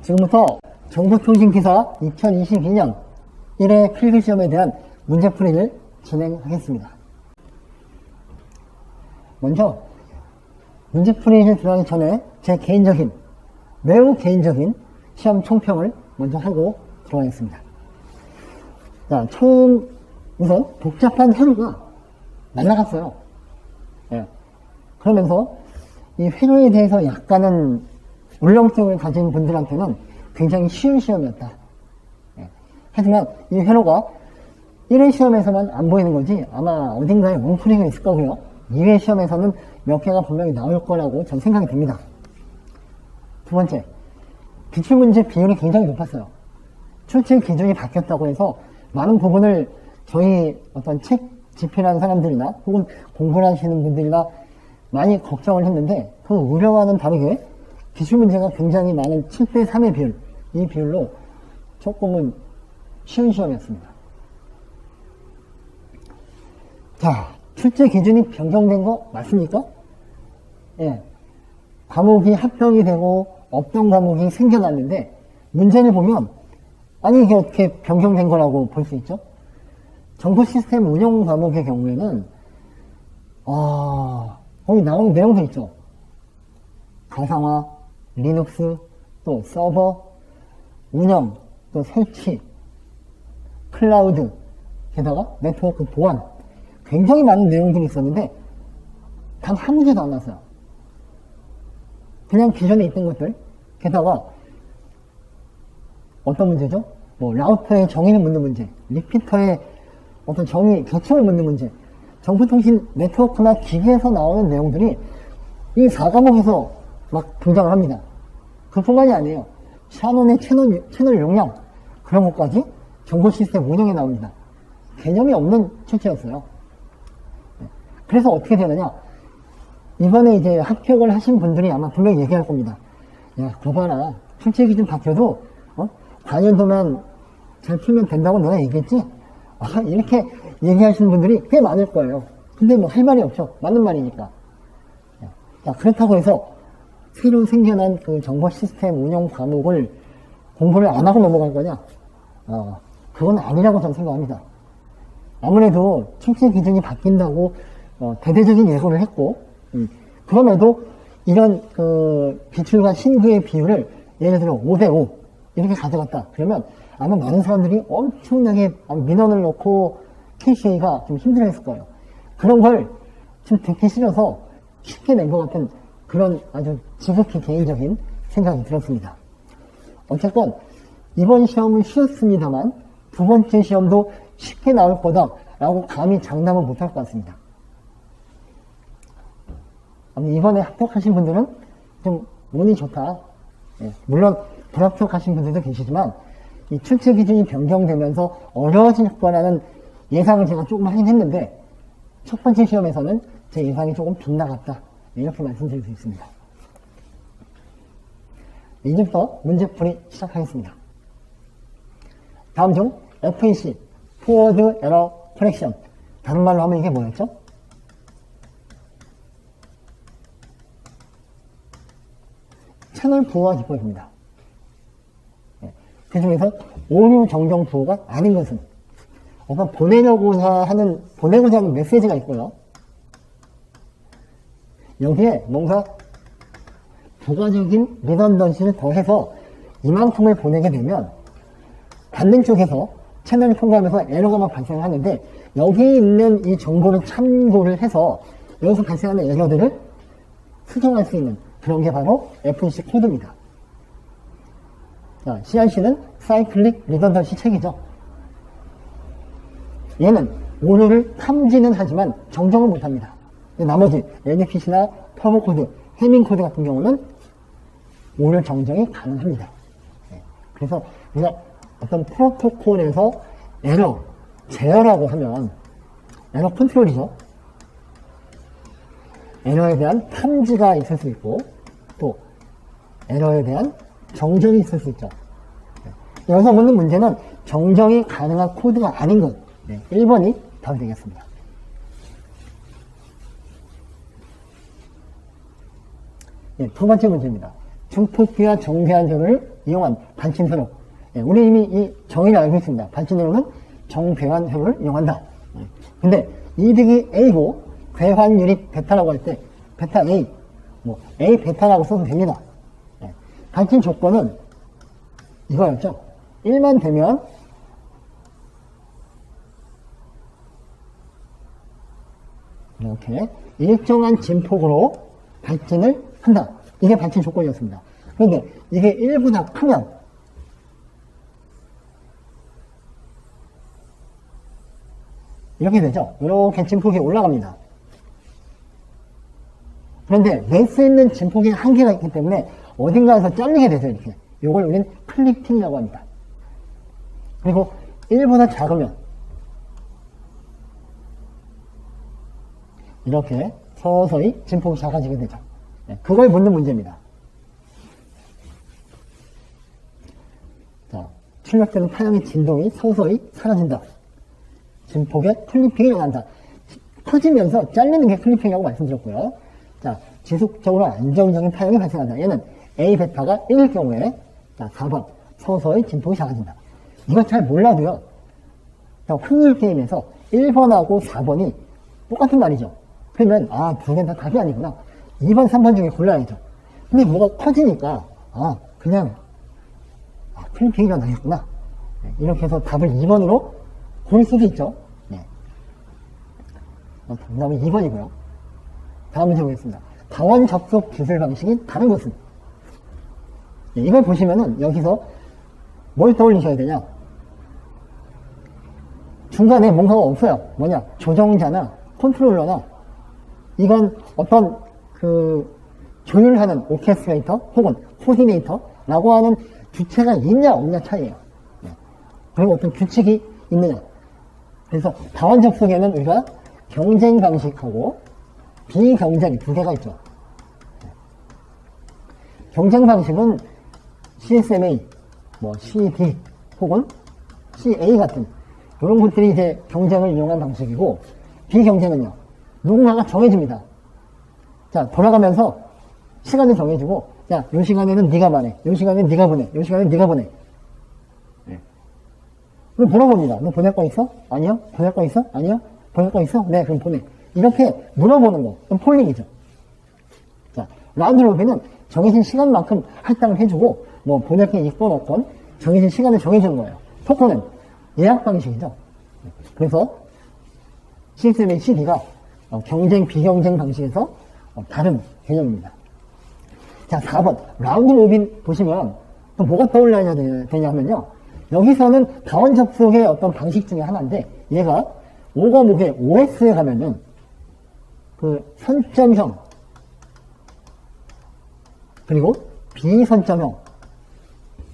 지금부터 정보통신기사 2022년 1회 필기시험에 대한 문제풀이를 진행하겠습니다. 먼저 문제풀이를 들어가기 전에 제 매우 개인적인 시험 총평을 먼저 하고 들어가겠습니다. 자, 우선 복잡한 회로가 날아갔어요. 예. 그러면서 이 회로에 대해서 약간은 울렁증을 가진 분들한테는 굉장히 쉬운 시험이었다. 예. 하지만 이 회로가 1회 시험에서만 안 보이는 거지 아마 어딘가에 웅크리가 있을 거고요. 2회 시험에서는 몇 개가 분명히 나올 거라고 전 생각이 듭니다. 두 번째, 기출문제 비율이 굉장히 높았어요. 출제 기준이 바뀌었다고 해서 많은 부분을 저희 어떤 책 집필하는 사람들이나 혹은 공부를 하시는 분들이나 많이 걱정을 했는데 그 우려와는 다르게 기출문제가 굉장히 많은 7대 3의 비율, 이 비율로 조금은 쉬운 시험이었습니다. 자, 출제 기준이 변경된 거 맞습니까? 예. 과목이 합격이 되고 없던 과목이 생겨났는데 문제를 보면 아니 이게 어떻게 변경된 거라고 볼 수 있죠? 정보 시스템 운영 과목의 경우에는 거기 나오는 내용도 있죠. 가상화, 리눅스, 또 서버, 운영, 또 설치, 클라우드, 게다가 네트워크 보안 굉장히 많은 내용들이 있었는데 단 한 문제도 안 나왔어요. 그냥 기존에 있던 것들, 게다가 어떤 문제죠? 라우터의 정의를 묻는 문제, 리피터의 어떤 개념을 묻는 문제, 정보통신 네트워크나 기기에서 나오는 내용들이 이 4과목에서 막 등장을 합니다. 그뿐만이 아니에요. 샤논의 채널 용량, 그런 것까지 정보 시스템 운영에 나옵니다. 개념이 없는 출제였어요. 그래서 어떻게 되느냐? 이번에 이제 합격을 하신 분들이 아마 분명히 얘기할 겁니다. 야, 그거 봐라. 출제 기준 바뀌어도, 관여도만 잘 풀면 된다고 너네 얘기했지? 이렇게 얘기하시는 분들이 꽤 많을 거예요. 근데 할 말이 없죠. 맞는 말이니까. 자, 그렇다고 해서 새로 생겨난 그 정보 시스템 운영 과목을 공부를 안 하고 넘어갈 거냐? 그건 아니라고 저는 생각합니다. 아무래도 출제 기준이 바뀐다고 대대적인 예고를 했고, 그럼에도 이런 기출과 신규의 비율을 예를 들어 5대5 이렇게 가져갔다. 그러면 아마 많은 사람들이 엄청나게 민원을 넣고 KCA가 좀 힘들어했을 거예요. 그런 걸 좀 듣기 싫어서 쉽게 낸 것 같은 그런 아주 지극히 개인적인 생각이 들었습니다. 어쨌건 이번 시험은 쉬웠습니다만 두 번째 시험도 쉽게 나올 거다라고 감히 장담을 못할 것 같습니다. 이번에 합격하신 분들은 좀 운이 좋다. 예, 물론 불합격하신 분들도 계시지만 이 출제 기준이 변경되면서 어려워질 거라는 예상을 제가 조금 하긴 했는데 첫 번째 시험에서는 제 예상이 조금 빗나갔다. 이렇게 말씀드릴 수 있습니다. 이제부터 문제풀이 시작하겠습니다. 다음 중 FEC, Forward Error Correction, 다른 말로 하면 이게 뭐였죠? 채널 부호화 기법입니다. 그 중에서 오류 정정 부호가 아닌 것은 보내고자 하는 메시지가 있고요. 여기에 뭔가 부가적인 리던던시를 더해서 이만큼을 보내게 되면 받는 쪽에서 채널을 통과하면서 에러가 막 발생하는데 여기 있는 이 정보를 참고를 해서 여기서 발생하는 에러들을 수정할 수 있는 그런 게 바로 FEC 코드입니다. 자, CRC는 Cyclic Redundancy 체계죠. 얘는 오류를 탐지는 하지만 정정을 못합니다. 나머지 NFC나 터보 코드, 해밍 코드 같은 경우는 오류 정정이 가능합니다. 그래서 우리가 어떤 프로토콜에서 에러, 제어라고 하면 에러 컨트롤이죠. 에러에 대한 탐지가 있을 수 있고 또 에러에 대한 정정이 있을 수 있죠. 여기서 묻는 문제는 정정이 가능한 코드가 아닌 것. 1번이 답이 되겠습니다. 두 번째 문제입니다. 증폭기와 정제한전을 이용한 반침회로. 예, 우리 이미 이 정의를 알고 있습니다. 반침회로는 정배환 회로를 이용한다. 예. 근데 이득이 A고 배환율이 베타라고 할 때 베타 A, 뭐 A 베타라고 써도 됩니다. 예. 반침 조건은 이거였죠. 1만 되면 이렇게 일정한 진폭으로 발진을 한다. 이게 발진 조건이었습니다. 그런데 이게 1보다 크면 이렇게 되죠. 이렇게 진폭이 올라갑니다. 그런데 낼 수 있는 진폭의 한계가 있기 때문에 어딘가에서 잘리게 되죠. 이렇게. 이걸 우리는 클리핑이라고 합니다. 그리고 1보다 작으면 이렇게 서서히 진폭이 작아지게 되죠. 그걸 묻는 문제입니다. 자, 출력되는 타형의 진동이 서서히 사라진다. 진폭의 클리핑이 일어난다. 커지면서 잘리는 게 클리핑이라고 말씀드렸고요. 자, 지속적으로 안정적인 타형이 발생한다. 얘는 A 베타가 1일 경우에, 자, 4번. 서서히 진폭이 작아진다. 이걸 잘 몰라도요. 자, 확률 게임에서 1번하고 4번이 똑같은 말이죠. 그러면, 아, 두 개는 다 답이 아니구나. 2번, 3번 중에 골라야죠. 근데 뭐가 커지니까, 그냥, 클리핑이 일어나겠구나. 네, 이렇게 해서 답을 2번으로 고를 수도 있죠. 네. 정답은 2번이고요. 다음 문제 보겠습니다. 다원 접속 기술 방식이 다른 것은? 네, 이걸 보시면은 여기서 뭘 떠올리셔야 되냐? 중간에 뭔가가 없어요. 뭐냐? 조정자나 컨트롤러나 이건 어떤 조율하는 오케스트레이터 혹은 코디네이터라고 하는 주체가 있냐 없냐 차이예요. 네. 그리고 어떤 규칙이 있느냐. 그래서 다원 접속에는 우리가 경쟁 방식하고 비경쟁 두 개가 있죠. 네. 경쟁 방식은 CSMA, CD 혹은 CA 같은 이런 것들이 이제 경쟁을 이용한 방식이고, 비경쟁은요, 누군가가 정해집니다. 자, 돌아가면서 시간을 정해주고, 야, 요 시간에는 네가 말해, 요 시간에는 네가 보내, 요 시간에는 네가 보내. 네. 그럼 물어봅니다. 너 보낼 거 있어? 아니요. 보낼 거 있어? 아니요. 보낼 거 있어? 네, 그럼 보내. 이렇게 물어보는 거, 그럼 폴링이죠. 자, 라운드 로빈은 정해진 시간만큼 할당을 해주고, 보낼 게 있건 없건 정해진 시간을 정해주는 거예요. 토크는 예약 방식이죠. 그래서 CSMA CD가 경쟁, 비경쟁 방식에서 다른 개념입니다. 자, 4번. 라운드 로빈 보시면 또 뭐가 떠올라야 되냐면요. 여기서는 다원 접속의 어떤 방식 중에 하나인데, 얘가 5과목의 OS에 가면은 선점형, 그리고 비선점형,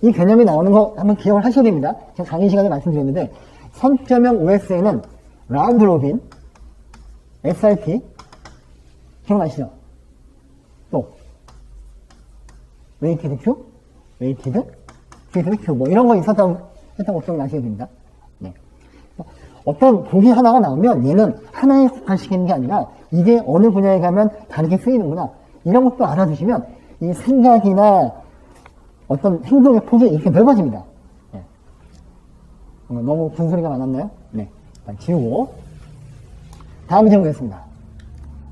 이 개념이 나오는 거 한번 기억을 하셔야 됩니다. 제가 강의 시간에 말씀드렸는데, 선점형 OS에는 라운드 로빈, SRT, 기억나시죠? 또, 웨이티드 큐, 웨이티드, 퀴즈드 큐, 이런 거 했던 거 기억나셔야 됩니다. 네. 어떤 보기 하나가 나오면 얘는 하나에 속할시키는 게 아니라 이게 어느 분야에 가면 다르게 쓰이는구나. 이런 것도 알아두시면 이 생각이나 어떤 행동의 폭이 이렇게 넓어집니다. 네. 너무 군소리가 많았나요? 네. 일단 지우고. 다음 문제 보겠습니다.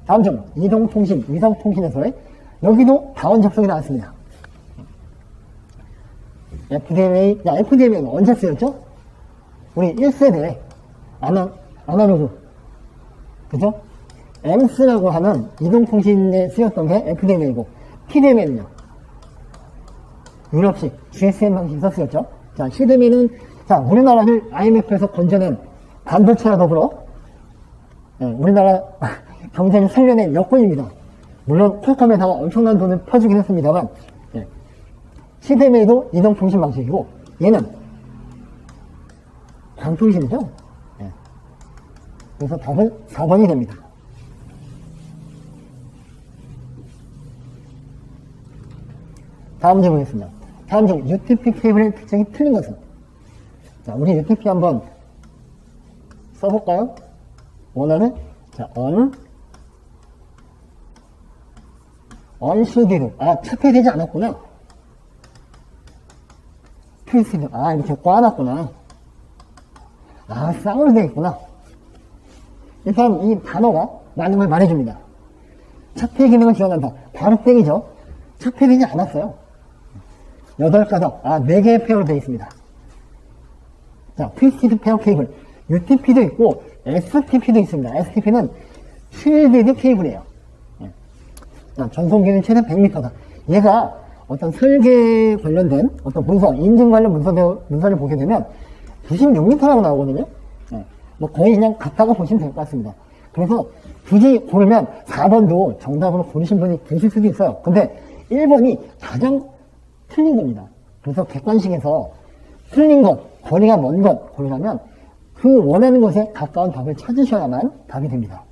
다음 점, 이동통신, 위성통신에서의 여기도 다원 접속이 나왔습니다. FDMA는 언제 쓰였죠? 우리 1세대 아날로그, 그죠? MS라고 하는 이동통신에 쓰였던 게 FDMA이고, PDMA는요? 유럽식 GSM 방식에서 쓰였죠. 자, CDMA는, 우리나라를 IMF에서 건져낸 반도체와 더불어, 우리나라 경제를 살려낸 여건입니다. 물론, 퀄컴에다가 엄청난 돈을 퍼주긴 했습니다만, CDMA도 이동통신 방식이고, 얘는 광통신이죠. 그래서 답은 4번이 됩니다. 다음 문제 보겠습니다. 다음 중 UTP 케이블의 특징이 틀린 것은? 자, 우리 UTP 한번 써볼까요? 원어는, 자, unsealed. 아, 착폐되지 않았구나. 트위스트, 아, 이렇게 꽈놨구나. 아, 쌍으로 되어 있구나. 일단 이 단어가 많은 걸 말해줍니다. 차폐 기능을 지원한다. 바로 땡이죠. 차폐되지 않았어요. 8가닥, 4개의 페어로 되어 있습니다. 자, 트위스티드 페어 케이블. UTP도 있고, STP도 있습니다. STP는 쉴디드 케이블이에요. 자, 전송기는 최대 100m다. 얘가 어떤 설계 관련된 어떤 문서, 인증 관련 문서를 보게 되면 96m라고 나오거든요. 뭐 거의 그냥 같다고 보시면 될 것 같습니다. 그래서 굳이 고르면 4번도 정답으로 고르신 분이 계실 수도 있어요. 근데 1번이 가장 틀린 겁니다. 그래서 객관식에서 틀린 것, 거리가 먼 것 고르려면 그 원하는 것에 가까운 답을 찾으셔야만 답이 됩니다.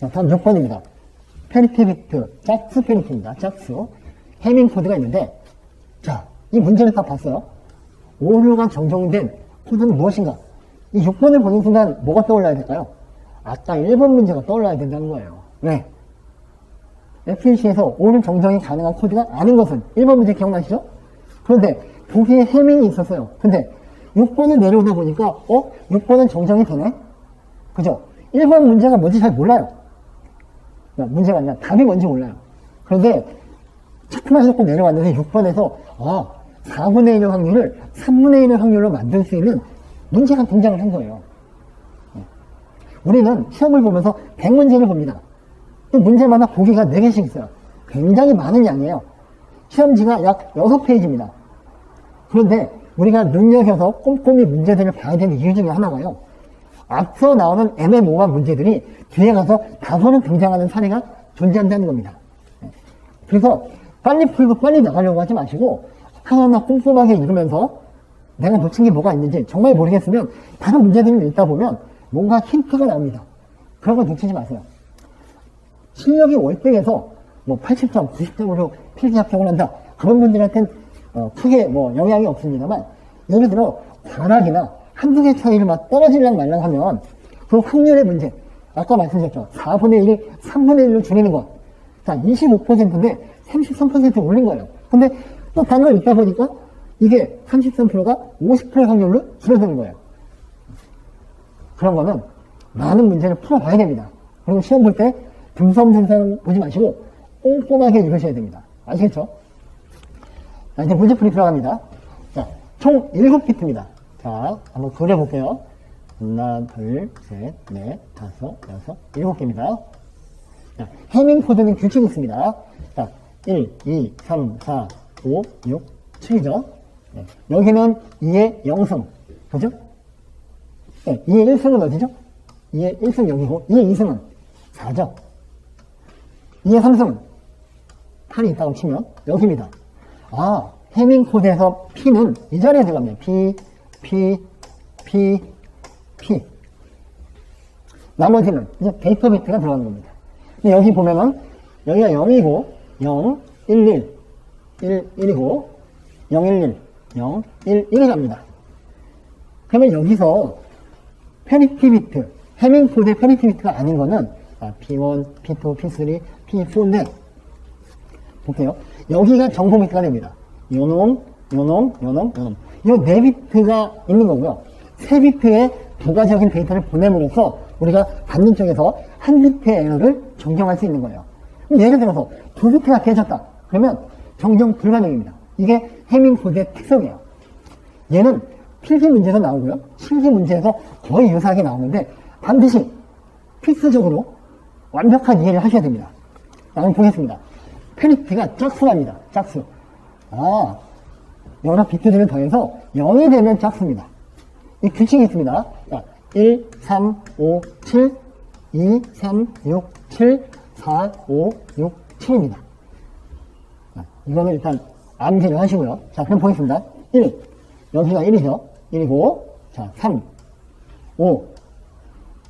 자, 다음 6번입니다. 페리티비트, 짝수 페리티입니다. 짝수. 해밍 코드가 있는데, 자, 이 문제를 다 봤어요. 오류가 정정된 코드는 무엇인가? 이 6번을 보는 순간 뭐가 떠올라야 될까요? 아까 1번 문제가 떠올라야 된다는 거예요. 왜? FEC에서 오류 정정이 가능한 코드가 아닌 것은 1번 문제 기억나시죠? 그런데 보기에 해밍이 있었어요. 근데 6번을 내려오다 보니까 6번은 정정이 되네? 그죠? 1번 문제가 뭔지 잘 몰라요. 문제가 아니라 답이 뭔지 몰라요. 그런데 체크만 해놓고 내려왔는데 6번에서 4분의 1의 확률을 3분의 1의 확률로 만들 수 있는 문제가 등장을 한 거예요. 우리는 시험을 보면서 100문제를 봅니다. 또 문제마다 보기가 4개씩 있어요. 굉장히 많은 양이에요. 시험지가 약 6페이지입니다. 그런데 우리가 눈여겨서 꼼꼼히 문제들을 봐야 되는 이유 중에 하나가요. 앞서 나오는 애매모호한 문제들이 뒤에 가서 다소는 등장하는 사례가 존재한다는 겁니다. 그래서 빨리 풀고 빨리 나가려고 하지 마시고 하나하나 꼼꼼하게 읽으면서 내가 놓친 게 뭐가 있는지 정말 모르겠으면 다른 문제들을 읽다 보면 뭔가 힌트가 나옵니다. 그런 거 놓치지 마세요. 실력이 월등해서 뭐 80점, 90점으로 필기 합격을 한다. 그런 분들한테는 크게 뭐 영향이 없습니다만 예를 들어 과락이나 한두 개 차이를 막 떨어지려고 말랑 하면 그 확률의 문제, 아까 말씀드렸죠. 4분의 1, 3분의 1로 줄이는 것. 자, 25%인데 33% 올린 거예요. 근데 또 다른 걸 읽다 보니까 이게 33%가 50%의 확률로 줄어드는 거예요. 그런 거는 많은 문제를 풀어봐야 됩니다. 그리고 시험 볼 때 듬성듬성 보지 마시고 꼼꼼하게 읽으셔야 됩니다. 아시겠죠? 자, 이제 문제풀이 들어갑니다. 자, 총 7비트입니다. 자, 한번 그려볼게요. 하나, 둘, 셋, 넷, 다섯, 여섯, 7개입니다. 자, 해밍 코드는 규칙이 있습니다. 자, 1, 2, 3, 4, 5, 6, 7이죠. 네. 여기는 2의 0승. 그죠? 네, 2의 1승은 어디죠? 2의 1승 여기고, 2의 2승은 4죠. 2의 3승은 8이 있다고 치면 여기입니다. 해밍 코드에서 P는 이 자리에 들어갑니다. P. 나머지는 이제 데이터 비트가 들어가는 겁니다. 근데 여기 보면은 여기가 0이고 0, 1, 1이고 0, 1, 1이 갑니다. 그러면 여기서 페리티 비트, 해밍 코드의 페리티 비트가 아닌 거는 P1, P2, P3, P4인데 볼게요. 여기가 정보 비트가 됩니다. 요놈. 이 4비트가 있는 거고요. 3비트의 부가적인 데이터를 보냄으로써 우리가 받는 쪽에서 1비트의 에러를 정정할 수 있는 거예요. 예를 들어서 2비트가 깨졌다. 그러면 정정 불가능입니다. 이게 해밍 코드의 특성이에요. 얘는 필기 문제에서 나오고요. 실기 문제에서 거의 유사하게 나오는데 반드시 필수적으로 완벽한 이해를 하셔야 됩니다. 한번 보겠습니다. 페리티가 짝수랍니다. 짝수. 여러 비트들을 더해서 0이 되면 짝수입니다. 이 규칙이 있습니다. 1, 3, 5, 7, 2, 3, 6, 7, 4, 5, 6, 7입니다. 이거는 일단 암기를 하시고요. 자, 그럼 보겠습니다. 1, 여기가 1이죠. 1이고, 자, 3, 5,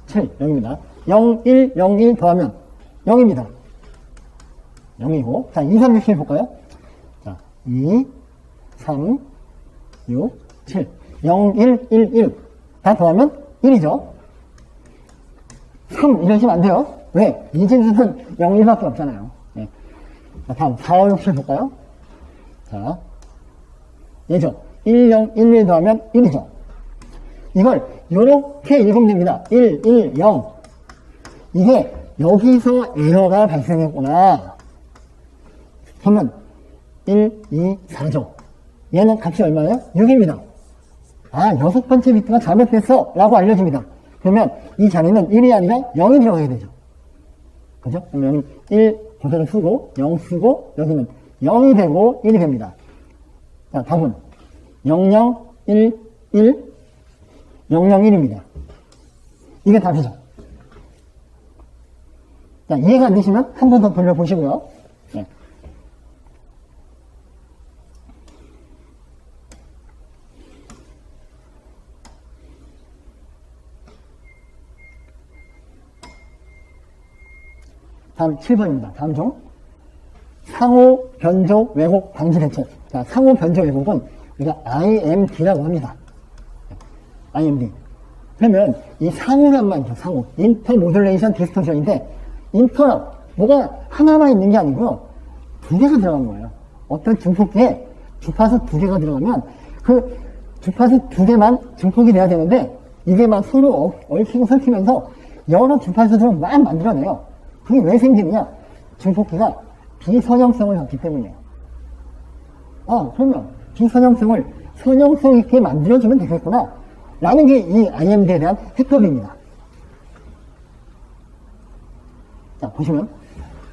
7, 0입니다. 0, 1, 0, 1 더하면 0입니다. 0이고, 자, 2, 3, 6, 7 볼까요? 자, 2, 3, 6, 7. 0, 1, 1, 1. 다 더하면 1이죠. 3, 이러시면 안 돼요. 왜? 이진수는 0, 1밖에 없잖아요. 네. 자, 다음 4, 5, 6, 7 볼까요? 자, 얘죠. 1, 0, 1, 1 더하면 1이죠. 이걸 요렇게 읽으면 됩니다. 1, 1, 0. 이게 여기서 에러가 발생했구나. 그러면 1, 2, 4죠. 얘는 값이 얼마예요? 6입니다. 아, 6번째 비트가 잘못됐어 라고 알려줍니다. 그러면 이 자리는 1이 아니라 0이 들어가야 되죠. 그죠? 그럼 여기 1 그대로 쓰고 0 쓰고 여기는 0이 되고 1이 됩니다. 자, 답은 0, 0, 1, 1, 0, 0, 1입니다. 이게 답이죠. 자, 이해가 안 되시면 한 번 더 돌려보시고요. 네. 다음 7번입니다. 다음 중 상호 변조 왜곡 방지 대책. 자, 상호 변조 왜곡은 우리가 IMD라고 합니다. IMD. 그러면 이 상호란 말이죠. 상호. 인터모듈레이션 디스토션인데 인터랑 뭐가 하나만 있는 게 아니고요. 두 개가 들어간 거예요. 어떤 증폭기에 주파수 두 개가 들어가면 그 주파수 두 개만 증폭이 돼야 되는데 이게 막 서로 얽히고 설키면서 여러 주파수들을 막 만들어내요. 그게 왜 생기느냐? 증폭기가 비선형성을 갖기 때문이에요. 그러면 비선형성을 선형성 있게 만들어주면 되겠구나. 라는 게 이 IMD에 대한 해법입니다. 자, 보시면,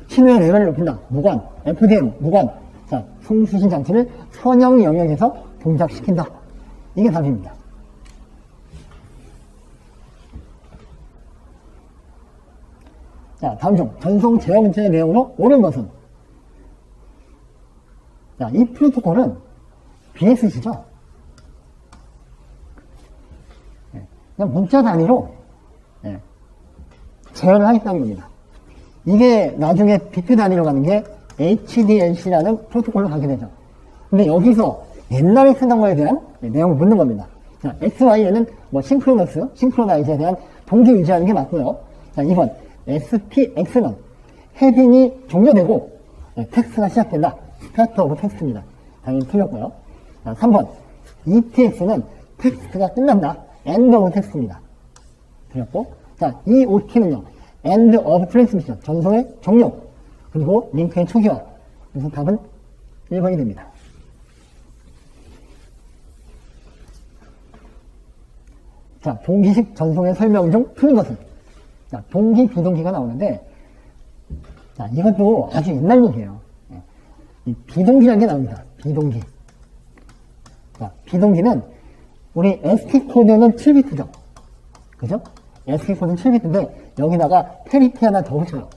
신호의 레벨을 높인다. 무관, FDM, 무관. 자, 송수신 장치를 선형 영역에서 동작시킨다. 이게 답입니다. 자, 다음 중 전송 제어 문제의 내용으로 옳은 것은? 자, 이 프로토콜은 BSC죠. 그냥 문자 단위로 제어를 하겠다는 겁니다. 이게 나중에 비트 단위로 가는 게 HDLC라는 프로토콜로 가게 되죠. 근데 여기서 옛날에 쓰던 거에 대한 내용을 묻는 겁니다. 자, XY에는 뭐 싱크로나이즈에 대한 동기 유지하는 게 맞고요. 자, 2번 SPX는 헤딩이 종료되고 텍스트가 시작된다. 스타트 오브 텍스트입니다. 당연히 틀렸고요. 자, 3번 ETX는 텍스트가 끝난다. end of 텍스트입니다. 틀렸고. 자, 이 OT는요. end of transmission. 전송의 종료. 그리고 링크의 초기화. 그래서 답은 1번이 됩니다. 자, 동기식 전송의 설명 중 틀린 것은? 자, 동기, 비동기가 나오는데, 자, 이것도 아주 옛날 얘기예요. 이 비동기라는 게 나옵니다. 비동기. 자, 비동기는 우리 ASCII 코드는 7비트죠. 그죠? ASCII 코드는 7비트인데, 여기다가 페리티 하나 더 붙여요.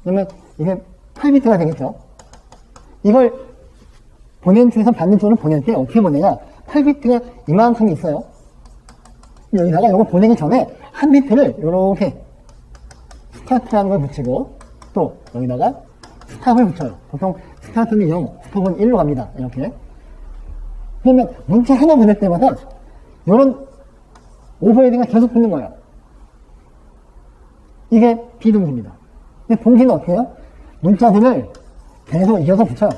그러면 이게 8비트가 되겠죠? 이걸 보낸 쪽에서 받는 쪽으로 보낼 때 어떻게 보내냐? 8비트가 이만큼이 있어요. 여기다가 이거 보내기 전에 한 비트를 이렇게 스타트라는 걸 붙이고 또 여기다가 스탑을 붙여요. 보통 스타트는 0, 스톱은 1로 갑니다. 이렇게. 그러면 문자 하나 보낼 때마다 이런 오버헤딩가 계속 붙는 거예요. 이게 비동기입니다. 근데 동기는 어떻게 해요? 문자들을 계속 이어서 붙여요.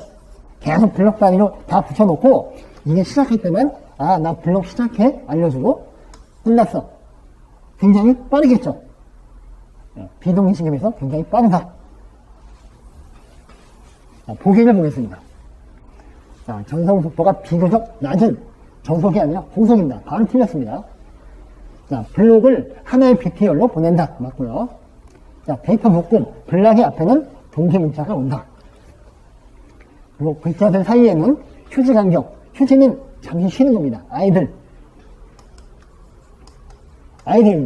계속 블록 단위로 다 붙여놓고 이게 시작할 때만 나 블록 시작해 알려주고 끝났어. 굉장히 빠르겠죠. 비동기식에 비해서 굉장히 빠르다. 자, 보기를 보겠습니다. 자, 전송 속도가 비교적 낮은 전속이 아니라 고속입니다. 바로 틀렸습니다. 자, 블록을 하나의 BTR로 보낸다. 맞고요. 자, 데이터 묶음, 블락의 앞에는 동기 문자가 온다. 그리고 글자들 사이에는 휴지 간격, 휴지는 잠시 쉬는 겁니다. 아이들입니다.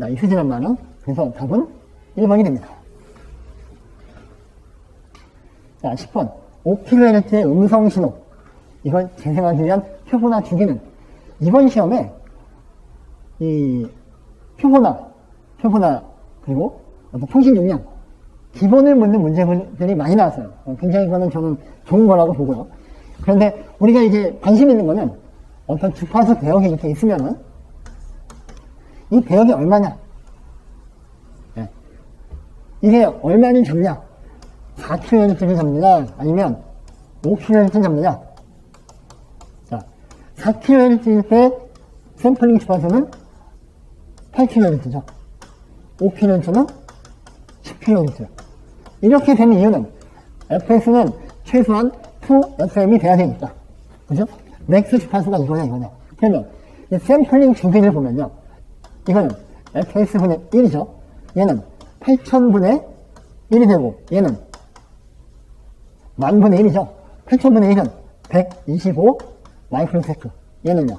이 휴지란 말은. 그래서 답은 1번이 됩니다. 자, 10번. 5kHz의 음성 신호. 이걸 재생하기 위한 표본화 주기는 이번 시험에 이 표본화 그리고 어떤 통신 용량 기본을 묻는 문제들이 많이 나왔어요. 굉장히 그거는 저는 좋은 거라고 보고요. 그런데 우리가 이제 관심 있는 거는 어떤 주파수 대역이 이렇게 있으면은 이 대역이 얼마냐? 네. 이게 얼마를 잡냐? 4kHz를 잡느냐? 아니면 5kHz를 잡느냐? 자, 4kHz 때 샘플링 주파수는 8kHz죠. 5kHz는 10kHz. 이렇게 되는 이유는 FS는 최소한 2FM이 돼야 되니까. 그죠? 맥스 주파수가 이거냐. 그러면 이 샘플링 주기를 보면요. 이거는 FS분의 1이죠. 얘는 8000분의 1이 되고 얘는 10,000분의 1이죠. 8000분의 1은 125 마이크로세크. 얘는요.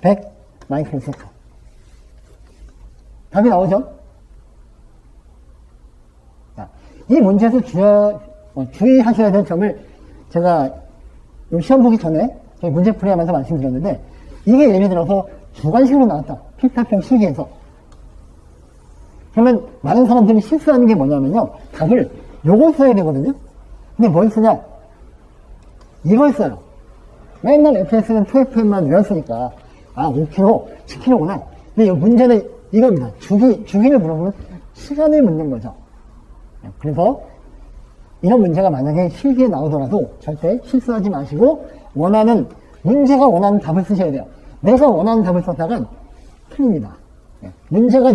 100 마이크로세크. 답이 나오죠? 자, 이 문제에서 주의하셔야 될 점을 제가 시험 보기 전에 저희 문제풀이 하면서 말씀드렸는데, 이게 예를 들어서 주관식으로 나왔다. 필타평 실기에서. 그러면 많은 사람들이 실수하는 게 뭐냐면요. 답을 요걸 써야 되거든요. 근데 뭘 쓰냐? 이걸 써요. 맨날 FS는 2FM만 외웠으니까, 5kg, 10kg구나. 근데 이 문제는 이겁니다. 주기를 물어보면 시간을 묻는 거죠. 그래서 이런 문제가 만약에 실기에 나오더라도 절대 실수하지 마시고 문제가 원하는 답을 쓰셔야 돼요. 내가 원하는 답을 썼다간 틀립니다. 문제가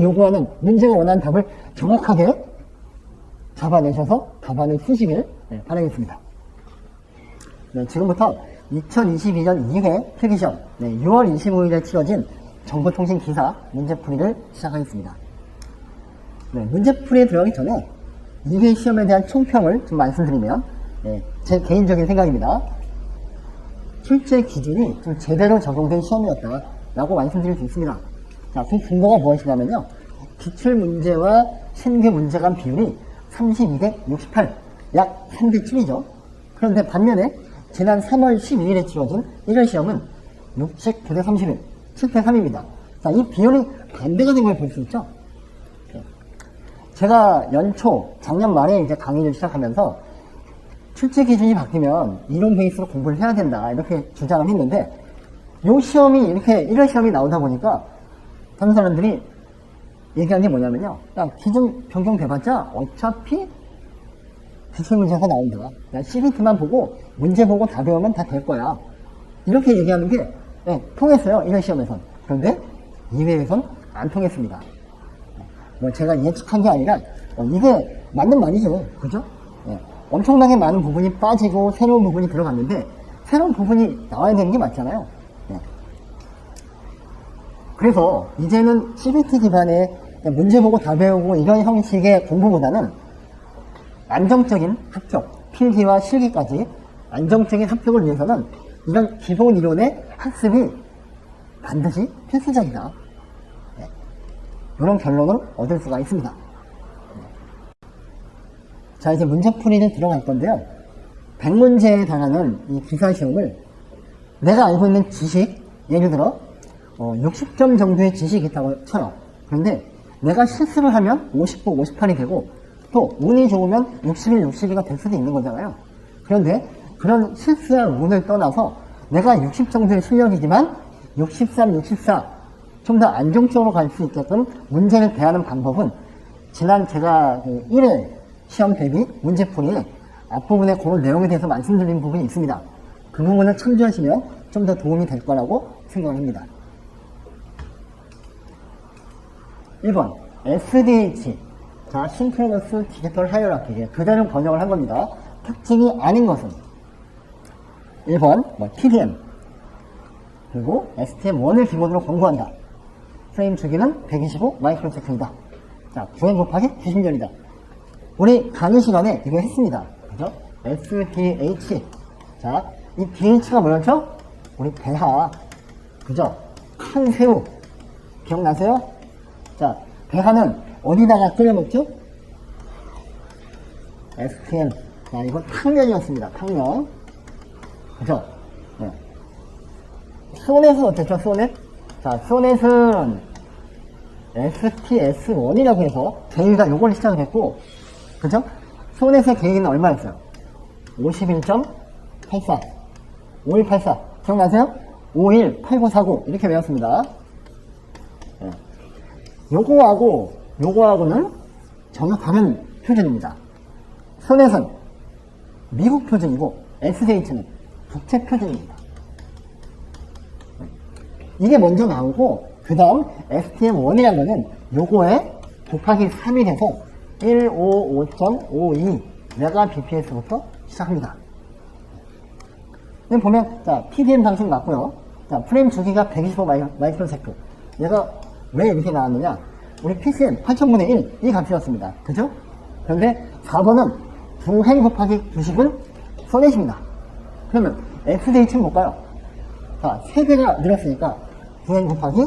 원하는 답을 정확하게 잡아내셔서 답안을 쓰시길 바라겠습니다. 네, 지금부터 2022년 2회 필기시험 6월 25일에 치러진 정보통신기사 문제풀이를 시작하겠습니다. 네, 문제풀이에 들어가기 전에 2회 시험에 대한 총평을 좀 말씀드리면, 제 개인적인 생각입니다. 출제 기준이 좀 제대로 적용된 시험이었다라고 말씀드릴 수 있습니다. 자, 그 근거가 무엇이냐면요. 기출문제와 신규 문제 간 비율이 32대 68, 약 3대 7이죠. 그런데 반면에 지난 3월 12일에 치러진 1회 시험은 69대 31, 7대 3입니다. 자, 이 비율이 반대가 된 걸 볼 수 있죠. 제가 연초, 작년 말에 이제 강의를 시작하면서 출제 기준이 바뀌면 이론 베이스로 공부를 해야 된다, 이렇게 주장을 했는데, 요 시험이 이렇게 1회 시험이 나오다 보니까 다른 사람들이 얘기한 게 뭐냐면요. 기준 변경돼봤자 어차피 기출문제가 나온다. CBT만 보고 문제 보고 다 배우면 다 될 거야. 이렇게 얘기하는 게 통했어요. 1회 시험에선. 그런데 2회에선 안 통했습니다. 제가 예측한 게 아니라 이게 맞는 말이죠. 그죠? 엄청나게 많은 부분이 빠지고 새로운 부분이 들어갔는데 새로운 부분이 나와야 되는 게 맞잖아요. 그래서 이제는 CBT 기반의 문제 보고 다 배우고 이런 형식의 공부보다는 안정적인 합격, 필기와 실기까지 안정적인 합격을 위해서는 이런 기본 이론의 학습이 반드시 필수적이다. 이런 결론을 얻을 수가 있습니다. 자, 이제 문제풀이를 들어갈 건데요. 100문제에 달하는 이 기사시험을 내가 알고 있는 지식, 예를 들어 60점 정도의 지식이 있다고 쳐요. 그런데 내가 실수를 하면 59, 58이 되고 또 운이 좋으면 61, 62가 될 수도 있는 거잖아요. 그런데 그런 실수와 운을 떠나서 내가 60 정도의 실력이지만 63, 64 좀 더 안정적으로 갈 수 있게끔 문제를 대하는 방법은 지난 제가 1회 시험 대비 문제풀이에 앞부분에 그런 내용에 대해서 말씀드린 부분이 있습니다. 그 부분을 참조하시면 좀 더 도움이 될 거라고 생각합니다. 1번 SDH, 자, 심크로너스 디지털 하이어라키, 그대로 번역을 한 겁니다. 특징이 아닌 것은 1번 TDM, 그리고 STM1을 기본으로 공부한다. 프레임 주기는 125 마이크로세컨이다. 자, 9n 곱하기 90년이다. 우리 강의 시간에 이거 했습니다. 그죠? SDH. 자, 이 DH가 뭐였죠? 우리 배하. 그죠? 큰 새우. 기억나세요? 자, 배하는 어디다가 끓여 먹죠? STM. 자, 이건 탕면이었습니다. 탕면. 그죠? 네. 소넷은 어땠죠? 소넷? 자, 소넷은 STS1이라고 해서 개인가 요걸 시작을 했고, 그죠? 소넷의 개인은 얼마였어요? 51.84. 5184. 기억나세요? 518949. 이렇게 외웠습니다. 네. 요거하고는 전혀 다른 표준입니다. 소넷은 미국 표준이고 SDH는 국제 표준입니다. 이게 먼저 나오고 그 다음 STM1이라는 거는 요거에 곱하기 3이 돼서 155.52 Mbps부터 시작합니다. 여기 보면 자 PDM 방식 맞고요. 자 프레임 주기가 125 마이크로세컨드. 얘가 왜 이렇게 나왔느냐? 우리 PCM 8000분의 1 이 값이었습니다. 그죠? 그런데 4번은 두행 곱하기 90은 소넷입니다. 그러면 SDH는 뭘까요? 자 3배가 늘었으니까 두행 곱하기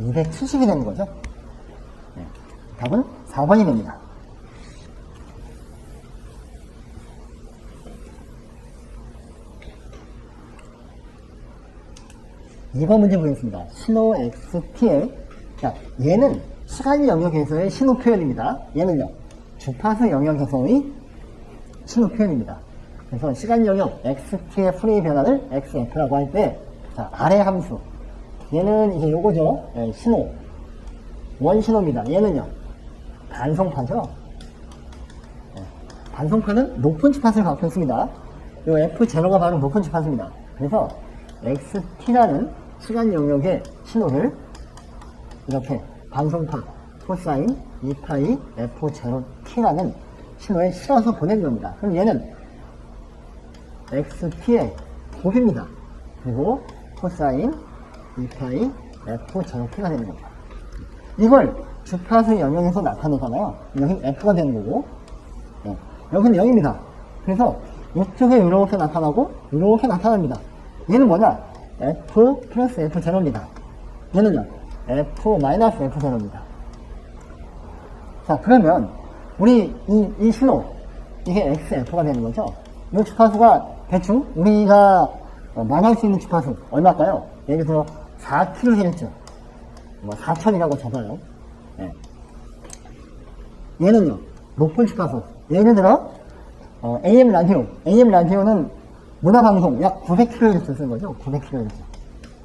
270이 되는 거죠. 네, 답은 4번이 됩니다. 2번 문제 보겠습니다. 신호 XTL. 자, 얘는 시간 영역에서의 신호 표현입니다. 얘는요, 주파수 영역에서의 신호 표현입니다. 그래서 시간 영역 XT의 프레임 변화를 XF라고 할 때, 자, 아래 함수. 얘는 이제 요거죠. 예, 신호. 원신호입니다. 얘는요, 반송파죠. 예, 반송파는 높은 주파수를 갖고 있습니다. 요 F0가 바로 높은 주파수입니다. 그래서 XT라는 시간 영역의 신호를 이렇게 반송파 코사인 2파이 F0T라는 신호에 실어서 보내는 겁니다. 그럼 얘는 XT의 곱입니다. 그리고 코사인 2파이 F0T가 되는 겁니다. 이걸 주파수 영역에서 나타내잖아요. 여기는 F가 되는 거고, 네. 여기는 0입니다. 그래서 이쪽에 이렇게 나타나고 이렇게 나타납니다. 얘는 뭐냐? F 플러스 F0입니다. 얘는요, F 마이너스 F0입니다. 자, 그러면, 우리 이 신호, 이게 XF가 되는 거죠? 이 주파수가 대충 우리가 만날 수 있는 주파수, 얼마일까요? 예를 들어, 4kHz, 뭐, 4000이라고 잡아요. 네. 얘는요, 높은 주파수. 예를 들어, AM 라디오는 문화방송 약 900kHz 쓰는 거죠? 900kHz.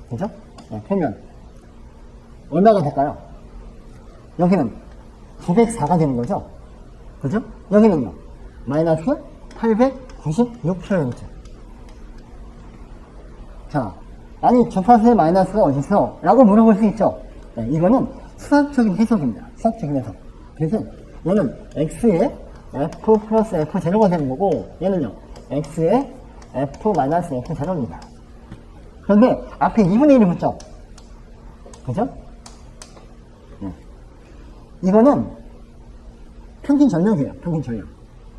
그죠? 네, 그러면, 얼마가 될까요? 여기는 904가 되는 거죠? 그죠? 여기는요, 마이너스 896kHz. 자, 아니, 주파수의 마이너스가 어딨어? 라고 물어볼 수 있죠? 네, 이거는 수학적인 해석입니다. 수학적인 해석. 그래서, 얘는 X의 F 플러스 F0가 되는 거고, 얘는요, X의 F 마이너스 F0입니다. 그런데 앞에 2분의 1이 붙죠? 그죠? 네. 이거는 평균 전력이에요. 평균 전력.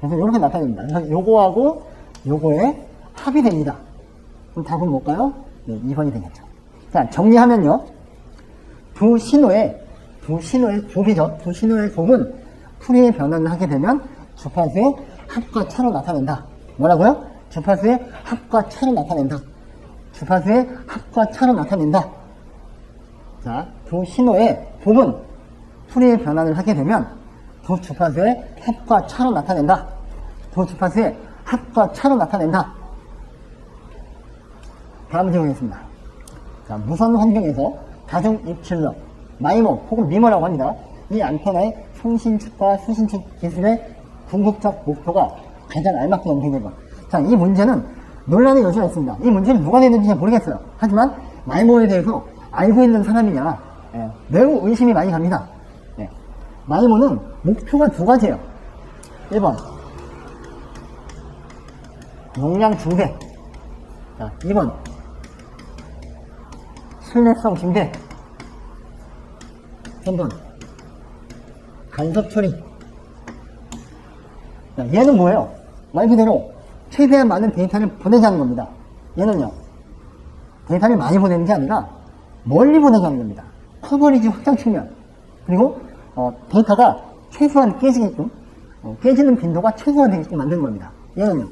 그래서 이렇게 나타냅니다. 그래서 요거하고 요거의 합이 됩니다. 그럼 답은 뭘까요? 네, 2번이 되겠죠. 자, 정리하면요. 두 신호의 곱이죠. 두 신호의 곱은 풀이의 변화를 하게 되면 주파수의 합과 차로 나타낸다. 뭐라고요? 주파수의 합과 차로 나타낸다. 주파수의 합과 차로 나타낸다. 자, 두 신호의 곱은 풀이의 변화를 하게 되면 두 주파수의 합과 차로 나타낸다. 두 주파수의 합과 차로 나타낸다. 다음 문제 보겠습니다. 자, 무선 환경에서 다중 입출력, 마이모 혹은 미모라고 합니다. 이 안테나의 송신축과 수신축 기술의 궁극적 목표가 가장 알맞게 연결된 것. 자, 이 문제는 논란의 여지가 있습니다. 이 문제는 누가 내는지 잘 모르겠어요. 하지만 마이모에 대해서 알고 있는 사람이냐, 매우 의심이 많이 갑니다. 마이모는 목표가 두 가지예요. 1번 용량 증대. 자, 2번 신뢰성 증대. 3번 간섭 처리. 자, 얘는 뭐예요? 말 그대로 최대한 많은 데이터를 보내자는 겁니다. 얘는요, 데이터를 많이 보내는 게 아니라 멀리 보내자는 겁니다. 커버리지 확장 측면. 그리고 데이터가 최소한 깨지게끔, 깨지는 빈도가 최소화되게끔 만드는 겁니다. 얘는요,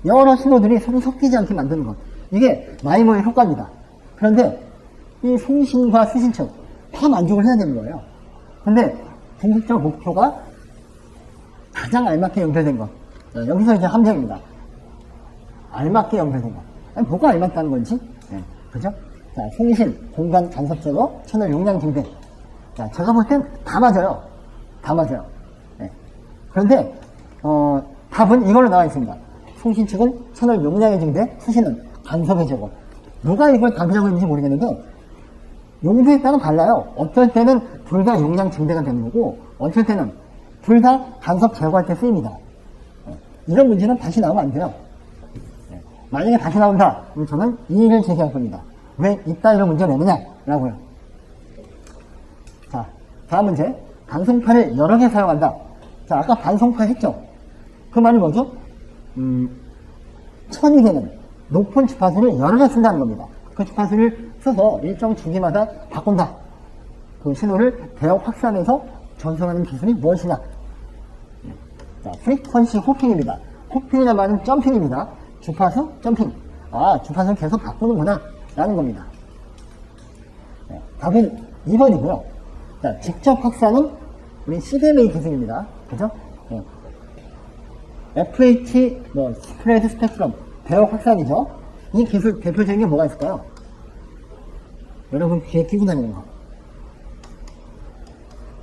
여러 신호들이 서로 섞이지 않게 만드는 것. 이게 마이모의 효과입니다. 그런데 이 송신과 수신층 다 만족을 해야 되는 거예요. 근데 궁극적 목표가 가장 알맞게 연결된 것. 여기서 이제 함정입니다. 알맞게 연결된 것. 아니, 뭐가 알맞다는 건지? 네, 그죠? 자, 송신, 공간 간섭 제거, 채널 용량 증대. 자, 제가 볼 땐 다 맞아요. 다 맞아요. 네. 그런데, 답은 이걸로 나와 있습니다. 송신 측은 채널 용량의 증대, 수신은 간섭의 제거. 누가 이걸 답이라고 했는지 모르겠는데, 용도에 따라 달라요. 어떨 때는 둘 다 용량 증대가 되는 거고, 어떨 때는 둘 다 간섭 제거할 때 쓰입니다. 이런 문제는 다시 나오면 안 돼요. 만약에 다시 나온다, 그럼 저는 이의를 제기할 겁니다. 왜 이따 이런 문제 내느냐라고요. 자, 다음 문제. 반송파를 여러 개 사용한다. 자, 아까 반송파 했죠? 그 말이 뭐죠? 천이 되는 높은 주파수를 여러 개 쓴다는 겁니다. 그 주파수를 써서 일정 주기마다 바꾼다. 그 신호를 대역 확산해서 전송하는 기술이 무엇이냐? 자, 프리퀀시 호핑입니다. 호핑이라는 말은 점핑입니다. 주파수 점핑. 아, 주파수를 계속 바꾸는구나 라는 겁니다. 네, 답은 2번이고요. 자, 직접 확산은 우리 CDMA 기술입니다. 그죠? 네. FH, 스프레드 스펙트럼, 대역 확산이죠. 이 기술 대표적인 게 뭐가 있을까요? 여러분 귀에 끼고 다니는 거.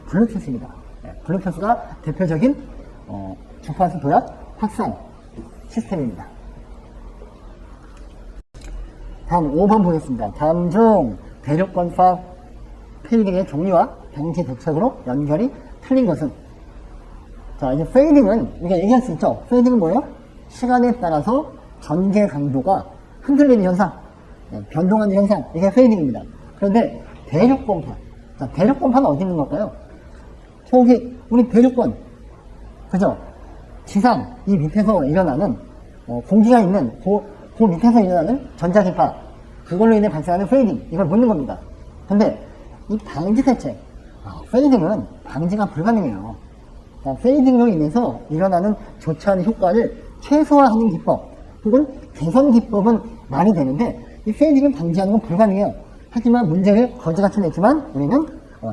블루투스입니다. 네, 블루투스가 대표적인 주파수 도약 확산 시스템입니다. 다음 5번 보겠습니다. 다음 중 대륙권파 페이딩의 종류와 방지 대책으로 연결이 틀린 것은? 자, 이제 페이딩은 우리가 얘기할 수 있죠. 페이딩은 뭐예요? 시간에 따라서 전개 강도가 흔들리는 현상, 변동하는 현상, 이게 페이딩입니다. 그런데 대륙권파, 자, 대륙권파는 어디 있는 걸까요? 저기 우리 대륙권, 그죠? 지상 이 밑에서 일어나는 공기가 있는 그 밑에서 일어나는 전자기파, 그걸로 인해 발생하는 페이딩, 이걸 묻는 겁니다. 근데 이 방지 대책, 페이딩은 방지가 불가능해요. 페이딩으로 인해서 일어나는 좋지 않은 효과를 최소화하는 기법 혹은 개선 기법은 말이 되는데, 이 페이딩을 방지하는 건 불가능해요. 하지만 문제를 거지같이 냈지만 우리는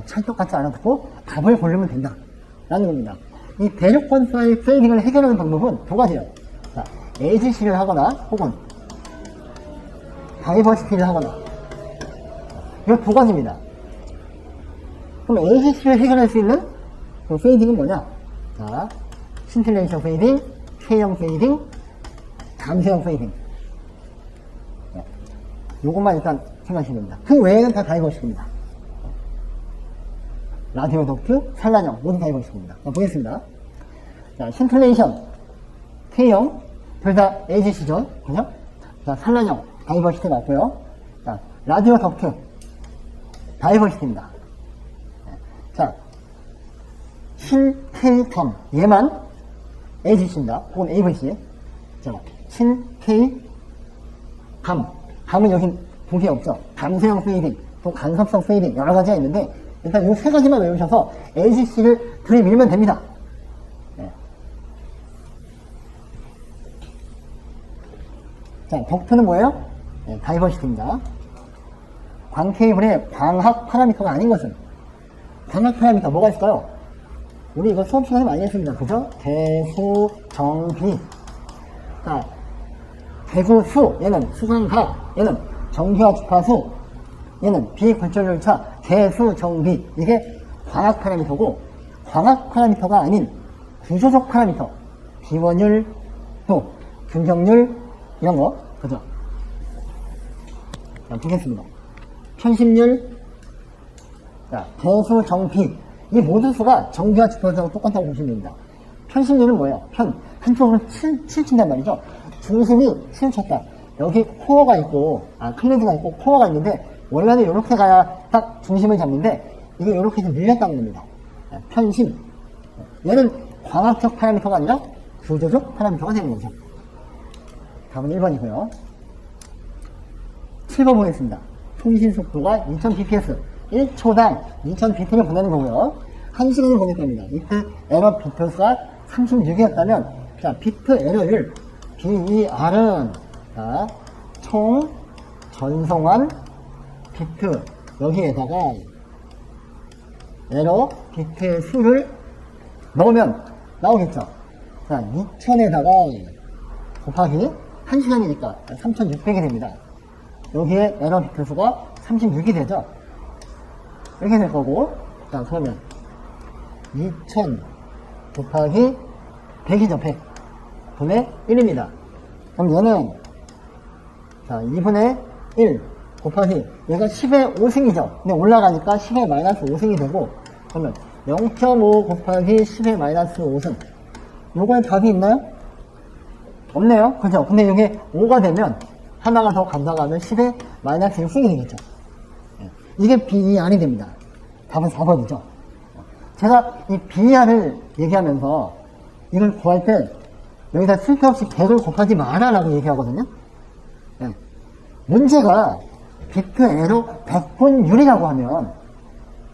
찰떡같이 알아듣고 답을 고르면 된다 라는 겁니다. 이 대륙권파의 페이딩을 해결하는 방법은 두 가지예요. 자, AGC를 하거나 혹은 다이버시티를 하거나, 이 두 가지입니다. 그럼 AGC를 해결할 수 있는 그 페이딩은 뭐냐? 자, 신틸레이션 페이딩, K형 페이딩, 감소형 페이딩. 요것만 일단 생각하시면 됩니다. 그 외에는 다 다이버시티입니다. 라디오 덕트, 산란형, 모두 다이버시티입니다. 보겠습니다. 자, 신틸레이션, K형, 둘 다 AGC죠. 그죠? 자, 산란형, 다이버시티 맞고요. 자, 라디오 덕트, 다이버시티입니다. 자, 신K감, 얘만 AGC입니다. 혹은 AVC. 자, 신K 감은 여기 보기 없죠. 감소형 페이딩, 또 간섭성 페이딩, 여러 가지가 있는데, 일단 이 세 가지만 외우셔서 AGC를 들이밀면 됩니다. 네. 자, 덕트는 뭐예요? 네, 다이버시티입니다. 광케이블의 광학 파라미터가 아닌 것은? 광학 파라미터 뭐가 있을까요? 우리 이거 수업 시간에 많이 했습니다. 그죠? 대수, 정비. 자, 대수수, 얘는 수상각, 얘는 정기화 주파수, 얘는 비굴절열차, 대수, 정비. 이게 광학 파라미터고, 광학 파라미터가 아닌 구조적 파라미터, 비원율, 또 균형률, 이런 거. 그죠? 자, 보겠습니다. 편심률, 자, 대수, 정비. 이 모든 수가 정비와 주파수하고 똑같다고 보시면 됩니다. 편심률은 뭐예요? 한쪽으로 치우친단 말이죠. 중심이 치우쳤다. 여기 코어가 있고, 클레드가 있고, 코어가 있는데, 원래는 이렇게 가야 딱 중심을 잡는데, 이게 이렇게 해서 밀렸다는 겁니다. 편심. 얘는 광학적 파라미터가 아니라 구조적 파라미터가 되는 거죠. 답은 1번이고요. 7번 보겠습니다. 통신 속도가 2000bps. 1초당 2000bt를 보내는 거고요. 1시간을 보냈답니다. 이때 에러 비트수가 36이었다면, 자, 비트 에러율, BER은, 자, 총 전송한 비트, 여기에다가 에러 비트의 수를 넣으면 나오겠죠. 자, 2000에다가 곱하기 1시간이니까 3600이 됩니다. 여기에 에러 비트 수가 36이 되죠. 이렇게 될 거고, 자, 그러면 2000 곱하기 100이죠, 100. 분의 1입니다. 그럼 얘는, 자, 2분의 1 곱하기, 얘가 10의 5승이죠. 근데 올라가니까 10의 마이너스 5승이 되고, 그러면 0.5 곱하기 10의 마이너스 5승. 요거에 답이 있나요? 없네요. 그죠? 근데 이게 5가 되면, 하나가 더 간다가면 10의 마이너스 1승이 되겠죠. 이게 BER이 됩니다. 답은 4번이죠. 제가 이 BER을 얘기하면서 이걸 구할 때 여기다 쓸데없이 100을 곱하지 마라 라고 얘기하거든요. 네. 문제가 비트 에러 100분율이라고 하면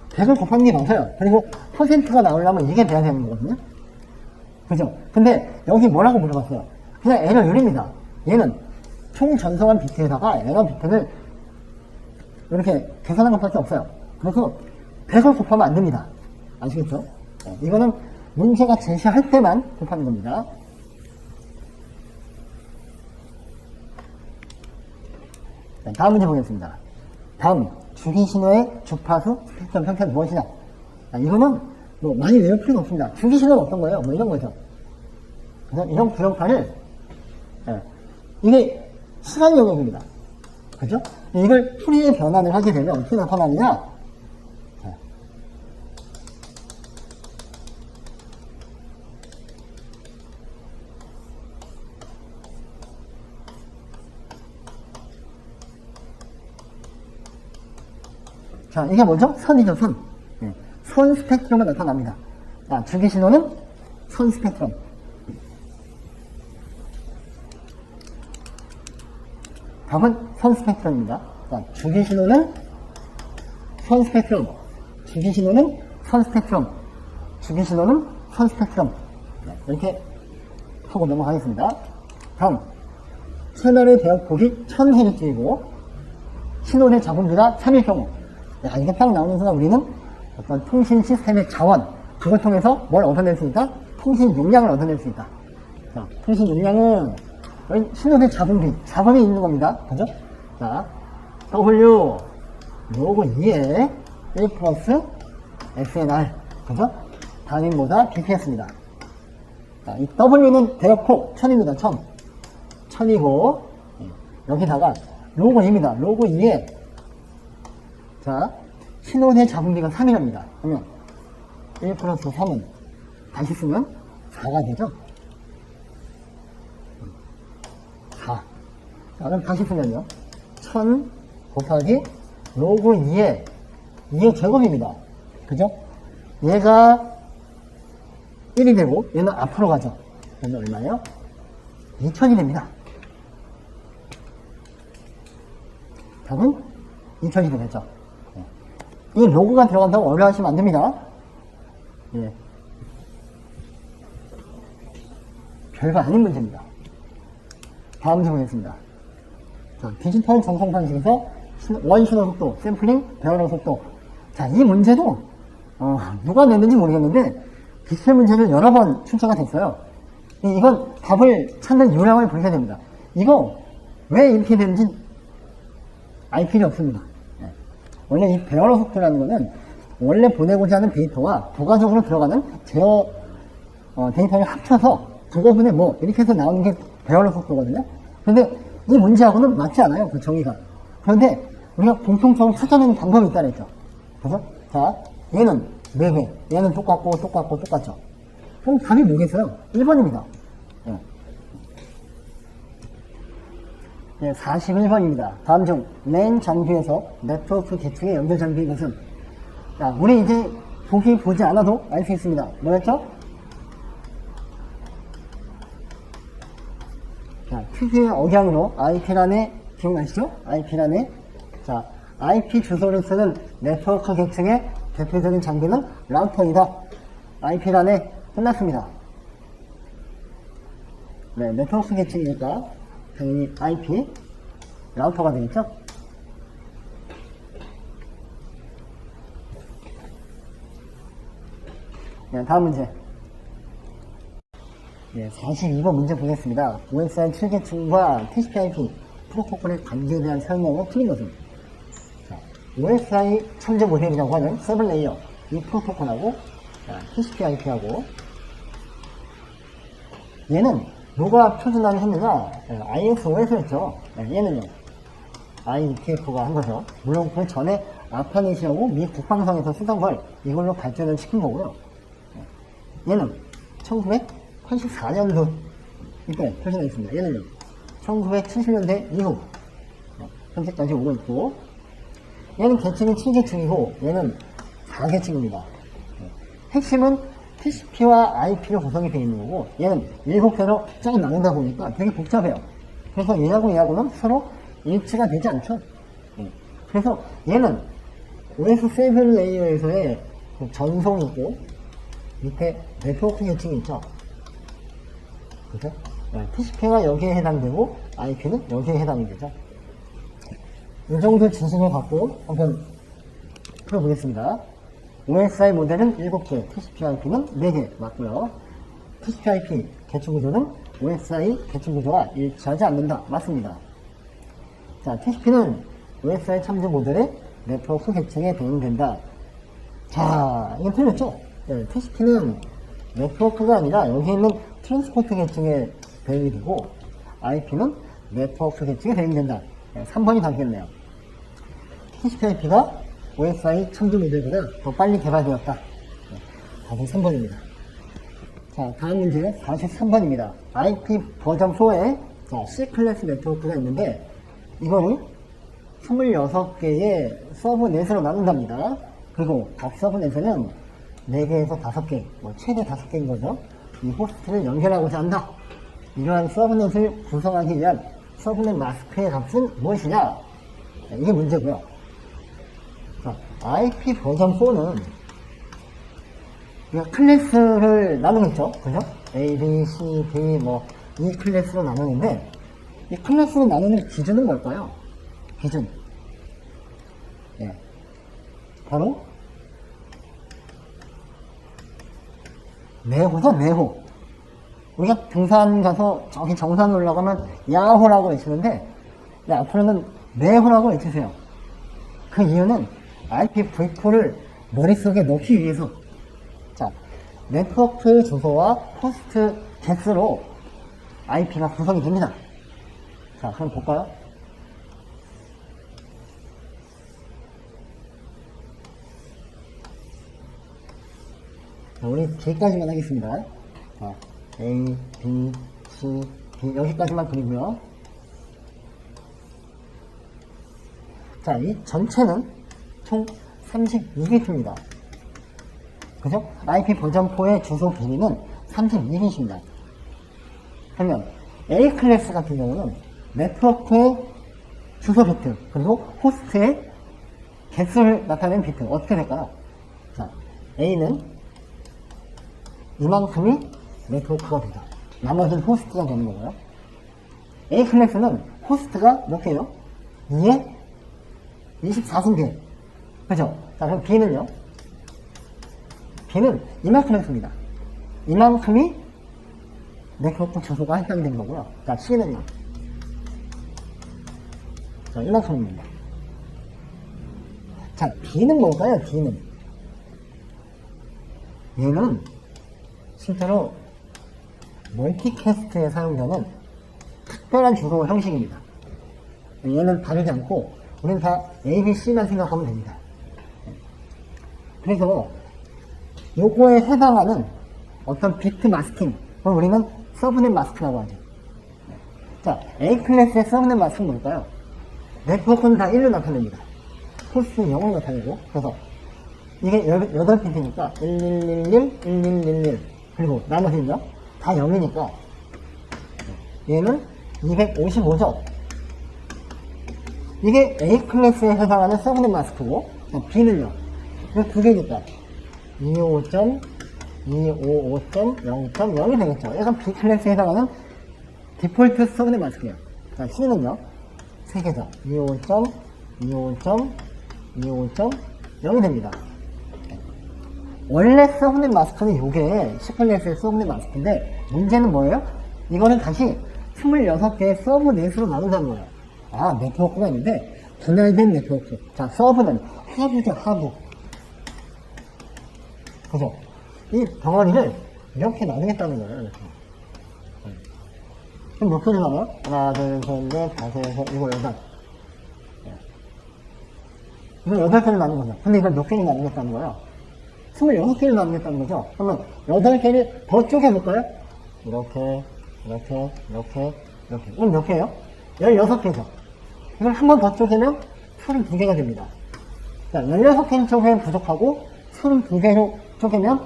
100을 곱하는 게 맞아요. 그리고 퍼센트가 나오려면 이게 돼야 되는 거거든요. 그죠? 근데 여기 뭐라고 물어봤어요? 그냥 에러율입니다. 얘는 총 전송한 비트에다가 에러 비트를 이렇게 계산한 것밖에 없어요. 그래서 100을 곱하면 안 됩니다. 아시겠죠? 네, 이거는 문제가 제시할 때만 곱하는 겁니다. 네, 다음 문제 보겠습니다. 다음, 주기신호의 주파수 스펙트럼 형태는 무엇이냐? 이거는 뭐 많이 외울 필요는 없습니다. 주기신호는 어떤 거예요? 뭐 이런 거죠. 그래서 이런 구형파를, 네, 이게 시간 영역입니다. 그죠? 이걸 풀이의 변환을 하게 되면 어떻게 나타나느냐? 자, 이게 뭐죠? 선이죠, 선. 네. 선 스펙트럼이 나타납니다. 자, 주기신호는 선 스펙트럼. 답은 선 스펙트럼입니다. 자, 주기신호는 선 스펙트럼. 주기신호는 선 스펙트럼. 주기신호는 선 스펙트럼. 네, 이렇게 하고 넘어가겠습니다. 다음, 채널의 대역폭이 1000Hz이고 신호의 잡음비가 3일 경우. 야, 이게 딱 나오는 순간 우리는 어떤 통신 시스템의 자원, 그걸 통해서 뭘 얻어낼 수 있다? 통신 용량을 얻어낼 수 있다. 자, 통신 용량은 신호대 잡음이 있는 겁니다. 그죠? 자, W, 로그 2에 1 플러스 SNR. 그죠? 단위보다 BPS입니다. 자, 이 W는 대역폭 1000입니다. 1000. 1000이고, 여기다가 로그 2입니다. 로그 2에, 자, 신호대 잡음비가 3이랍니다. 그러면 1 플러스 3은 다시 쓰면 4가 되죠? 4. 자, 그럼 다시 쓰면요. 1000 곱하기 로그 2의 제곱입니다. 그죠? 얘가 1이 되고 얘는 앞으로 가죠. 그러면 얼마예요? 2000이 됩니다. 답은 2000이 되겠죠. 네. 이 로그가 들어간다고 어려워하시면 안 됩니다. 예. 별거 아닌 문제입니다. 다음 문제 보겠습니다. 자, 디지털 전송 방식에서 원신호 속도, 샘플링, 배열의 속도. 자, 이 문제도, 누가 냈는지 모르겠는데, 비슷한 문제를 여러 번 출제가 됐어요. 이건 답을 찾는 요령을 보셔야 됩니다. 이거, 왜 이렇게 되는지 알 필요 없습니다. 네. 원래 이 배열의 속도라는 거는, 원래 보내고자 하는 데이터와 부가적으로 들어가는 제어, 데이터를 합쳐서, 그거분에 뭐, 이렇게 해서 나오는 게 배열의 속도거든요. 근데 이 문제하고는 맞지 않아요, 그 정의가. 그런데 우리가 공통적으로 찾아내는 방법이 있다 그랬죠. 그죠? 자, 얘는 4배, 얘는 똑같죠. 그럼 답이 뭐겠어요? 1번입니다. 예. 네, 41번입니다. 다음 중 LAN 장비에서 네트워크 계층의 연결 장비인 것은, 자, 우리 이제 보지 않아도 알 수 있습니다. 뭐였죠? 자, 특유의 억양으로 IP란에, 기억나시죠? IP란에. 자, IP 주소를 쓰는 네트워크 계층의 대표적인 장비는 라우터이다. IP란에 끝났습니다. 네, 네트워크 계층이니까 당연히 IP, 라우터가 되겠죠? 네, 다음 문제. 네, 42번 문제 보겠습니다. OSI 7계층과 TCP/IP 프로토콜의 관계에 대한 설명은 틀린 것은, 자, OSI 천재 모델이라고 하는 7레이어 이 프로토콜하고, TCP/IP하고 얘는 누가 표준화를 했느냐? ISO에서 했죠. 얘는요. IETF가 한 거죠. 물론 그 전에 아파네시아고 미 국방성에서 쓰던 걸 이걸로 발전을 시킨 거고요. 얘는 1984년도 이때 표준화했습니다. 얘는요. 1970년대 이후 현재까지 오고 있고, 얘는 계층이 7계층이고 얘는 4계층입니다. 핵심은 TCP와 IP로 구성이 되어 있는 거고, 얘는 7개로 쫙 나눈다 보니까 되게 복잡해요. 그래서 얘하고는 서로 일치가 되지 않죠. 그래서 얘는 OS7 레이어에서의 전송이 있고, 밑에 네트워크 계층이 있죠. 그죠? TCP가 여기에 해당되고, IP는 여기에 해당이 되죠. 이 정도 지식을 갖고 한번 풀어보겠습니다. OSI 모델은 7개, TCP/IP는 4개 맞고요. TCP/IP 계층 구조는 OSI 계층 구조와 일치하지 않는다. 맞습니다. 자, TCP는 OSI 참조 모델의 네트워크 계층에 대응된다. 자, 이건 틀렸죠? 네, TCP는 네트워크가 아니라 여기 있는 트랜스포트 계층에 대응이 되고, IP는 네트워크 계층에 대응된다. 네, 3번이 답겠네요. TCP/IP가 OSI 참조 모델보다 더 빨리 개발되었다. 네, 답은 3번입니다. 자, 다음 문제 43번입니다. IP 버전 4에 C클래스 네트워크가 있는데, 이거를 26개의 서브넷으로 나눈답니다. 그리고 각 서브넷에는 4개에서 5개, 최대 5개인 거죠. 이 호스트를 연결하고자 한다. 이러한 서브넷을 구성하기 위한 서브넷 마스크의 값은 무엇이냐? 이게 문제고요. 자, IP 버전 4는 클래스를 나누겠죠. 그죠? A, B, C, D, 이 클래스로 나누는데, 이 클래스로 나누는 기준은 뭘까요? 기준. 예. 바로, 매호죠, 매호. 우리가 등산 가서 저기 정산 올라가면 야호라고 외치는데, 앞으로는 매호라고 외치세요. 그 이유는 IPv4를 머릿속에 넣기 위해서. 자, 네트워크 주소와 호스트 개수로 IP가 구성이 됩니다. 자, 그럼 볼까요? 자, 우리 D까지만 하겠습니다. 자, A, B, C, D 여기까지만 그리고요. 자, 이 전체는 총 32비트입니다. 그죠? IP 버전 4의 주소 길이는 32비트입니다. 그러면 A 클래스 같은 경우는 네트워크의 주소 비트, 그리고 호스트의 개수를 나타내는 비트, 어떻게 될까요? 자, A는 이만큼이 네트워크가 되죠. 나머지는 호스트가 되는 거고요. A 클래스는 호스트가 몇 개요? 2에 24승계. 그죠? 자, 그럼 B는요? B는 이만큼 했습니다. 이만큼이 네트워크 주소가 해당된 거고요. 자, C는요? 자, 이만큼입니다. 자, D는 뭘까요? D는. 얘는 실제로 멀티캐스트에 사용되는 특별한 주소 형식입니다. 얘는 다르지 않고 우리는 다 A, B, C만 생각하면 됩니다. 그래서 요거에 해당하는 어떤 비트 마스킹, 그걸 우리는 서브넷 마스크라고 하죠. 자, A 클래스의 서브넷 마스크는 뭘까요? 네트워크는 다 1로 나타냅니다. 호스트는 0을 나타내고, 그래서 이게 8비트니까 1111, 1111, 그리고 나머지는요? 다 0이니까 얘는 255죠. 이게 A 클래스에 해당하는 서브넷 마스크고, B는요? 이거 두 개니까 255.255.0.0이 되겠죠. 얘가 B 클래스에 해당하는 디폴트 서브넷 마스크예요. 자, C는요? 세 개죠. 255.255.255.0이 됩니다. 원래 서브넷 마스크는 요게 C 클래스의 서브넷 마스크인데, 문제는 뭐예요? 이거는 다시 26개의 서브넷으로 나눈다는 거예요. 아, 네트워크가 있는데 분할된 네트워크. 자, 서브는 하부죠, 하부. 그죠? 이 덩어리를 이렇게 나누겠다는 거예요. 이렇게. 그럼 몇 개를 나눠요? 하나, 둘, 셋, 넷, 다섯, 여섯, 일곱, 여덟. 이거 8개를 나눈 거죠. 근데 이걸 몇 개를 나누겠다는 거예요? 26개를 나누겠다는 거죠. 그러면 8개를 더 쪼개볼까요? 이렇게, 이렇게, 이렇게, 이렇게. 이건 몇 개예요? 16개죠. 이걸 한 번 더 쪼개면 32개가 됩니다. 자, 16개는 쪼개면 부족하고 32개로 쪼개면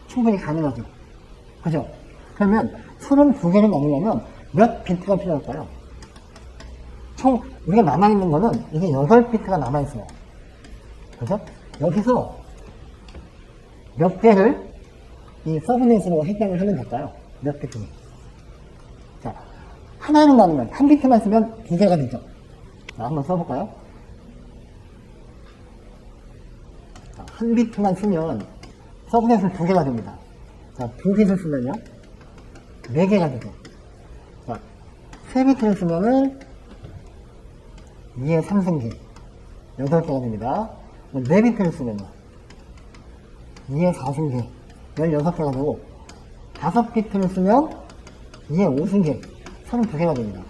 충분히 가능하죠. 그죠? 그러면 32개를 나누려면 몇 비트가 필요할까요? 총 우리가 남아있는 거는 이게 8비트가 남아있어요. 그죠? 여기서 몇 개를 이 서브넷으로 해당을 하면 될까요? 몇 비트? 자, 하나를 나누면, 한 비트만 쓰면 2개가 되죠. 자, 한번 써볼까요? 자, 한 비트만 쓰면 서브넷은 2개가 됩니다. 자, 2비트를 쓰면요? 4개가 되죠. 자, 3비트를 쓰면은 2의 3승기 8개가 됩니다. 4비트를 쓰면요 2의 4승기 16개가 되고 5비트를 쓰면 2의 5승기 32개가 됩니다.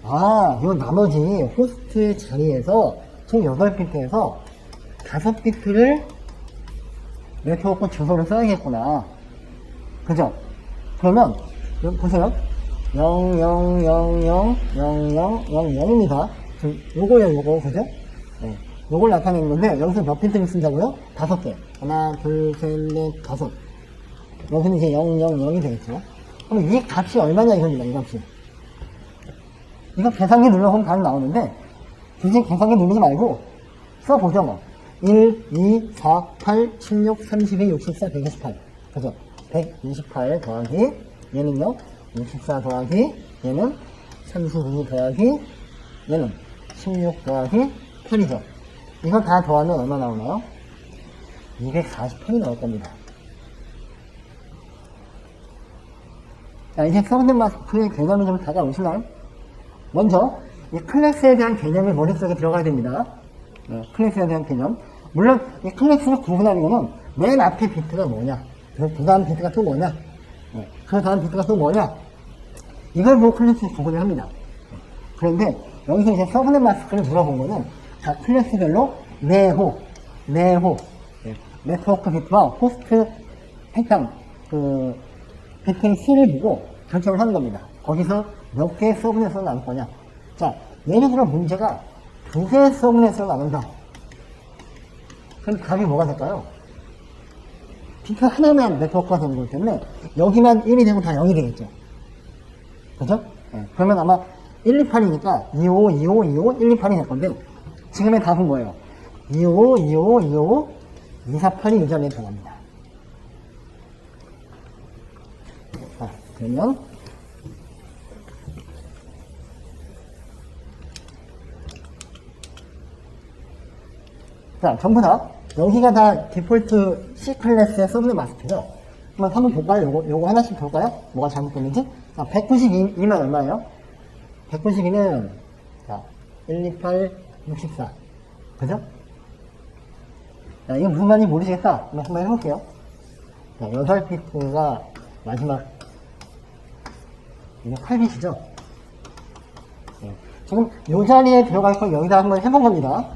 아, 요 나머지 호스트 자리에서 총 8비트에서 5비트를 네트워크 주소를 써야겠구나. 그죠? 그러면 여기 보세요. 00000000입니다. 요거예요, 요거. 그죠? 네. 요걸 나타내는 건데, 여기서 몇 비트를 쓴다고요? 5개. 하나, 둘, 셋, 넷, 5. 여기는 이제 000이 되겠죠? 그럼 이 값이 얼마냐 이겁니다, 이 값이. 이거 계산기 눌러보면 바로 나오는데, 굳이 계산기 누르지 말고, 써보죠, 뭐. 1, 2, 4, 8, 16, 32, 64, 128. 그죠? 128 더하기, 얘는요, 64 더하기, 얘는 32 더하기, 얘는 16 더하기 8이죠. 이거 다 더하면 얼마 나오나요? 248이 나올 겁니다. 자, 이제 서브넷 마스크의 개념이 좀 다가오시나요? 먼저, 이 클래스에 대한 개념이 머릿속에 들어가야 됩니다. 클래스에 대한 개념. 물론, 이 클래스를 구분하는 거는 맨 앞에 비트가 뭐냐, 그 다음 비트가 또 뭐냐, 그 다음 비트가 또 뭐냐, 이걸 보고 클래스를 구분을 합니다. 그런데, 여기서 이제 서브넷 마스크를 물어본 거는 각 클래스별로 네호, 네트워크 비트와 호스트 해당 그 비트의 수를 보고 결정을 하는 겁니다. 거기서 몇 개의 서브넷으로 나눌 거냐. 자, 예를 들어 문제가 2개의 서브넷으로 나눈다. 그럼 답이 뭐가 될까요? 비트 하나만 네트워크가 되는 거기 때문에 여기만 1이 되고 다 0이 되겠죠. 그죠? 네. 그러면 아마 128이니까 25, 25, 25, 128이 될 건데 지금의 답은 뭐예요? 25, 25, 25, 248이 이 점에 들어갑니다. 자, 그러면 자, 전부 다 여기가 다 디폴트 C 클래스의 서브넷 마스크죠. 한번 볼까요? 요거 하나씩 볼까요? 뭐가 잘못됐는지. 자, 192면 얼마예요? 192는, 자, 128, 64. 그죠? 자, 이거 무슨 말인지 모르시겠다. 한번 해볼게요. 자, 8비트가 마지막, 이게 8비트죠? 네. 지금 요 자리에 들어갈 걸 여기다 한번 해본 겁니다.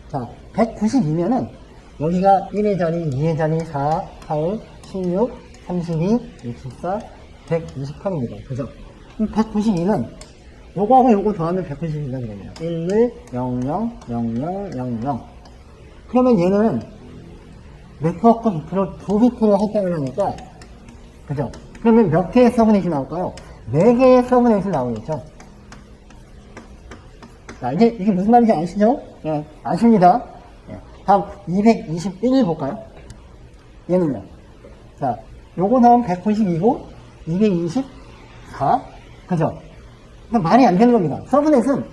자, 192면은, 여기가 1의 자리, 2의 자리, 4, 8, 16, 32, 64, 128입니다. 그죠? 192는 요거하고 요거 더하면 192가 되겠네요. 11, 00, 00, 00. 그러면 얘는 네트워크 비트로 2비트를 할당을 하니까, 그죠? 그러면 몇 개의 서브넷이 나올까요? 4개의 서브넷이 나오겠죠? 자, 이제 이게 무슨 말인지 아시죠? 예, 아십니다. 예. 다음 221을 볼까요? 얘는요. 자, 요거 나오면 192고, 224, 그죠? 그러니까 말이 안 되는 겁니다. 서브넷은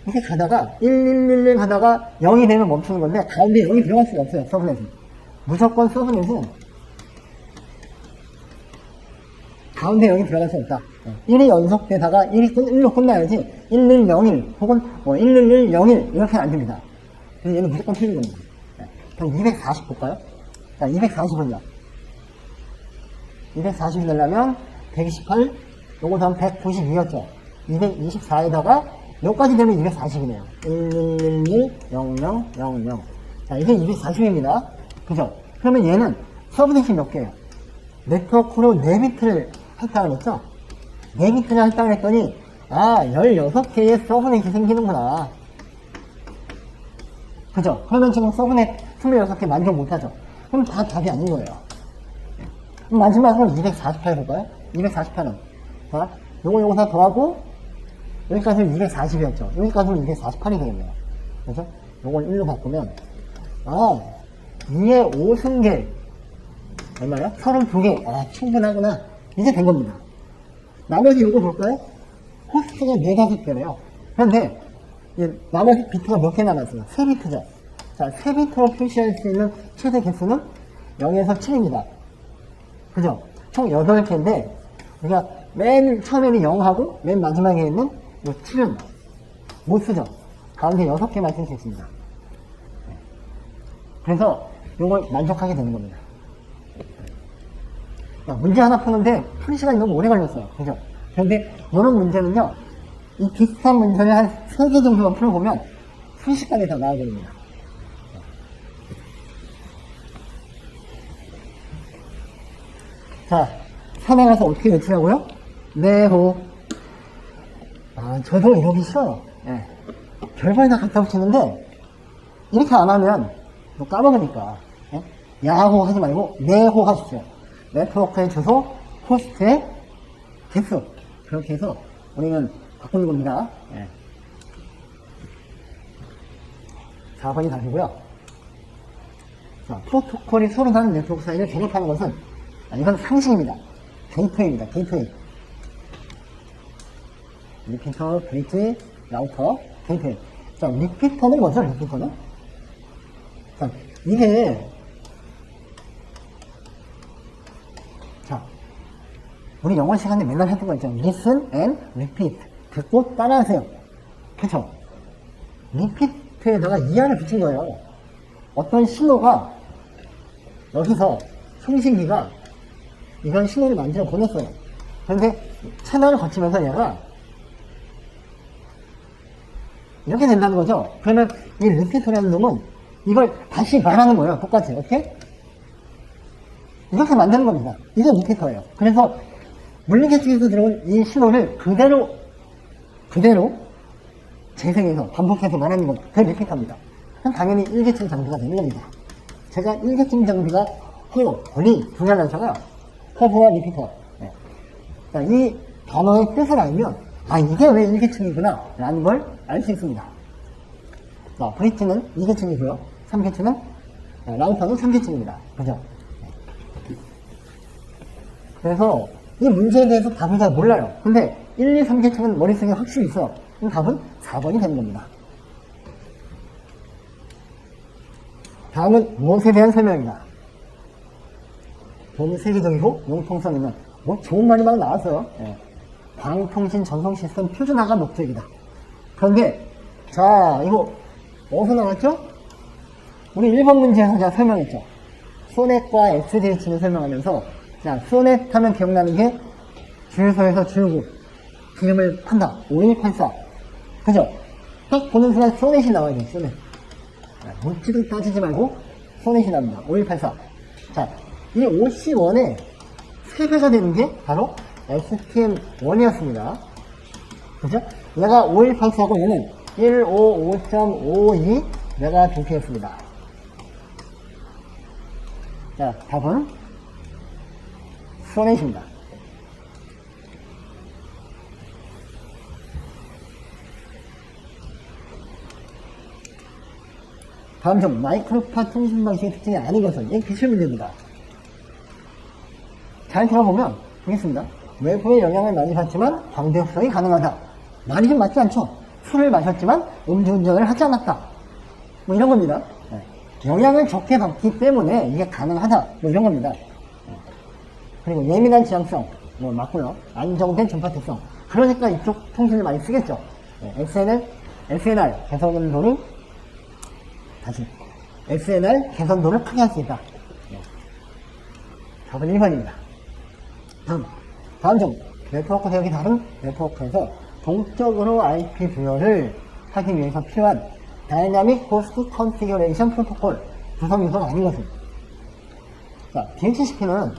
이렇게 가다가 1111 가다가 0이 되면 멈추는 건데 가운데 0이 들어갈 수가 없어요. 서브넷은 무조건 서브넷은 가운데 0이 들어갈 수 없다. 1이 연속되다가 1로 끝나야지 1101 혹은 뭐 110101 이렇게는 안 됩니다. 그래서 얘는 무조건 틀린 겁니다. 그럼 240 볼까요? 자, 240은요. 240이 되려면 128 요거 다음 192였죠. 224에다가 여기까지 되면 240이네요. 11110000. 자, 이게 240입니다. 그죠? 그러면 얘는 서브넷이 몇 개예요? 네트워크로 4비트를 할당을 했죠? 4비트를 할당을 했더니, 16개의 서브넷이 생기는구나. 그죠? 그러면 지금 서브넷 26개 만족 못하죠? 그럼 다 답이 아닌 거예요. 그럼 마지막으로 248 해볼까요? 248은. 자, 요거 다 더하고, 여기까지는 240이었죠. 여기까지는 248이 되겠네요. 그죠? 요걸 1로 바꾸면, 2의 5승계. 얼마야? 32개. 충분하구나. 이제 된 겁니다. 나머지 요거 볼까요? 호스트가 4, 5개래요. 그런데, 나머지 비트가 몇 개 남았어요? 3비트죠. 자, 3비트로 표시할 수 있는 최대 개수는 0에서 7입니다. 그죠? 총 8개인데, 우리가 맨 처음에는 0하고, 맨 마지막에 있는 이 7은 못 쓰죠. 가운데 6개만 쓸 수 있습니다. 그래서 이걸 만족하게 되는 겁니다. 문제 하나 푸는데 푸는 시간이 너무 오래 걸렸어요. 그죠? 그런데 이런 문제는요, 이 비슷한 문제를 한 3개 정도만 풀어보면 순식간에 다 나와버립니다. 자, 3에 가서 어떻게 외치라고요? 네호. 저도 이러기 싫어요. 예. 별걸 다 갖다 붙이는데, 이렇게 안 하면, 또 까먹으니까, 예? 야호 하지 말고, 네호 하십시오. 네트워크의 주소, 호스트의 개수. 그렇게 해서, 우리는 바꾸는 겁니다. 예. 4번이 답이고요. 자, 프로토콜이 서로 다른 네트워크 사이를 결합하는 것은, 이건 상식입니다. 게이트웨이입니다. 게이트웨이. 리피터, 브릿지, 라우터, 게이트웨이. 자, 리피터는 뭐죠? 리피터는? 자, 이게, 자, 우리 영어 시간에 맨날 했던 거 있죠. Listen and repeat. 듣고 따라하세요. 그쵸? 리피트에다가 ER을 붙인 거예요. 어떤 신호가, 여기서 송신기가 이런 신호를 만들어 보냈어요. 그런데 채널을 거치면서 얘가 이렇게 된다는 거죠. 그러면 이 리피터라는 놈은 이걸 다시 말하는 거예요. 똑같이. 이렇게? 이렇게 만드는 겁니다. 이게 리피터예요. 그래서 물리계 쪽에서 들어온 이 신호를 그대로 재생해서 반복해서 말하는 건 그게 리피터입니다. 그럼 당연히 일계층 장비가 되는 겁니다. 제가 일계층 장비가 허리 두 개를 하잖아요. 허브와 리피터. 네. 자, 이 단어의 뜻을 알면, 이게 왜 일계층이구나 라는 걸 알 수 있습니다. 자, 브릿지는 2계층이고요. 3계층은, 라우터는 3계층입니다. 그죠? 그래서 이 문제에 대해서 답을 잘 몰라요. 근데 1, 2, 3계층은 머릿속에 확실히 있어요. 그럼 답은 4번이 되는 겁니다. 다음은 무엇에 대한 설명입니다. 너무 세계적이고 융통성 있는 좋은 말이 막 나왔어요. 광통신 전송 시스템 표준화가 목적이다. 그런데 자, 이거 어디서 나왔죠? 우리 1번 문제에서 제가 설명했죠. 소넷과 SDH를 설명하면서, 자, 소넷 하면 기억나는 게 주유소에서 주유구 기름을 판다. 5184. 그죠? 딱 보는 순간 소넷이 나와야 돼요. 소넷. 묻지도 따지지 말고 소넷이 나옵니다. 5184. 자, 이 OC1의 3배가 되는 게 바로 STM1이었습니다. 그죠? 얘가 5184고 얘는 155.52 메가 BPS입니다. 자, 답은 소넷입니다. 다음 점, 마이크로파 통신 방식의 특징이 아닌 것은, 이게 기출 문제입니다. 잘 들어보면 보겠습니다. 외부의 영향을 많이 받지만 광대 흡수이 가능하다. 말이 좀 맞지 않죠? 술을 마셨지만 음주운전을 하지 않았다. 뭐 이런 겁니다. 영향을 적게 받기 때문에 이게 가능하다. 뭐 이런 겁니다. 그리고 예민한 지향성, 뭐 맞고요. 안정된 전파 특성. 그러니까 이쪽 통신을 많이 쓰겠죠. SNR 개선도를 SNR 개선도를 크게 할 수 있다. 답은 1번입니다. 다음 점. 네트워크 대역이 다른 네트워크에서 동적으로 IP 부여를 하기 위해서 필요한 다이나믹 호스트 컨피규레이션 프로토콜 구성 요소가 아닌 것은. 자, DHCP는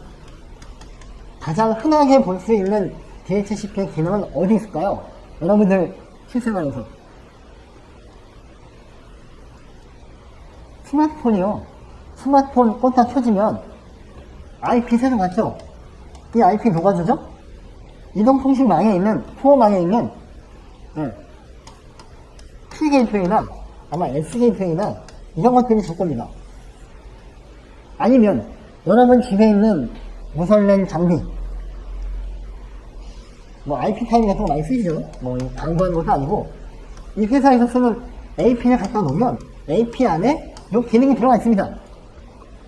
가장 흔하게 볼 수 있는 DHCP의 기능은 어디 있을까요? 여러분들 실생활에서. 스마트폰이요. 스마트폰 껐다 켜지면 IP 새로 갔죠? 이 IP 누가 주죠? 이동통신망에 있는, 코어망에 있는, T 게이트웨이나, 아마 S 게이트웨이나, 이런 것들이 줄 겁니다. 아니면, 여러분 집에 있는 무선랜 장비, 뭐 IP 타임 같은 거 많이 쓰시죠? 뭐 광고하는 것도 아니고, 이 회사에서 쓰는 AP를 갖다 놓으면, AP 안에 이 기능이 들어가 있습니다.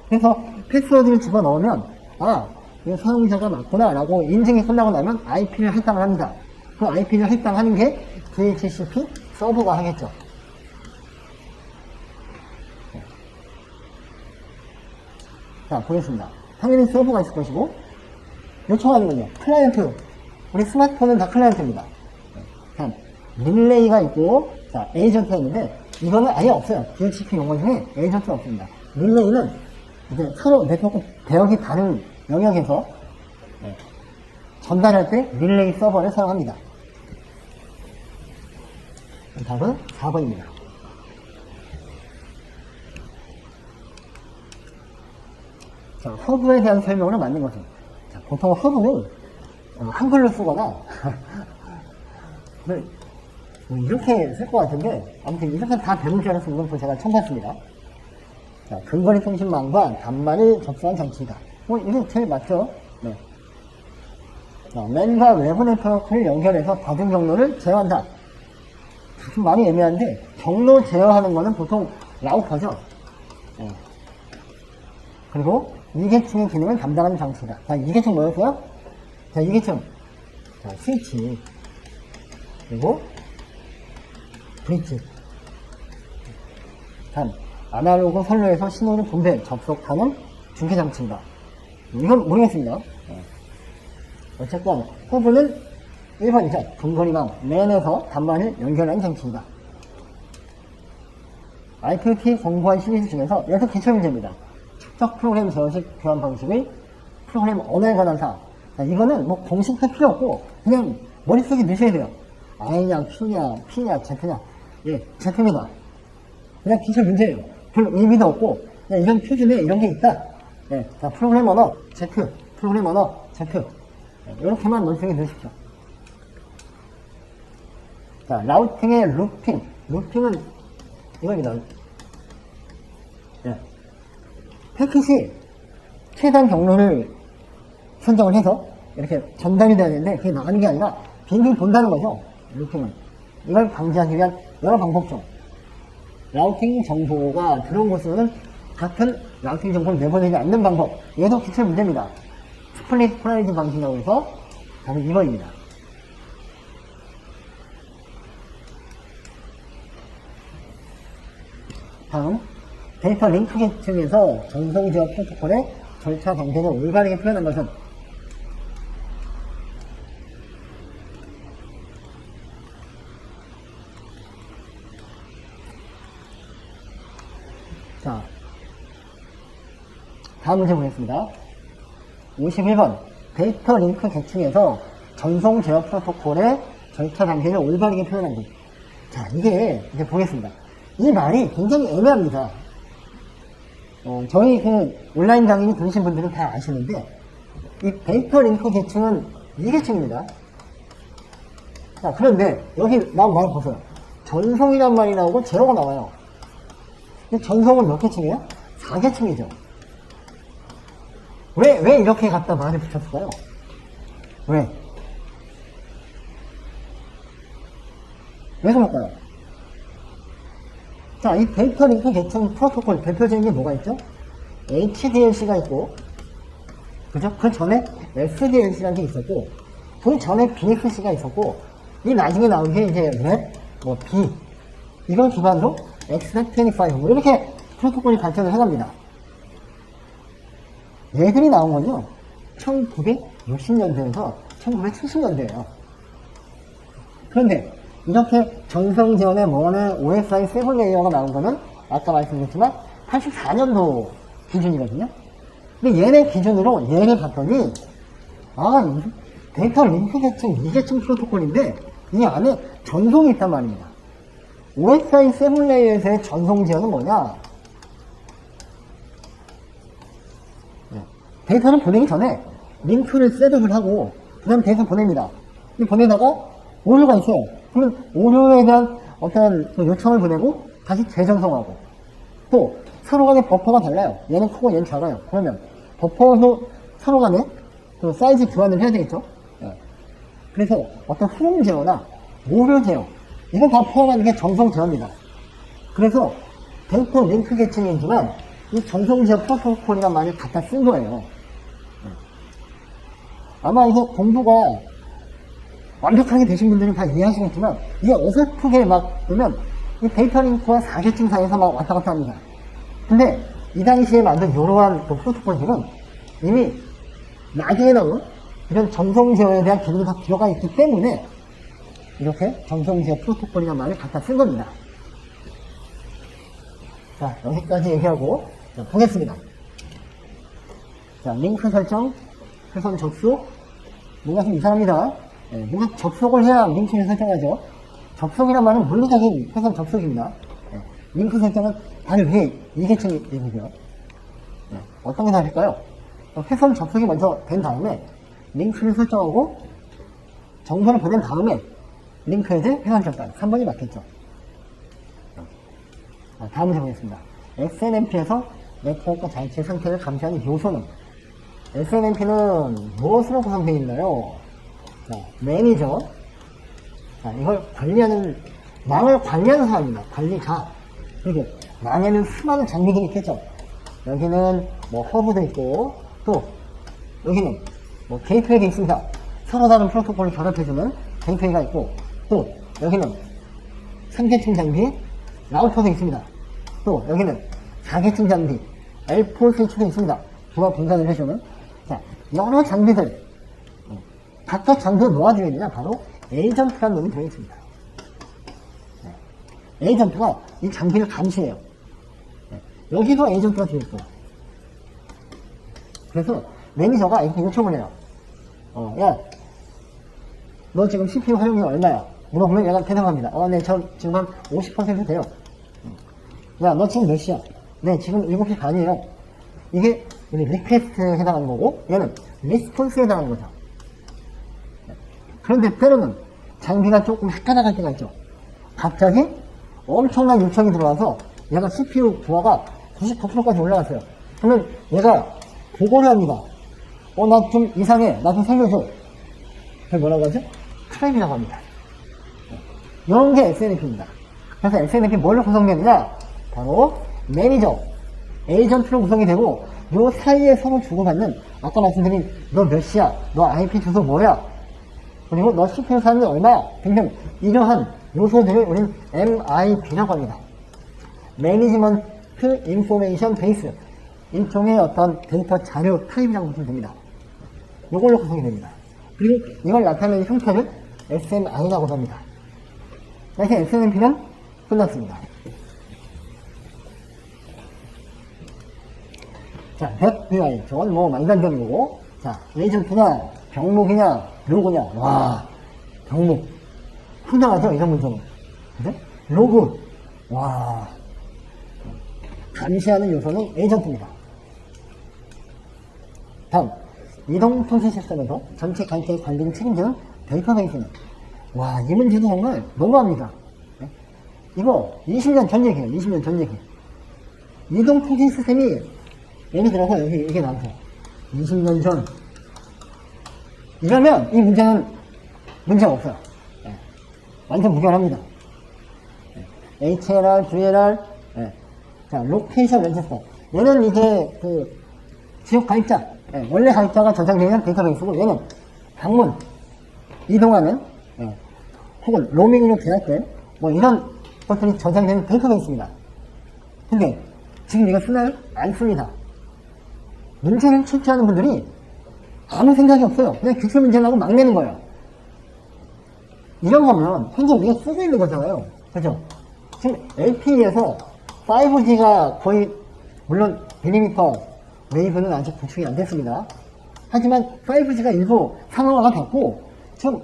그래서 패스워드를 집어넣으면, 아, 이 사용자가 맞구나 라고 인증이 끝나고 나면 IP를 할당을 합니다. 그 IP를 할당하는 게 DHCP 서버가 하겠죠. 자, 보겠습니다. 당연히 서버가 있을 것이고, 요청하는 건요, 클라이언트. 우리 스마트폰은 다 클라이언트입니다. 자, 릴레이가 있고, 자, 에이전트가 있는데, 이거는 아예 없어요. DHCP 용어 중에 에이전트가 없습니다. 릴레이는 이제 서로 네트워크 대역이 다른 영역에서 전달할 때 릴레이 서버를 사용합니다. 답은 4번입니다. 자, 허브에 대한 설명으로 만든 것은, 자, 보통 허브는 한글로 쓰거나 뭐 이렇게 쓸 것 같은데, 아무튼 이렇게 다 대문자로 쓰는 건 제가 처음 봤습니다. 자, 근거리 통신망과 단말을 접수한 장치이다. 뭐 이게 제일 맞죠? 네. 자, 랜과 외부 네트워크를 연결해서 다중 경로를 제어한다. 좀 많이 애매한데, 경로 제어하는 거는 보통 라우터죠. 네. 그리고 2계층의 기능을 담당하는 장치이다. 자, 2계층 뭐였어요? 자, 2계층. 자, 스위치. 그리고 브릿지. 단, 아날로그 선로에서 신호를 분배, 접속하는 중계장치입니다. 이건 모르겠습니다. 어쨌건, 허브는 1번이죠. 근거리망, 랜에서 단말을 연결하는 장치입니다. IPT 공부한 시리즈 중에서 여기서 기초문제입니다. 축적 프로그램 제어식 교환 방식의 프로그램 언어에 관한 사항. 자, 이거는 뭐 공식할 필요 없고, 그냥 머릿속에 넣으셔야 돼요. I냐, Q냐, P냐, Z냐. 예, Z입니다. 그냥 기초 문제예요. 별 의미도 없고, 그냥 이런 표준에 이런 게 있다. 예, 자, 프로그램 언어, Z. 프로그램 언어, Z. 예, 이렇게만 머릿속에 넣으십시오. 자, 라우팅의 루핑. 루핑은 이겁니다. 예. 패킷이 최단 경로를 선정을 해서 이렇게 전달이 돼야 되는데, 그게 나가는 게 아니라 빙빙 돈다는 거죠. 루팅은. 이걸 방지하기 위한 여러 방법 중, 라우팅 정보가 들어온 곳은 같은 라우팅 정보를 내보내지 않는 방법. 얘도 기출 문제입니다. 스플릿 프라이즈 방식이라고 해서 답은 2번입니다. 다음, 데이터 링크 계층에서 전송 지역 프로토콜의 절차 방식을 올바르게 표현한 것은, 자, 다음 문제 보겠습니다. 51번. 데이터 링크 계층에서 전송 제어 프로토콜의 절차 방식을 올바르게 표현한 것. 자, 이게, 이제 보겠습니다. 이 말이 굉장히 애매합니다. 저희 그 온라인 강의 들으신 분들은 다 아시는데, 이 데이터 링크 계층은 2계층입니다. 자, 그런데 여기 나온 말 보세요. 전송이란 말이 나오고 제로가 나와요. 근데 전송은 몇 계층이에요? 4계층이죠. 왜 이렇게 갖다 말을 붙였을까요? 왜 그럴까요? 자, 이 데이터 링크 계층 프로토콜 대표적인 게 뭐가 있죠? HDLC가 있고, 그죠? 그 전에 SDLC라는 게 있었고, 그 전에 BXC가 있었고, 이 나중에 나온 게 이제 웹, 뭐 B, 이걸 기반으로 X25, 뭐 이렇게 프로토콜이 발전을 해갑니다. 얘들이 나온 건요, 1960년대에서 1970년대예요. 그런데 이렇게 전송 지원에 뭐는 OSI 7레이어가 나온 거는 아까 말씀드렸지만 84년도 기준이거든요. 근데 얘네 기준으로 얘를 봤더니 이 데이터 링크 계층 미계층 프로토콜인데 이 안에 전송이 있단 말입니다. OSI 7레이어에서의 전송 지원은 뭐냐? 데이터를 보내기 전에 링크를 셋업을 하고 그 다음 데이터 보냅니다. 보내다가 오류가 있어요. 그러면 오류에 대한 어떤 요청을 보내고 다시 재전송하고 또 서로 간의 버퍼가 달라요. 얘는 크고 얘는 작아요. 그러면 버퍼도 서로 간에 그 사이즈 교환을 해야 되겠죠. 그래서 어떤 흐름 제어나 오류 제어 이건 다 포함하는 게 전송 제어입니다. 그래서 데이터 링크 계층이지만 이 전송 제어 프로토콜이란 말을 갖다 쓴 거예요. 아마 이거 공부가 완벽하게 되신 분들은 다 이해하시겠지만 이게 어설프게 막 보면 이 데이터 링크와 4계층 사이에서 막 왔다 갔다 합니다. 근데 이 당시에 만든 이러한 그 프로토콜들은 이미 나중에 나온 이런 전송 제어에 대한 기능이 다 들어가 있기 때문에 이렇게 전송 제어 프로토콜이라는 말을 갖다 쓴 겁니다. 자, 여기까지 얘기하고 보겠습니다. 자, 링크 설정, 회선 접속, 뭔가 좀 이상합니다. 뭔가 접속을 해야 링크를 설정하죠. 접속이란 말은 물리적인 회선 접속입니다. 링크 설정은 바로 위에 이계층 얘기고요. 어떤 게 다를까요? 회선 접속이 먼저 된 다음에 링크를 설정하고 정보를 보낸 다음에 링크에 대해 회선 절단 3번이 맞겠죠. 다음 문제 보겠습니다. SNMP에서 네트워크 자체 상태를 감시하는 요소는 SNMP는 무엇으로 구성되어 있나요? 자, 매니저. 자, 이걸 관리하는, 망을 관리하는 사람입니다. 관리자. 그리고 망에는 수많은 장비들이 있겠죠. 여기는 뭐 허브도 있고, 또, 여기는 뭐 게이트웨이가 있습니다. 서로 다른 프로토콜을 결합해주는 게이트웨이가 있고, 또, 여기는 3계층 장비, 라우터도 있습니다. 또, 여기는 4계층 장비, L4 스위치도 있습니다. 두가 분산을 해주는. 자, 여러 장비들, 각각 장비에 뭐가 들어있느냐? 바로 에이전트라는 놈이 들어있습니다. 에이전트가 이 장비를 감시해요. 여기도 에이전트가 들어있고. 그래서 매니저가 이렇게 요청을 해요. 야, 너 지금 CPU 활용량이 얼마야? 물어보면 얘가 대답합니다. 네, 저 지금 한 50% 돼요. 야, 너 지금 몇 시야? 네, 지금 7시 반이에요. 이게 우리 리퀘스트에 해당하는 거고, 얘는 리스폰스에 해당하는 거죠. 그런데 때로는 장비가 조금 헷갈아갈 때가 있죠. 갑자기 엄청난 요청이 들어와서 얘가 CPU 부하가 99%까지 올라갔어요. 그러면 얘가 보고를 합니다. 나 좀 이상해. 나 좀 살려줘. 그게 뭐라고 하죠? 크라임이라고 합니다. 이런 게 SNMP입니다. 그래서 SNMP 뭘로 구성되느냐? 바로 매니저, 에이전트로 구성이 되고 요 사이에 서로 주고받는 아까 말씀드린 너 몇 시야? 너 IP 주소 뭐야? 그리고 너 CPU 사용이 얼마야? 등등 이러한 요소들을 우리는 MIB라고 합니다. 매니지먼트 인포메이션 베이스 일종의 어떤 데이터 자료 타입이라고 보시면 됩니다. 이걸로 구성이 됩니다. 그리고 이걸 나타내는 형태를 SNI라고 합니다. 그래서 SNMP는 끝났습니다. 자, BI 저건 뭐 말단되는 거고, 자, 에이전트냐, 병목이냐, 로그냐. 와, 병목. 흔하죠, 이런 문제는. 그죠? 로그. 와. 감시하는 요소는 에이전트입니다. 다음, 이동통신 시스템에서 전체 가입자의 관리를 책임지는 데이터베이스는. 와, 이 문제도 정말 너무합니다. 네? 이거 20년 전 얘기예요, 20년 전 얘기. 이동통신 시스템이 예를 들어서 여기 이게 나오죠. 20년 전. 이러면 이 문제는 문제가 없어요. 네. 완전 무결합니다. 네. HLR, VLR, 네. 자, 로케이션 렌저스터. 얘는 이제 그 지역 가입자, 네. 원래 가입자가 저장되는 데이터베이스고 얘는 방문, 이동하는, 네. 혹은 로밍으로 계약된 뭐 이런 것들이 저장되는 데이터베이스입니다. 근데 지금 이거 쓰나요? 안 씁니다. 문제를 출제하는 분들이 아무 생각이 없어요. 그냥 기출 문제라고 막 내는 거예요. 이런 거면 현재 우리가 쓰고 있는 거잖아요. 그죠? 지금 LTE에서 5G가 거의, 물론 밀리미터 웨이브는 아직 구축이 안 됐습니다. 하지만 5G가 일부 상용화가 됐고, 지금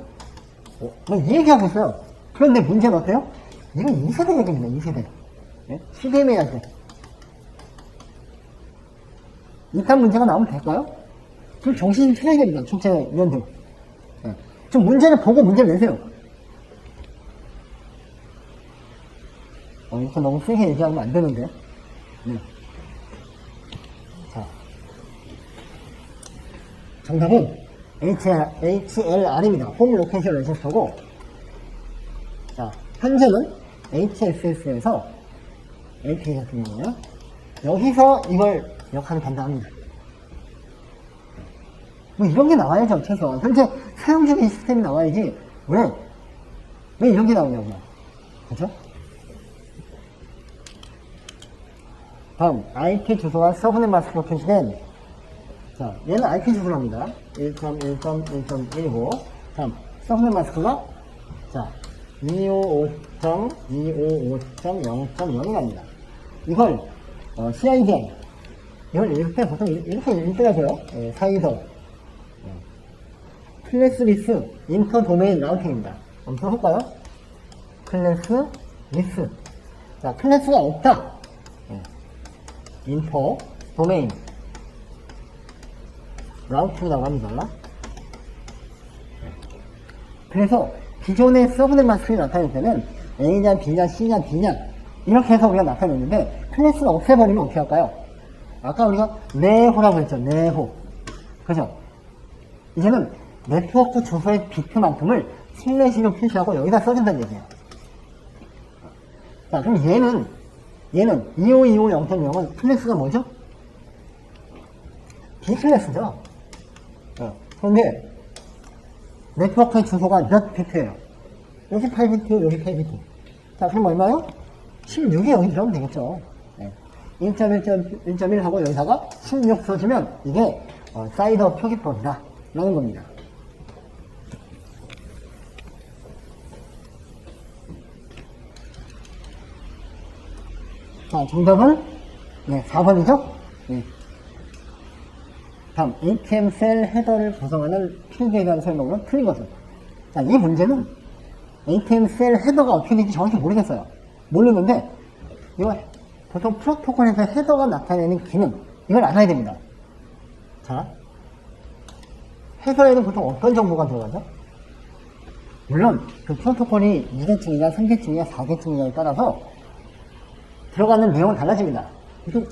뭐 얘기하고 있어요. 그런데 문제는 어때요? 이건 2세대 얘기입니다. 2세대. 네? 시대매야 돼. 이딴 문제가 나오면 될까요? 좀 정신 차려야 됩니다. 출제위원들. 네. 좀 문제를 보고 문제를 내세요. 이렇게 너무 세게 얘기하면 안 되는데. 네. 자. 정답은 HLR입니다. 홈 로케이션 레지스터고, 자, 현재는 HSS에서 LTE 같은 경우는 여기서 이걸 역할을 담당합니다. 뭐 이런 게 나와야죠, 최소한. 현재 사용 중인 시스템이 나와야지. 왜 이런 게 나오냐고요. 그죠? 다음, IP 주소와 서브넷 마스크로 표시된, 자, 얘는 IP 주소랍니다. 1.1.1.19. 다음, 서브넷 마스크가, 자, 255.255.0.0이랍니다. 이걸, CIDI. 이걸 읽을 때 보통 이렇게 읽더라고요. 사이더. 클래스리스 인터 도메인 라우팅입니다. 한번 해볼까요? 클래스리스. 자, 클래스가 없다. 인터 도메인 라우팅이라고 합니다. 그래서 기존의 서브넷 마스크가 나타낼 때는 A냐, B냐, C냐, D냐 이렇게 해서 우리가 나타냈는데 클래스를 없애버리면 어떻게 할까요? 아까 우리가 네호라고 했죠. 네호. 그죠? 이제는 네트워크 주소의 비트만큼을 슬래시로 표시하고 여기다 써준다는 얘기예요. 자, 그럼 얘는 2525.0.0은 클래스가 뭐죠? B클래스죠. 그런데 네트워크의 주소가 몇 비트예요? 여기 8비트, 여기 8비트. 자, 그럼 얼마요? 16이 여기 들어오면 되겠죠. 1.1 하고 여기다가 16 써주면 이게 사이더 표기법이다 라는 겁니다. 자, 정답은 4번이죠? 다음, ATM 셀 헤더를 구성하는 필드에 대한 설명으로 틀린 것은? 자, 이 문제는 ATM 셀 헤더가 어떻게 되는지 정확히 모르겠어요. 모르는데 이거 보통 프로토콜에서 헤더가 나타내는 기능, 이걸 알아야 됩니다. 자, 헤더에는 보통 어떤 정보가 들어가죠? 물론 그 프로토콜이 2계층이냐 3계층이냐 4계층이냐에 따라서 들어가는 내용은 달라집니다. 그래서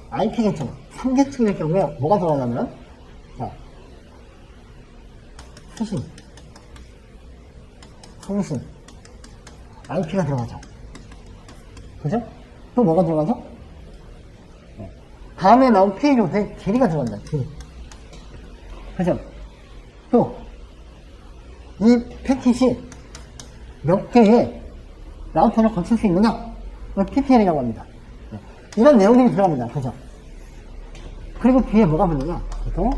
IP계층 3계층일 경우에 뭐가 들어가냐면, 자, 수신, 통신, IP가 들어가죠. 그죠? 또 뭐가 들어가죠? 다음에 나온 페이로드에 길이가 들어간다. 길이. 그죠? 또 이 패킷이 몇 개의 라우터를 거칠 수 있느냐? 이걸 PPL이라고 합니다. 이런 내용들이 들어갑니다. 그죠? 그리고 뒤에 뭐가 붙느냐? 보통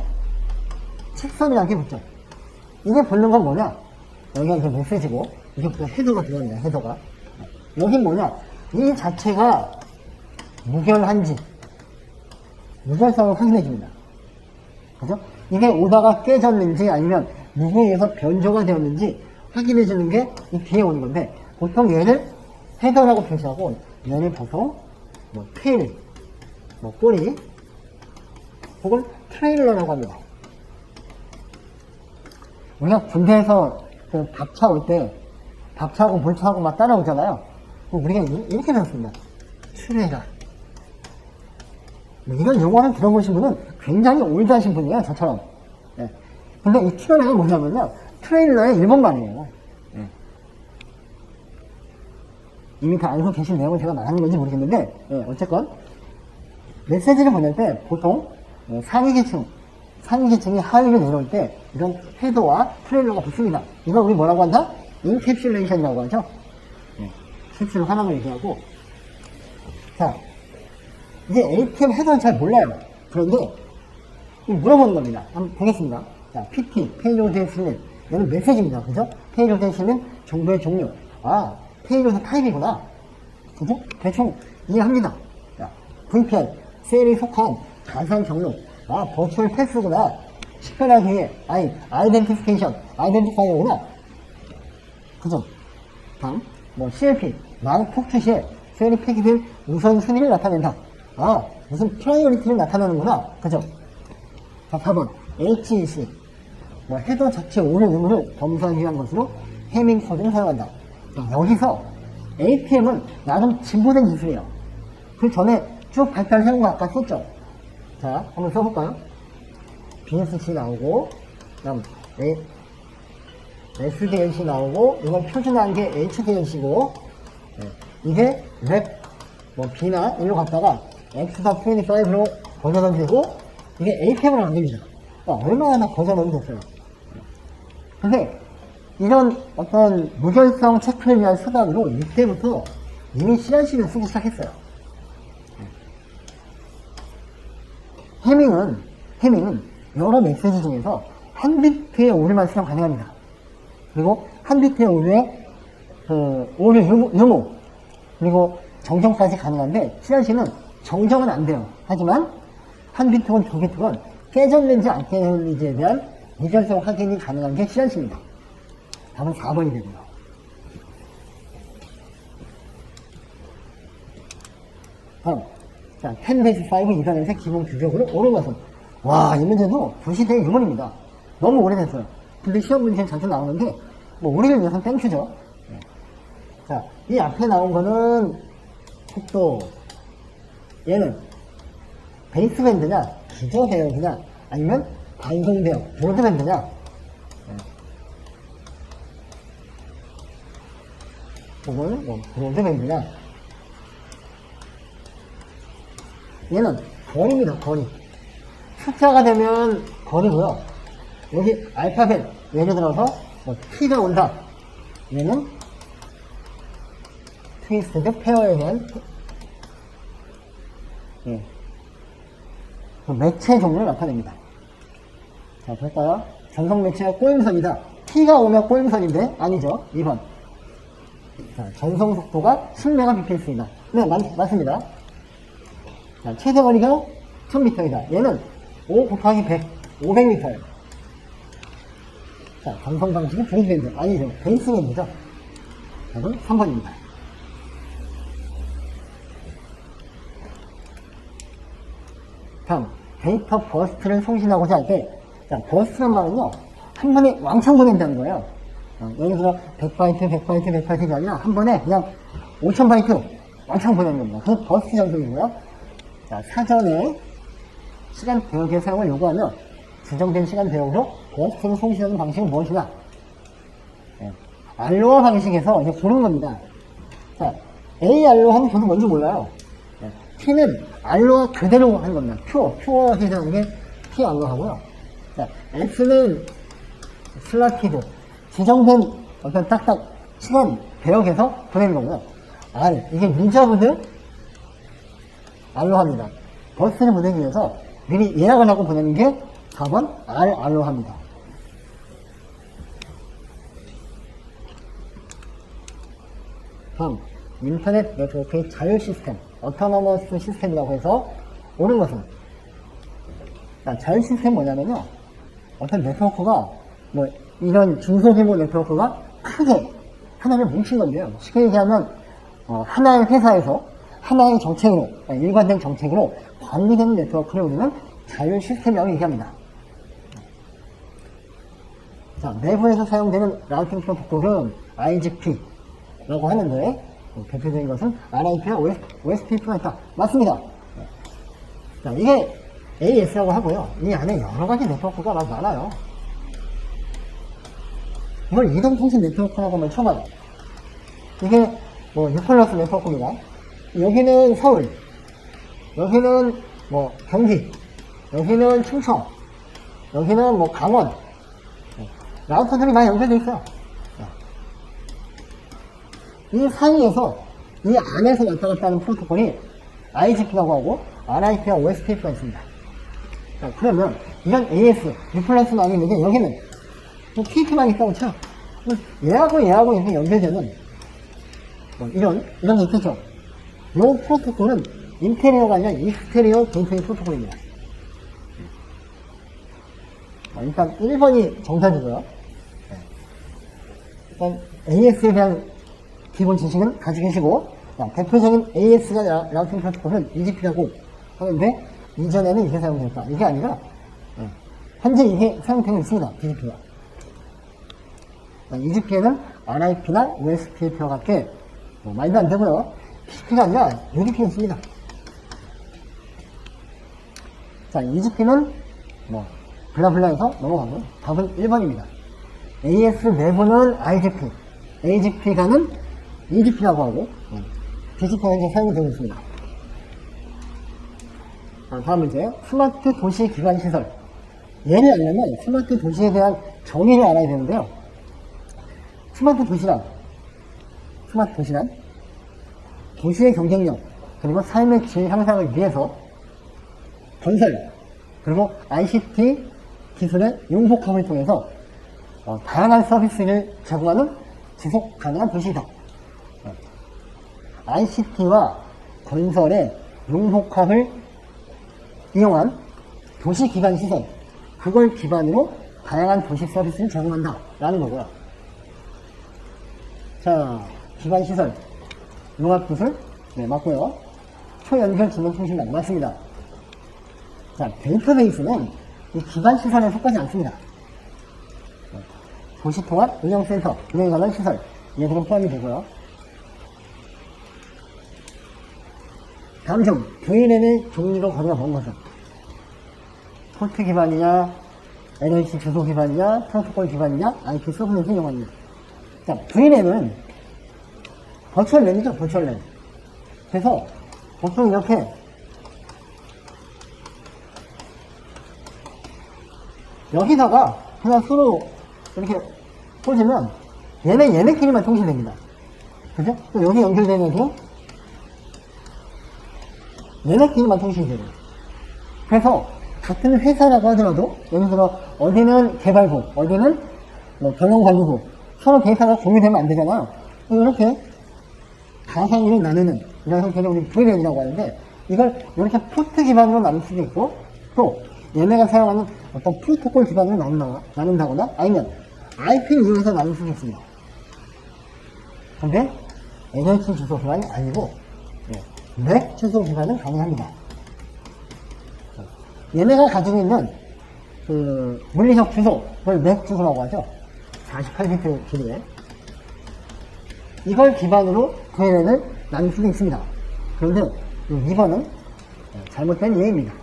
책선이라는 게 붙죠. 이게 붙는 건 뭐냐? 여기가 이제 메시지고, 이게 보통 헤더가 들어갑니다. 헤더가. 여긴 뭐냐? 이 자체가 무결한지, 무결성을 확인해 줍니다. 그죠? 이게 오다가 깨졌는지 아니면 누구에 의해서 변조가 되었는지 확인해 주는 게 이 뒤에 오는 건데, 보통 얘를 헤더라고 표시하고, 얘를 보통 뭐 테일, 뭐 꼬리, 혹은 트레일러라고 합니다. 우리가 군대에서 그 밥차 올 때, 밥차하고 물차하고 막 따라오잖아요. 우리가 이렇게 배웠습니다. 트레일러. 이런 용어를 들어보신 분은 굉장히 올드하신 분이에요, 저처럼. 네. 근데 이 트레일러가 뭐냐면요, 트레일러의 일본말이에요. 네. 이미 다 알고 계신 내용을 제가 말하는 건지 모르겠는데, 네, 어쨌건 메시지를 보낼 때 보통 상위계층이 하위로 내려올 때 이런 헤더와 트레일러가 붙습니다. 이걸 우리 뭐라고 한다? 인캡슐레이션이라고 하죠. 네. 캡슐 하나만 얘기하고, 자, 이제 ATM 헤더는 잘 몰라요. 그런데 물어보는 겁니다. 한번 보겠습니다. 자, PT, 페이로드의 실린. 얘는 메시지입니다. 그죠? 페이로드의 실린, 정보의 종류. 아, 페이로드 타입이구나. 그죠? 대충 이해합니다. 자, VPN, 셀이 속한 가상 경로. 아, 버추얼 패스구나. 식별하기 위해, 아이덴티피케이션, 아이덴티파이어구나. 그죠? 다음, 뭐, CLP, 망 폭주 시에 셀이 폐기될 우선순위를 나타낸다. 아, 무슨 프라이어리티를 나타내는구나. 그죠? 자, 4번, HEC. 뭐, 헤더 자체 오류 의무를 검사하기 위한 것으로 해밍 코드를 사용한다. 자, 여기서 APM은 나름 진보된 기술이에요. 그 전에 쭉 발달을 해온 거 아까 썼죠? 자, 한번 써볼까요? BSC 나오고, 그 다음, SDNC 나오고, 이건 표준화한 게 HDNC고, 네. 이게 랩, 뭐, B나 일로 갔다가 X425로 버전은 되고, 이게 APM으로 만듭니다. 얼마나 버전은 됐어요. 근데, 이런 어떤 무결성 체크를 위한 수단으로 이때부터 이미 CRC를 쓰기 시작했어요. 해밍은 여러 메시지 중에서 한 비트의 오류만 수정 가능합니다. 그리고 한 비트의 오류에 오류 유무 그리고 정정까지 가능한데 CRC는 정정은 안 돼요. 하지만 한 비트건 두 비트건 깨졌는지 안 깨졌는지에 대한 무결성 확인이 가능한 게 CRC입니다. 답은 4번이 되고요. 다음, 자, 10-5 이산에서 기본 규격으로 옳은 것은. 와, 이 문제도 불시대의 유물입니다. 너무 오래됐어요. 근데 시험 문제는 자주 나오는데, 뭐, 우리를 위해서는 땡큐죠. 네. 자, 이 앞에 나온 거는 속도, 얘는 베이스밴드냐, 기저대역이냐, 아니면 반송대역, 브로드밴드냐. 이거는 뭐 브로드밴드냐. 얘는 거리입니다. 거리. 숫자가 되면 거리고요. 여기 알파벳 예를 들어서 뭐 T가 온다. 얘는 트위스트드 페어에 대한 그 매체 종류를 나타냅니다. 자, 볼까요? 전송 매체가 꼬임선이다. T가 오면 꼬임선인데 아니죠. 2번. 자, 전송 속도가 10mbps이다. 네, 맞습니다. 자, 최대 거리가 1000m이다. 얘는 5 곱하기 100, 500m예요. 자, 전송 방식은 브로드밴드. 아니죠. 베이스밴드죠. 답은 3번입니다. 다음, 데이터 버스트를 송신하고자 할 때, 자, 버스트란 말은요, 한 번에 왕창 보낸다는 거예요. 예를 들어 100바이트가 아니라 한 번에 그냥 5000바이트 왕창 보내는 겁니다. 그게 버스트 전송이고요. 자, 사전에 시간 대역의 사용을 요구하며 지정된 시간 대역으로 버스트를 송신하는 방식은 무엇이냐? 알로하 방식에서 이제 고르는 겁니다. 자, A 알로하는 저도 뭔지 몰라요. T는 알로하 그대로 하는 겁니다. 퓨어 해석하는 게 T 알로하고요. 자, S는 슬라티드. 지정된 어떤 딱딱 시간 대역에서 보내는 거고요. R, 이게 리저브드 알로하입니다. 버스를 보내기 위해서 미리 예약을 하고 보내는 게 4번 R 알로하입니다. 다음, 인터넷 네트워크의 자율 시스템, 어토노머스 시스템이라고 해서 옳은 것은, 자율 시스템 뭐냐면요, 어떤 네트워크가 뭐 이런 중소규모 네트워크가 크게 하나를 뭉친 건데요. 쉽게 얘기하면 하나의 회사에서 하나의 정책으로, 일관된 정책으로 관리되는 네트워크를 우리는 자율 시스템이라고 얘기합니다. 자, 내부에서 사용되는 라우팅 프로토콜은 IGP라고 하는데 대표적인 것은 RIP와 OSPF가 있다. 맞습니다. 자, 이게 AS라고 하고요. 이 안에 여러 가지 네트워크가 많아요. 이걸 이동통신 네트워크라고 하면 처음 알아요. 이게 뭐 유플러스 네트워크입니다. 여기는 서울, 여기는 뭐 경기, 여기는 충청, 여기는 뭐 강원. 라우터들이 많이 연결되어 있어요. 이 사이에서, 이 안에서 왔다 갔다 하는 프로토콜이 IGP라고 하고 RIP와 OSPF가 있습니다. 자, 그러면 이런 AS, 리플렉스망이 있는데 여기는 또 PT만 있다고 쳐. 얘하고 이렇게 연결되는 뭐 이런 게 있겠죠. 이 프로토콜은 인테리어가 아니라 익스테리어 게이트웨이 프로토콜입니다. 일단 1번이 정답이고요. 일단 AS에 대한 기본 지식은 가지고 계시고, 대표적인 AS가 라우팅 프로토콜은 EGP라고 하는데 이전에는 이게 사용됐다. 이게 아니라 현재 이게 사용되고 있습니다. BGP가. EGP에는 RIP나 OSPF와 같게 말도 안 되고요. PGP가 아니라 UDP가 있습니다. 자, EGP는 블라블라해서 넘어가고 답은 1번입니다. AS 내부는 IGP, AGP가는 EGP라고 하고 BGP가 현재 사용이 되고 있습니다. 자, 다음 문제. 스마트 도시 기반 시설. 얘를 알려면 스마트 도시에 대한 정의를 알아야 되는데요. 스마트 도시란 도시의 경쟁력 그리고 삶의 질 향상을 위해서 건설 그리고 ICT 기술의 융복합을 통해서 다양한 서비스를 제공하는 지속 가능한 도시이다. ICT와 건설의 융복합을 이용한 도시 기반 시설, 그걸 기반으로 다양한 도시 서비스를 제공한다 라는 거고요. 자, 기반 시설 융합기술 맞고요. 초연결 지능통신망 맞습니다. 자, 데이터베이스는 이 기반 시설에 속하지 않습니다. 도시통합 운영센터, 운영 관련 시설, 얘들은 포함이 되고요. 다음 중 VLAN의 종류로 거리가 먼 것은 포트 기반이냐, LLC 주소 기반이냐, 프로토콜 기반이냐, IP 서브넷을 이용합니다. 자, VLAN은 버추얼 랜이죠, 버추얼 랜. 그래서 보통 이렇게 여기다가 그냥 서로 이렇게 꽂으면 얘네끼리만 통신됩니다. 그죠? 또 여기 연결되면서 얘네끼리만 통신이 돼요. 그래서 같은 회사라고 하더라도 예를 들어 어디는 개발부, 어디는 경영관리부 서로 데이터가 공유되면 안 되잖아요. 이렇게 가상으로 나누는 이런 형태를 우리 VLAN이라고 하는데 이걸 이렇게 포트 기반으로 나눌 수도 있고 또 얘네가 사용하는 어떤 프로토콜 기반으로 나눈다거나 아니면 IP를 이용해서 나눌 수도 있습니다. 근데 LLC 주소 기반이 아니고 맥 주소 기반은 가능합니다. 얘네가 가지고 있는 그 물리적 주소, 그걸 맥 주소라고 하죠. 48비트 길이에 이걸 기반으로 VLAN을 나눌 수도 있습니다. 그런데 2번은 잘못된 예입니다.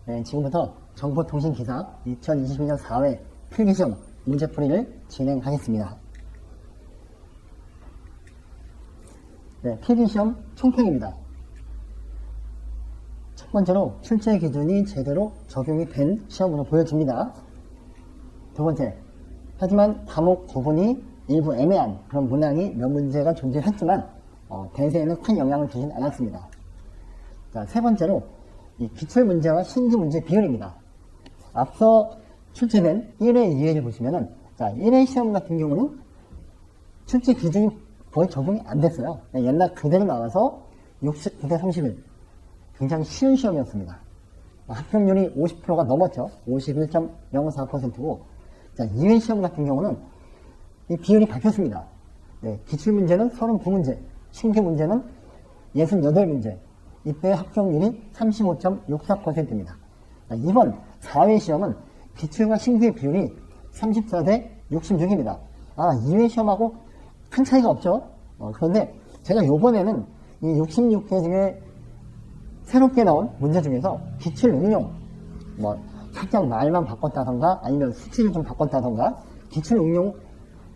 네, 지금부터 정보통신기사 2022년 4회 필기시험 문제풀이를 진행하겠습니다. 네, 필기시험 총평입니다. 첫 번째로 출제 기준이 제대로 적용이 된 시험으로 보여집니다. 두 번째, 하지만 과목 구분이 일부 애매한 그런 문항이 몇 문제가 존재했지만 대세에는 큰 영향을 주진 않았습니다. 자, 세 번째로 이 기출문제와 신규문제 비율입니다. 앞서 출제된 1회, 2회를 보시면은 자, 1회 시험 같은 경우는 출제 기준이 거의 적용이 안 됐어요. 옛날 그대로 나와서 69대 31 굉장히 쉬운 시험이었습니다. 합격률이 50%가 넘었죠. 51.04%고 자, 2회 시험 같은 경우는 이 비율이 바뀌었습니다. 네, 기출문제는 39문제, 신규문제는 68문제, 이때 합격률이 35.64%입니다. 이번 4회 시험은 기출과 신규의 비율이 34대 66입니다. 2회 시험하고 큰 차이가 없죠. 그런데 제가 요번에는 이 66개 중에 새롭게 나온 문제 중에서 기출 응용, 살짝 말만 바꿨다던가 아니면 수치를 좀 바꿨다던가 기출 응용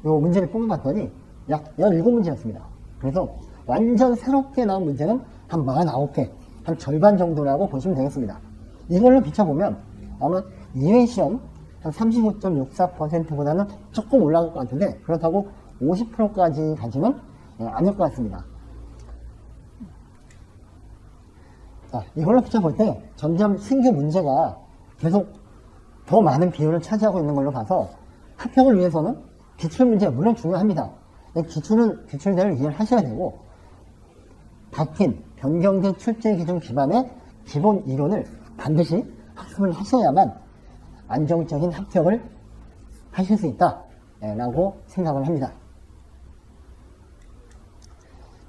요 문제를 뽑아봤더니 약 17문제였습니다. 그래서 완전 새롭게 나온 문제는 한 49개, 한 절반 정도라고 보시면 되겠습니다. 이걸로 비춰보면 아마 2회 시험 한 35.64%보다는 조금 올라갈 것 같은데 그렇다고 50%까지 가지는 않을 것 같습니다. 자, 이걸로 붙여볼 때 점점 신규 문제가 계속 더 많은 비율을 차지하고 있는 걸로 봐서 합격을 위해서는 기출문제 물론 중요합니다. 기출대를 이해를 하셔야 되고 바뀐 변경된 출제 기준 기반의 기본 이론을 반드시 학습을 하셔야만 안정적인 합격을 하실 수 있다라고 생각을 합니다.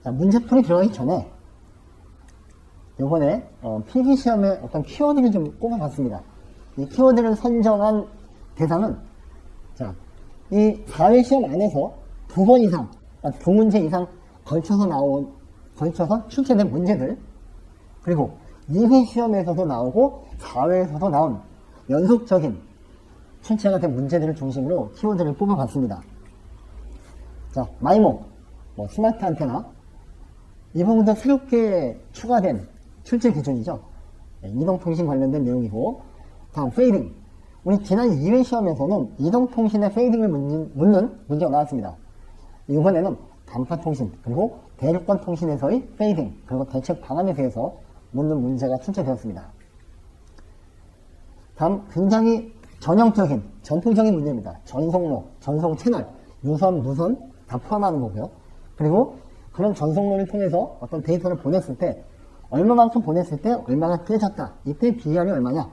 자, 문제풀이 들어가기 전에 요번에 필기시험의 어떤 키워드를 좀 꼽아봤습니다. 이 키워드를 선정한 대상은 자, 이 4회 시험 안에서 2번 이상, 2문제 이상 걸쳐서 출제된 문제들, 그리고 2회 시험에서도 나오고 4회에서도 나온 연속적인 출제가 된 문제들을 중심으로 키워드를 뽑아봤습니다. 자, 마이모, 스마트 안테나, 이 부분도 새롭게 추가된 출제 기준이죠. 이동통신 관련된 내용이고, 다음 페이딩. 우리 지난 2회 시험에서는 이동통신의 페이딩을 묻는 문제가 나왔습니다. 이번에는 단파통신, 그리고 대륙간 통신에서의 페이딩, 그리고 대책 방안에 대해서 묻는 문제가 출제되었습니다. 다음 굉장히 전형적인, 전통적인 문제입니다. 전송로, 전송 채널, 유선, 무선 다 포함하는 거고요. 그리고 그런 전송로를 통해서 어떤 데이터를 보냈을 때 얼마만큼 보냈을 때 얼마나 깨졌다. 이때 비율이 얼마냐.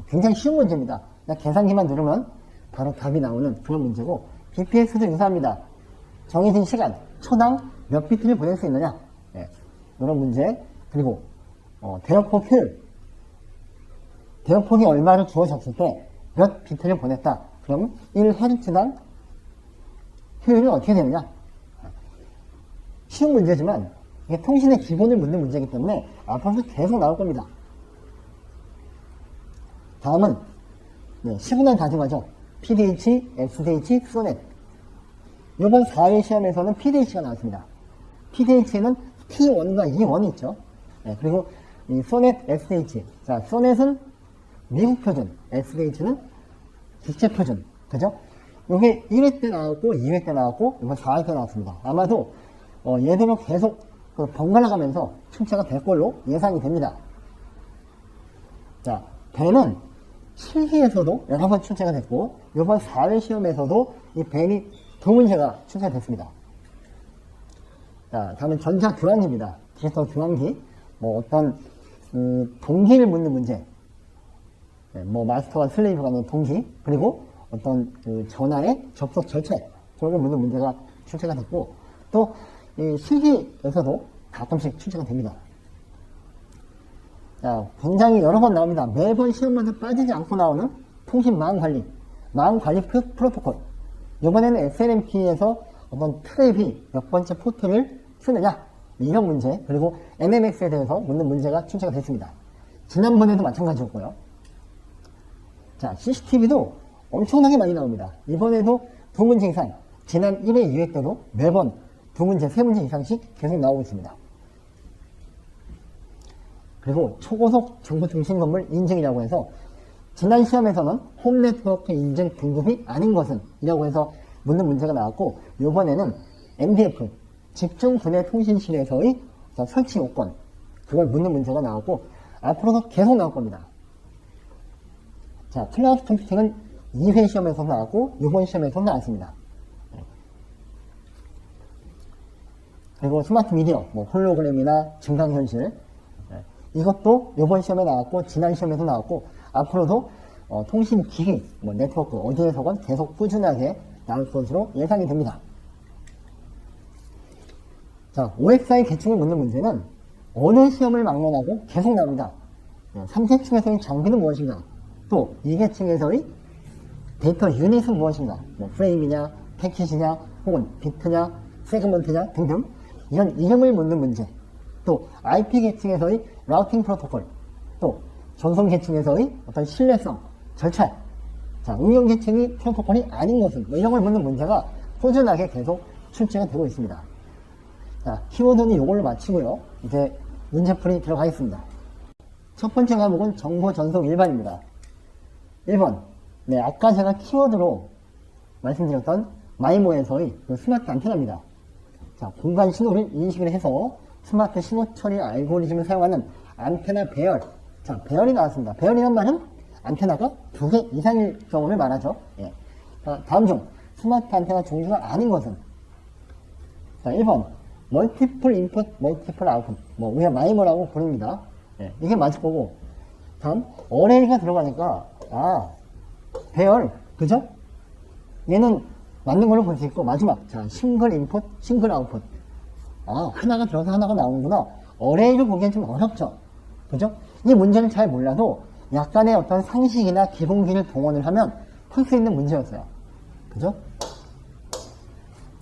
굉장히 쉬운 문제입니다. 그냥 계산기만 누르면 바로 답이 나오는 그런 문제고 BPS도 유사합니다. 정해진 시간, 초당 몇 비트를 보낼 수 있느냐. 네, 이런 문제. 그리고 대역폭 효율. 대역폭이 얼마를 주어졌을 때 몇 비트를 보냈다. 그럼 1Hz당 효율이 어떻게 되느냐. 쉬운 문제지만 이게 통신의 기본을 묻는 문제이기 때문에 앞으로 계속 나올 겁니다. 다음은 시그널 다중화죠. PDH, SDH, 소넷. 이번 4회 시험에서는 PDH가 나왔습니다. PDH에는 T1과 E1이 있죠. 네, 그리고 이 소넷, SDH. 자, 소넷은 미국 표준, SDH는 국제 표준. 그죠? 이게 1회 때 나왔고, 2회 때 나왔고, 이번 4회 때 나왔습니다. 아마도 얘들은 계속 번갈아 가면서 출제가 될 걸로 예상이 됩니다. 자, 배는 실기에서도 여러 번 출제가 됐고, 이번 4회 시험에서도 이 배이 2문제가 출제됐습니다. 자, 다음은 전자교환기입니다. 디지털 교환기. 어떤, 동기를 묻는 문제. 네, 마스터와 슬레이브 간의 동기. 그리고 어떤 전화의 접속 절차. 그런 걸 묻는 문제가 출제가 됐고, 또, 이 실기에서도 가끔씩 출제가 됩니다. 자, 굉장히 여러 번 나옵니다. 매번 시험마다 빠지지 않고 나오는 통신망 관리 프로토콜. 이번에는 SNMP에서 어떤 트랩이 몇 번째 포트를 쓰느냐, 이런 문제, 그리고 MMX에 대해서 묻는 문제가 출제가 됐습니다. 지난번에도 마찬가지였고요. 자, CCTV도 엄청나게 많이 나옵니다. 이번에도 2문제 이상, 지난 1회, 2회 때도 매번 2문제, 3문제 이상씩 계속 나오고 있습니다. 그리고 초고속 정보통신 건물 인증이라고 해서 지난 시험에서는 홈네트워크 인증 등급이 아닌 것은 이라고 해서 묻는 문제가 나왔고, 이번에는 MDF 집중분해 통신실에서의 설치 요건, 그걸 묻는 문제가 나왔고 앞으로도 계속 나올 겁니다. 자, 클라우드 컴퓨팅은 2회 시험에서 나왔고 이번 시험에서 나왔습니다. 그리고 스마트 미디어, 홀로그램이나 증강현실, 이것도 이번 시험에 나왔고 지난 시험에서 나왔고 앞으로도 통신기기, 네트워크 어디에서건 계속 꾸준하게 나올 것으로 예상이 됩니다. 자, OXI 계층을 묻는 문제는 어느 시험을 막론하고 계속 나옵니다. 3계층에서의 장비는 무엇인가? 또 2계층에서의 데이터 유닛은 무엇인가? 프레임이냐, 패킷이냐, 혹은 비트냐, 세그먼트냐 등등 이런 이름을 묻는 문제. 또 IP 계층에서의 라우팅 프로토콜, 또 전송 계층에서의 어떤 신뢰성, 절차, 자, 응용 계층이 프로토콜이 아닌 것은 이런 걸 묻는 문제가 꾸준하게 계속 출제가 되고 있습니다. 자, 키워드는 이걸로 마치고요. 이제 문제풀이 들어가겠습니다. 첫 번째 과목은 정보 전송 일반입니다. 1번. 네, 아까 제가 키워드로 말씀드렸던 마이모에서의 스마트 안테나입니다. 자, 공간 신호를 인식을 해서 스마트 신호 처리 알고리즘을 사용하는 안테나 배열. 자, 배열이 나왔습니다. 배열이란 말은 안테나가 2개 이상일 경우를 말하죠. 예. 자, 다음 중 스마트 안테나 종류가 아닌 것은? 자, 1번 멀티플 인풋, 멀티플 아웃풋. 우리가 마이머라고 부릅니다. 예. 이게 맞을 거고. 다음 어레이가 들어가니까 배열, 그죠? 얘는 맞는 걸로 볼 수 있고. 마지막, 자, 싱글 인풋, 싱글 아웃풋. 하나가 들어서 하나가 나오는구나. 어레이를 보기엔 좀 어렵죠. 그죠? 이 문제를 잘 몰라도 약간의 어떤 상식이나 기본기를 동원을 하면 풀 수 있는 문제였어요. 그죠?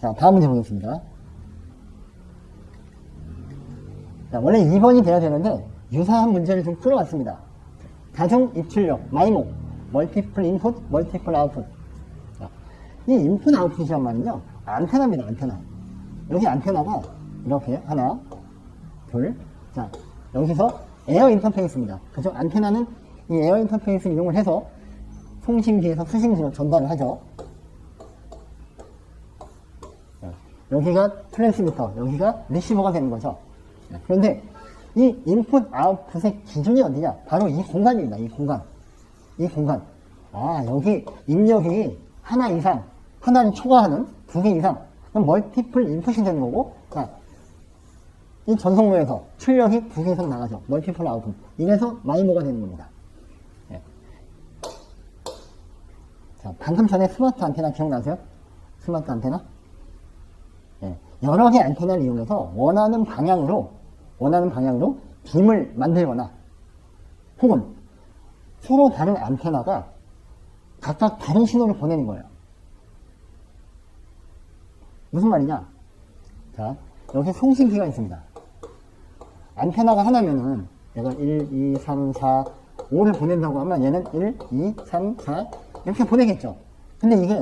자, 다음 문제 보겠습니다. 자, 원래 2번이 돼야 되는데 유사한 문제를 좀 끌어왔습니다. 다중 입출력, 마이모, 멀티플 인풋, 멀티플 아웃풋. 자, 이 인풋 아웃풋이란 말은요, 안테나입니다. 안테나. 여기 안테나가 이렇게 하나, 둘. 자, 여기서 에어 인터페이스입니다. 그죠? 안테나는 이 에어 인터페이스를 이용을 해서 송신기에서 수신기로 전달을 하죠. 여기가 트랜스미터, 여기가 리시버가 되는 거죠. 그런데 이 인풋 아웃풋의 기준이 어디냐? 바로 이 공간입니다. 이 공간. 이 공간. 여기 입력이 하나 이상, 하나를 초과하는 2개 이상. 그럼 멀티플 인풋이 되는 거고, 자, 이 전송로에서 출력이 2개 이상 나가죠. 멀티플 아웃풋. 이래서 마이모가 되는 겁니다. 예. 자, 방금 전에 스마트 안테나 기억나세요? 스마트 안테나? 예. 여러 개 안테나를 이용해서 원하는 방향으로 빔을 만들거나 혹은 서로 다른 안테나가 각각 다른 신호를 보내는 거예요. 무슨 말이냐? 자, 여기 송신기가 있습니다. 안테나가 하나면은 내가 1, 2, 3, 4, 5를 보낸다고 하면 얘는 1, 2, 3, 4 이렇게 보내겠죠. 근데 이게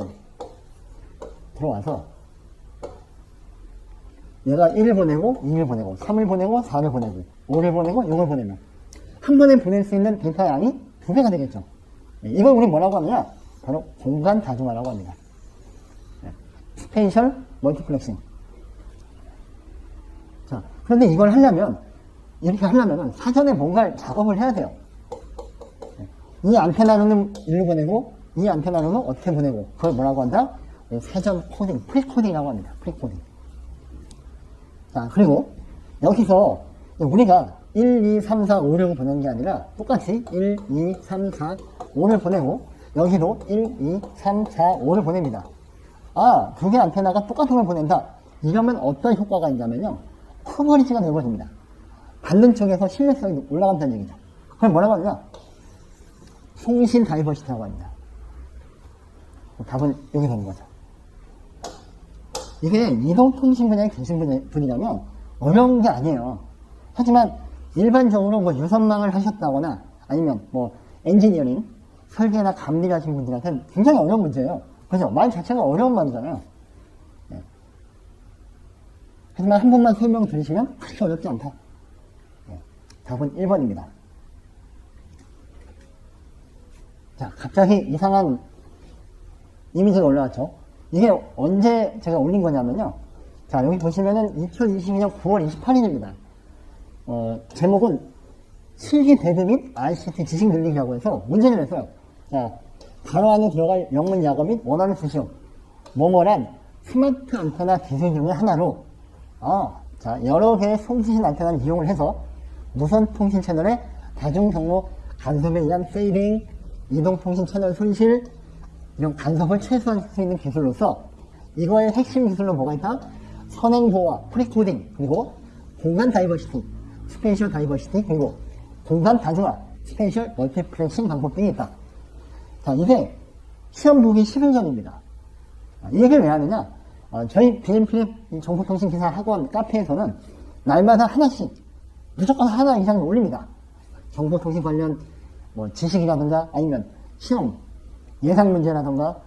들어와서 얘가 1을 보내고 2를 보내고 3을 보내고 4를 보내고 5를 보내고 6을 보내면 한 번에 보낼 수 있는 데이터 양이 2배가 되겠죠. 이걸 우리 뭐라고 하느냐? 바로 공간 다중화라고 합니다. 스페이셜 멀티플렉싱. 자, 그런데 이걸 하려면 이렇게 하려면 사전에 뭔가 작업을 해야 돼요. 이 안테나로는 1로 보내고 이 안테나로는 어떻게 보내고 그걸 뭐라고 한다? 사전 코딩, 프리코딩이라고 합니다. 프리코딩. 자, 그리고 여기서 우리가 1, 2, 3, 4, 5를 보내는 게 아니라 똑같이 1, 2, 3, 4, 5를 보내고 여기도 1, 2, 3, 4, 5를 보냅니다. 2개 안테나가 똑같은 걸 보낸다. 이러면 어떤 효과가 있냐면요. 커버리지가 넓어집니다. 받는 쪽에서 신뢰성이 올라간다는 얘기죠. 그럼 뭐라고 하느냐? 송신 다이버시티라고 합니다. 답은 여기 되는 거죠. 이게 이동통신 분야에 계신 분이라면 어려운 게 아니에요. 하지만 일반적으로 유선망을 하셨다거나 아니면 엔지니어링, 설계나 감리를 하신 분들한테는 굉장히 어려운 문제예요. 그죠? 말 자체가 어려운 말이잖아요. 네. 하지만 한 번만 설명 들으시면 그렇게 어렵지 않다. 네. 답은 1번입니다. 자, 갑자기 이상한 이미지가 올라왔죠. 이게 언제 제가 올린 거냐면요. 자, 여기 보시면은 2022년 9월 28일입니다. 제목은 실기 대비 및 ICT 지식 늘리기라고 해서 문제를 냈어요. 자, 가로 안에 들어갈 영문 약어 및 원어를 쓰시오. 뭐뭐란 스마트 안테나 기술 중의 하나로, 자, 여러 개의 송신 안테나를 이용을 해서 무선 통신 채널의 다중 경로 간섭에 의한 페이딩, 이동통신 채널 손실, 이런 간섭을 최소화할 수 있는 기술로서 이거의 핵심 기술로 뭐가 있다? 선행보호와 프리코딩, 그리고 공간 다이버시티, 스페이셜 다이버시티, 그리고 공간 다중화, 스페이셜 멀티플렉싱 방법 등이 있다. 자, 이게 시험 보기 11점입니다. 이 얘기를 왜 하느냐? 저희 BMP의 정보통신기사 학원 카페에서는 날마다 하나씩, 무조건 하나 이상 올립니다. 정보통신 관련 지식이라든가 아니면 시험, 예상 문제라든가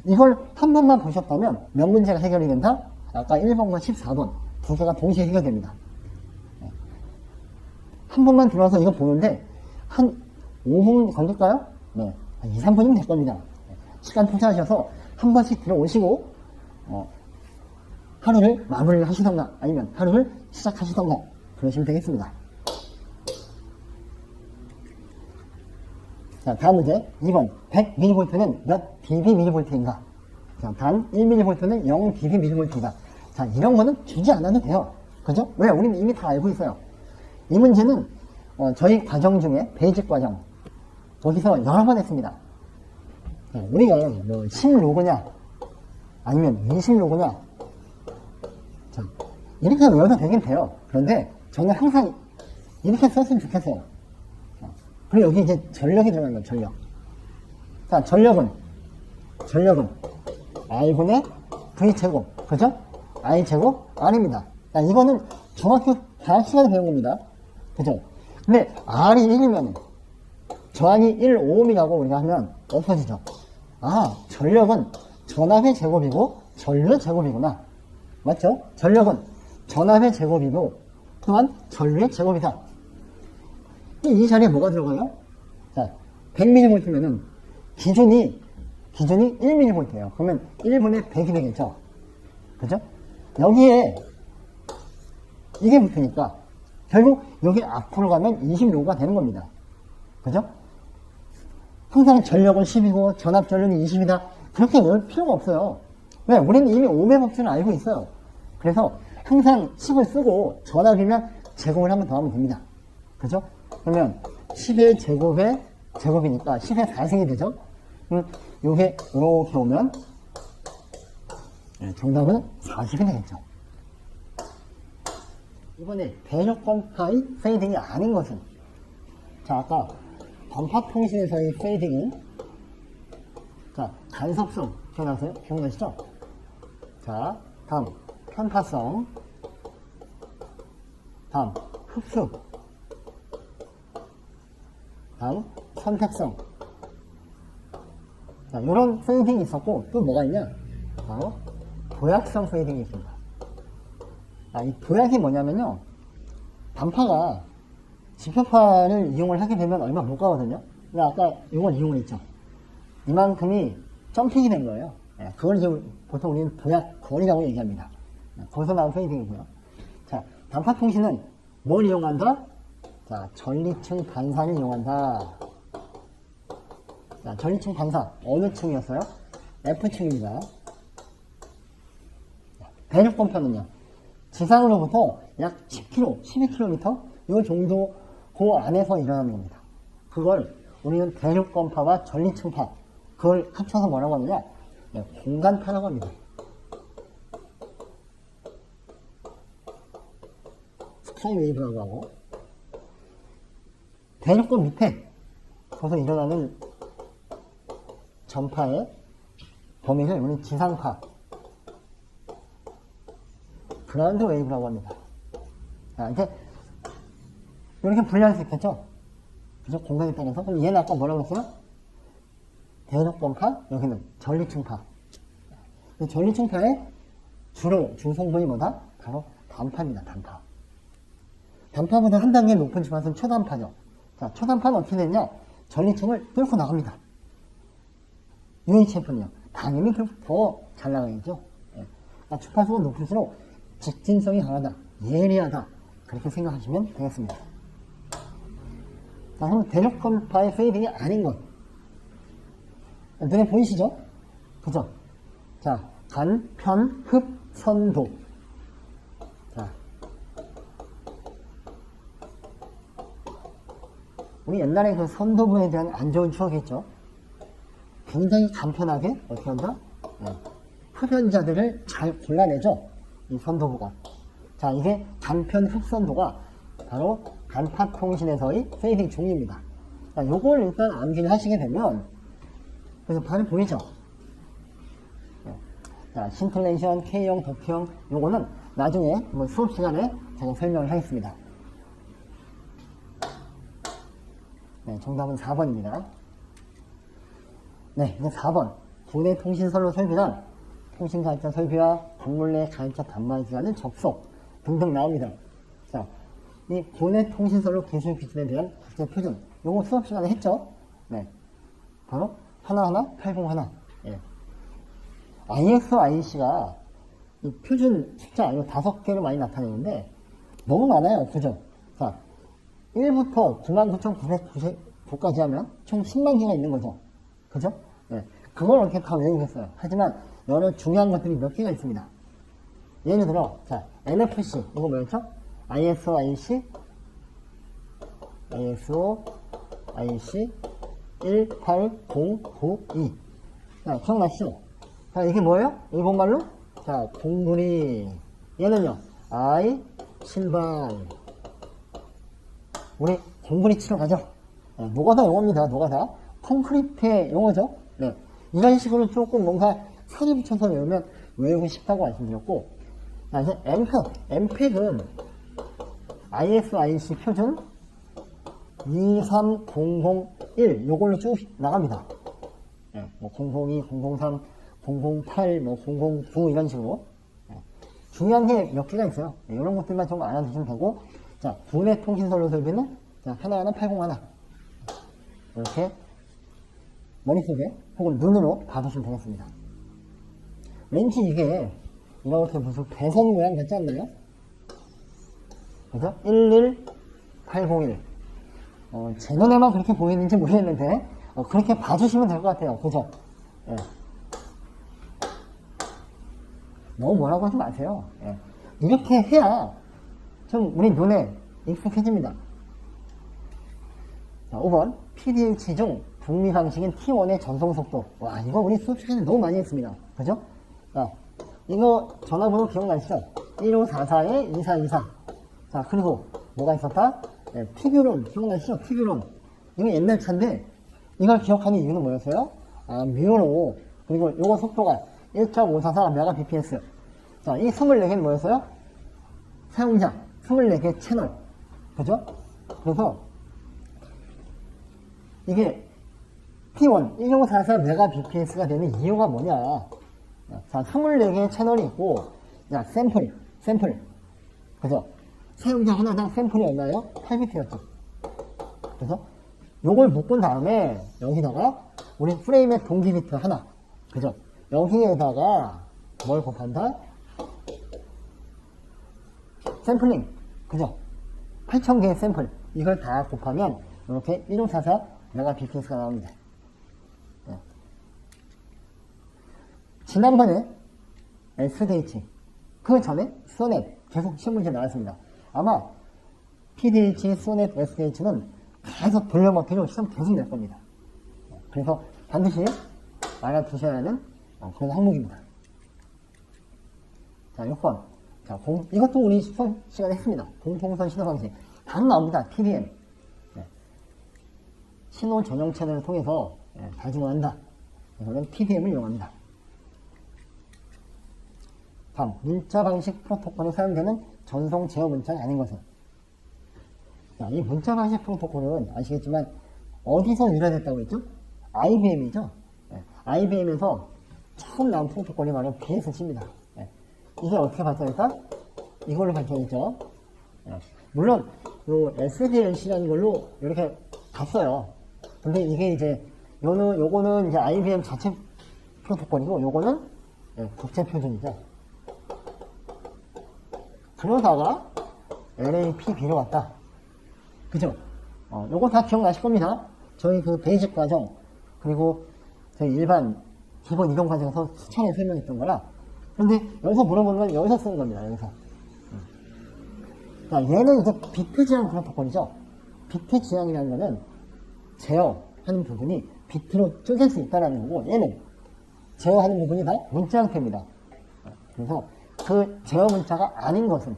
이걸 한 번만 보셨다면 몇 문제가 해결이 된다? 아까 1번과 14번 두 개가 동시에 해결됩니다. 한 번만 들어와서 이거 보는데 한 5분 걸릴까요? 네, 한 2, 3분이면 될 겁니다. 시간 투자하셔서 한 번씩 들어오시고 하루를 마무리를 하시던가 아니면 하루를 시작하시던가 그러시면 되겠습니다. 자, 다음 문제. 2번. 100mV는 몇 dBmV인가? 자, 단 1mV는 0 dBmV이다. 자, 이런 거는 주지 않아도 돼요. 그죠? 왜? 우리는 이미 다 알고 있어요. 이 문제는, 저희 과정 중에, 베이직 과정. 거기서 여러 번 했습니다. 자, 우리가 뭐, 10로그냐, 아니면 20로그냐. 자, 이렇게 외워도 되긴 돼요. 그런데, 저는 항상 이렇게 썼으면 좋겠어요. 그리고 여기 이제 전력이 들어간 거예요, 전력. 자, 전력은 R분의 V제곱. 그죠? I제곱 R입니다. 자, 이거는 중학교 과학 시간에 배운 겁니다. 그죠? 근데 R이 1이면 저항이 1오음이라고 우리가 하면 없어지죠. 아, 전력은 전압의 제곱이고 전류의 제곱이구나. 맞죠? 전력은 전압의 제곱이고 또한 전류의 제곱이다. 이 자리에 뭐가 들어가요? 자, 100mV면은 기준이 1mV예요. 그러면 1분의 100이 되겠죠? 그죠? 여기에 이게 붙으니까 결국 여기 앞으로 가면 20로가 되는 겁니다. 그죠? 항상 전력은 10이고 전압 전류는 20이다. 그렇게 외울 필요가 없어요. 왜? 우리는 이미 오음의 법칙을 알고 있어요. 그래서 항상 10을 쓰고 전압이면 제곱을 한 번 더 하면 됩니다. 그죠? 그러면 10의 제곱의 제곱이니까 10의 4승이 되죠? 요게 이렇게 오면 정답은 40이 되겠죠. 이번에 대적광파의 페이딩이 아닌 것은, 자, 아까 단파통신에서의 페이딩은, 자, 간섭성 기억나세요? 기억나시죠? 자, 다음 편파성, 다음 흡수, 다음 선택성. 자, 이런 페이딩이 있었고 또 뭐가 있냐? 바로 도약성 페이딩이 있습니다. 자, 이 도약이 뭐냐면요, 단파가 지표파를 이용을 하게 되면 얼마 못 가거든요. 근데 아까 이걸 이용했죠. 이만큼이 점핑이 된 거예요. 그걸 이제 보통 우리는 도약 거리라고 얘기합니다. 거기서 나온 페이딩이고요. 자, 단파통신은 뭘 이용한다? 자, 전리층 반사를 이용한다. 자, 전리층 반사 어느 층이었어요? F층입니다. 대륙권파는요, 지상으로부터 약 10km, 12km 이 정도 그 안에서 일어나는 겁니다. 그걸 우리는 대륙권파와 전리층파, 그걸 합쳐서 뭐라고 하느냐? 공간파라고 합니다. 스카이웨이브라고 하고, 대륙권 밑에 거기서 일어나는 전파의 범위를 우리는 지상파, 그라운드 웨이브라고 합니다. 자, 이제 이렇게 분리할 수 있겠죠? 그죠? 공간에 따라서. 그럼 얘는 아까 뭐라고 했어요? 대륙권파, 여기는 전리층파. 전리층파의 주로 주성분이 뭐다? 바로 단파입니다. 단파. 단파보다 한 단계 높은 지방은 초단파죠. 자, 초단파는 어떻게 되냐? 전리층을 뚫고 나갑니다. UHF는요, 당연히 더 잘 나가겠죠. 주파수가 높을수록 직진성이 강하다, 예리하다, 그렇게 생각하시면 되겠습니다. 자, 그럼 대륙권파의 페이딩이 아닌 것, 눈에 보이시죠? 그죠? 자, 간, 편, 흡, 선도. 자, 우리 옛날에 그 선도부에 대한 안 좋은 추억이 있죠? 굉장히 간편하게 어떻게 한다? 흡연자들을 잘 골라내죠? 이 선도부가. 자, 이게 간편 흡선도가 바로 단파통신에서의 페이딩 종류입니다. 자, 요걸 일단 암기를 하시게 되면, 그래서 바로 보이죠? 자, 신클레이션, K형, 도피형, 요거는 나중에 뭐 수업 시간에 제가 설명을 하겠습니다. 네, 정답은 4번입니다. 네, 이제 4번. 국내 통신선로 설비란 통신가입자 설비와 건물 내 가입자 단말 기간의 접속 등등 나옵니다. 자, 이 국내 통신선로 기술 기준에 대한 국제 표준. 요거 수업 시간에 했죠? 네. 바로 하나하나 801. 예. ISO, IEC가 이 표준 숫자, 이거 5개로 많이 나타내는데 너무 많아요. 그죠? 자, 1부터 9까지 하면 총 10만 개가 있는 거죠. 그죠? 네. 그걸 이렇게 다 외우겠어요. 하지만 여러 중요한 것들이 몇 개가 있습니다. 예를 들어, 자, NFC, 이거 뭐였죠? ISO, IC 18092. 자, 기억나시죠? 자, 이게 뭐예요? 일본말로? 자, 동그리. 얘는요, 신발. 우리 공부리 치러 가죠. 네, 노가다 용어입니다. 노가다. 콘크리트의 용어죠. 네. 이런 식으로 조금 뭔가 살이 붙여서 외우면 외우고 싶다고 말씀드렸고, 자, 이제 엠팩은 ISO IC 표준 23001 요걸로 쭉 나갑니다. 네, 뭐 002, 003, 008, 뭐 009 이런 식으로. 네. 중요한 게 몇 개가 있어요. 네, 이런 것들만 좀 알아두시면 되고, 자, 국내 통신선로 설비는 자, 하나하나 801 이렇게 머릿속에 혹은 눈으로 봐두시면 되겠습니다. 왠지 이게 이렇게 무슨 배선 모양 같지 않나요? 그죠? 11801 제 눈에만 그렇게 보이는지 모르겠는데 그렇게 봐주시면 될 것 같아요. 그죠? 예. 너무 뭐라고 하지 마세요. 예. 이렇게 해야 좀 우리 눈에 익숙해집니다. 자, 5번 PDH 중 북미 방식인 T1의 전송속도. 와, 이거 우리 수업 시간에 너무 많이 했습니다. 그죠? 자, 이거 전화번호 기억나시죠? 1544-2424. 자, 그리고 뭐가 있었다? 네, 피규론 기억나시죠? 피규론. 이거 옛날 차인데 이걸 기억하는 이유는 뭐였어요? 아, 뮤로. 그리고 요거 속도가 1.544Mbps. 자, 이 24개는 뭐였어요? 사용자 24개 채널. 그죠? 그래서 이게 T1 1544Mbps가 되는 이유가 뭐냐? 자, 24개의 채널이 있고, 야, 샘플. 그죠? 사용자 하나당 샘플이 얼마예요? 8비트였죠. 그래서 요걸 묶은 다음에 여기다가 우리 프레임의 동기 비트 하나. 그죠? 여기에다가 뭘 곱한다? 샘플링. 그죠? 8000개의 샘플. 이걸 다 곱하면 이렇게 1544Mbps가 나옵니다. 네. 지난번에 SDH, 그 전에 소넷 계속 시험문제 나왔습니다. 아마 PDH, 소넷, SDH는 계속 돌려먹기로 시험 계속 낼 겁니다. 그래서 반드시 알아두셔야 하는 그런 항목입니다. 자, 6번. 자, 이것도 우리 수업 시간에 했습니다. 공통선 신호 방식. 다 나옵니다. PDM. 네. 신호 전용 채널을 통해서 발송을 한다. 이거는 PDM을 이용합니다. 다음, 문자 방식 프로토콜에 사용되는 전송 제어 문자가 아닌 것은? 자, 이 문자 방식 프로토콜은 아시겠지만 어디서 유래됐다고 했죠? IBM이죠. 네. IBM에서 처음 나온 프로토콜이 바로 BSC입니다. 네. 이게 어떻게 발전했다? 이걸로 발전했죠. 네. 물론 SDLC라는 걸로 이렇게 갔어요. 근데 이게 이제 요거는 이제 IBM 자체 프로토콜이고 요거는 국제 표준이죠. 그러다가 LAPB로 왔다. 그죠? 요거 다 기억나실 겁니다. 저희 그 베이직 과정, 그리고 저희 일반 기본 이동 과정에서 수차례 설명했던 거라. 그런데 여기서 물어보는 건 여기서 쓰는 겁니다. 여기서. 자, 얘는 이제 비트 지향 프로토콜이죠. 비트 지향이라는 거는 제어하는 부분이 비트로 쪼갤 수 있다는 거고, 얘는 제어하는 부분이 다 문자 형태입니다. 그래서 그 제어 문자가 아닌 것은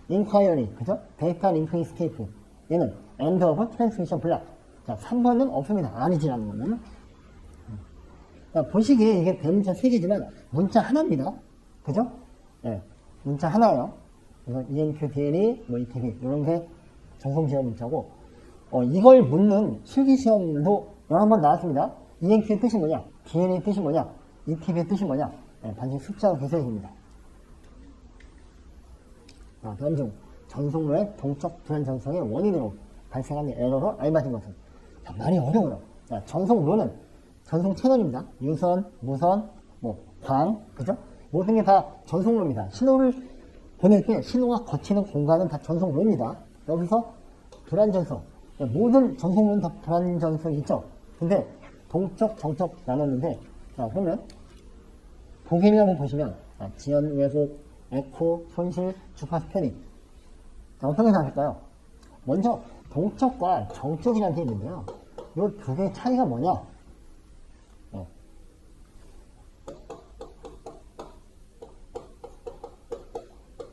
inquiry, 그죠? 데이터 링크 이스케이프. 얘는 end of transmission block. 자, 3번은 없습니다. 아니지라는 거는. 자, 보시기에 이게 대문자 3개지만 문자 하나입니다. 그죠? 네, 문자 하나예요. 그래서 ENQ, DNE, 뭐 ETB 이런 게 전송 제어 문자고, 이걸 묻는 실기시험도 여러 번 나왔습니다. ENQ의 뜻이 뭐냐? DNE의 뜻이 뭐냐? ETB의 뜻이 뭐냐? 네, 반드시 숫자가 계셔야 됩니다. 다음 중 전송로의 동적 불안 전송의 원인으로 발생하는 에러로 알맞은 것은? 자, 말이 어려워요. 자, 전송로는 전송 채널입니다. 유선, 무선, 광, 그죠? 모든 게 다 전송로입니다. 신호를 보낼 때 신호가 거치는 공간은 다 전송로입니다. 여기서 불안 전송, 모든 전송은 다 불완전성이 있죠. 근데 동적, 정적 나눴는데, 자, 그러면 보기를 한번 보시면, 지연, 왜곡, 에코, 손실, 주파수 편입. 자, 어떻게 생각할까요? 먼저 동적과 정적이라는 게 있는데요. 이 두 개의 차이가 뭐냐?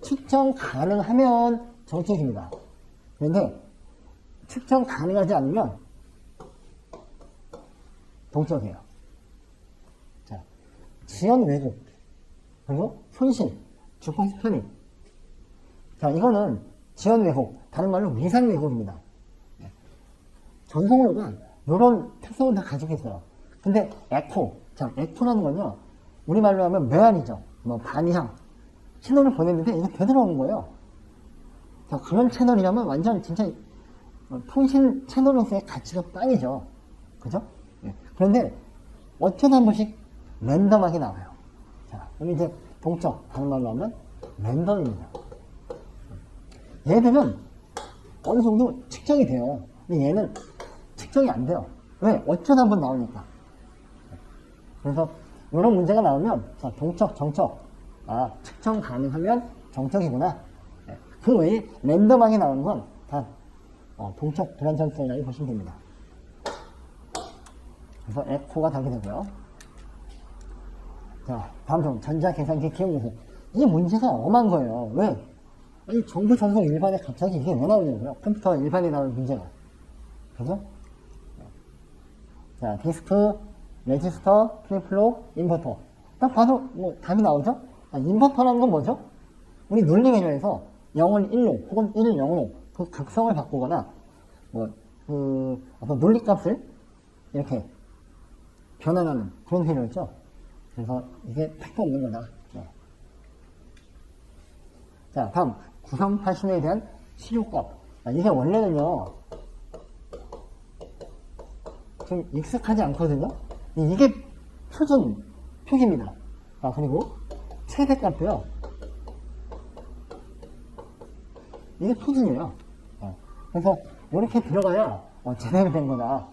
측정 가능하면 정적입니다. 그런데 측정 가능하지 않으면 동적이에요. 자, 지연 왜곡, 그리고 손실, 주파수 편입. 자, 이거는 지연 왜곡, 다른 말로 위상 왜곡입니다. 전송으로가 이런 특성을 다 가지고 있어요. 근데 에코, 자, 에코라는 건요, 우리말로 하면 매환이죠. 뭐 반향, 채널을 보냈는데 이게 되돌아오는 거예요. 자, 그런 채널이라면 완전 진짜 통신 채널로서의 가치가 빵이죠. 그죠? 네. 그런데 어쩌다 한 번씩 랜덤하게 나와요. 자, 여기 이제 동적, 다른 말로 하면 랜덤입니다. 얘들은 어느 정도 측정이 돼요. 근데 얘는 측정이 안 돼요. 왜? 어쩌다 한 번 나오니까. 그래서 이런 문제가 나오면, 자, 동적, 정적. 아, 측정 가능하면 정적이구나. 그 외에 랜덤하게 나오는 건 다 동적 불완전성이라고 보시면 됩니다. 그래서 에코가 답이 되고요. 자, 다음 좀 전자계산기 기억요소. 이 문제가 엄한 거예요. 왜? 아니, 정부 전송 일반에 갑자기 이게 왜 나오냐고요? 컴퓨터 일반에 나오는 문제가. 그죠? 자, 디스크, 레지스터, 플립플롭, 인버터. 딱 봐도 뭐 답이 나오죠? 인버터라는 건 뭐죠? 우리 논리 매뉴에서 0을 1로 혹은 1을 0으로 그 극성을 바꾸거나 어떤 논리값을 이렇게 변환하는 그런 회로였죠. 그래서 이게 택도 없는 거다. 네. 자, 다음 구성파 신호에 대한 실효값. 이게 원래는요 좀 익숙하지 않거든요. 이게 표준 표기입니다. 그리고 최대값도요. 이게 표준이에요. 그래서 이렇게 들어가야 제대로 된 거다.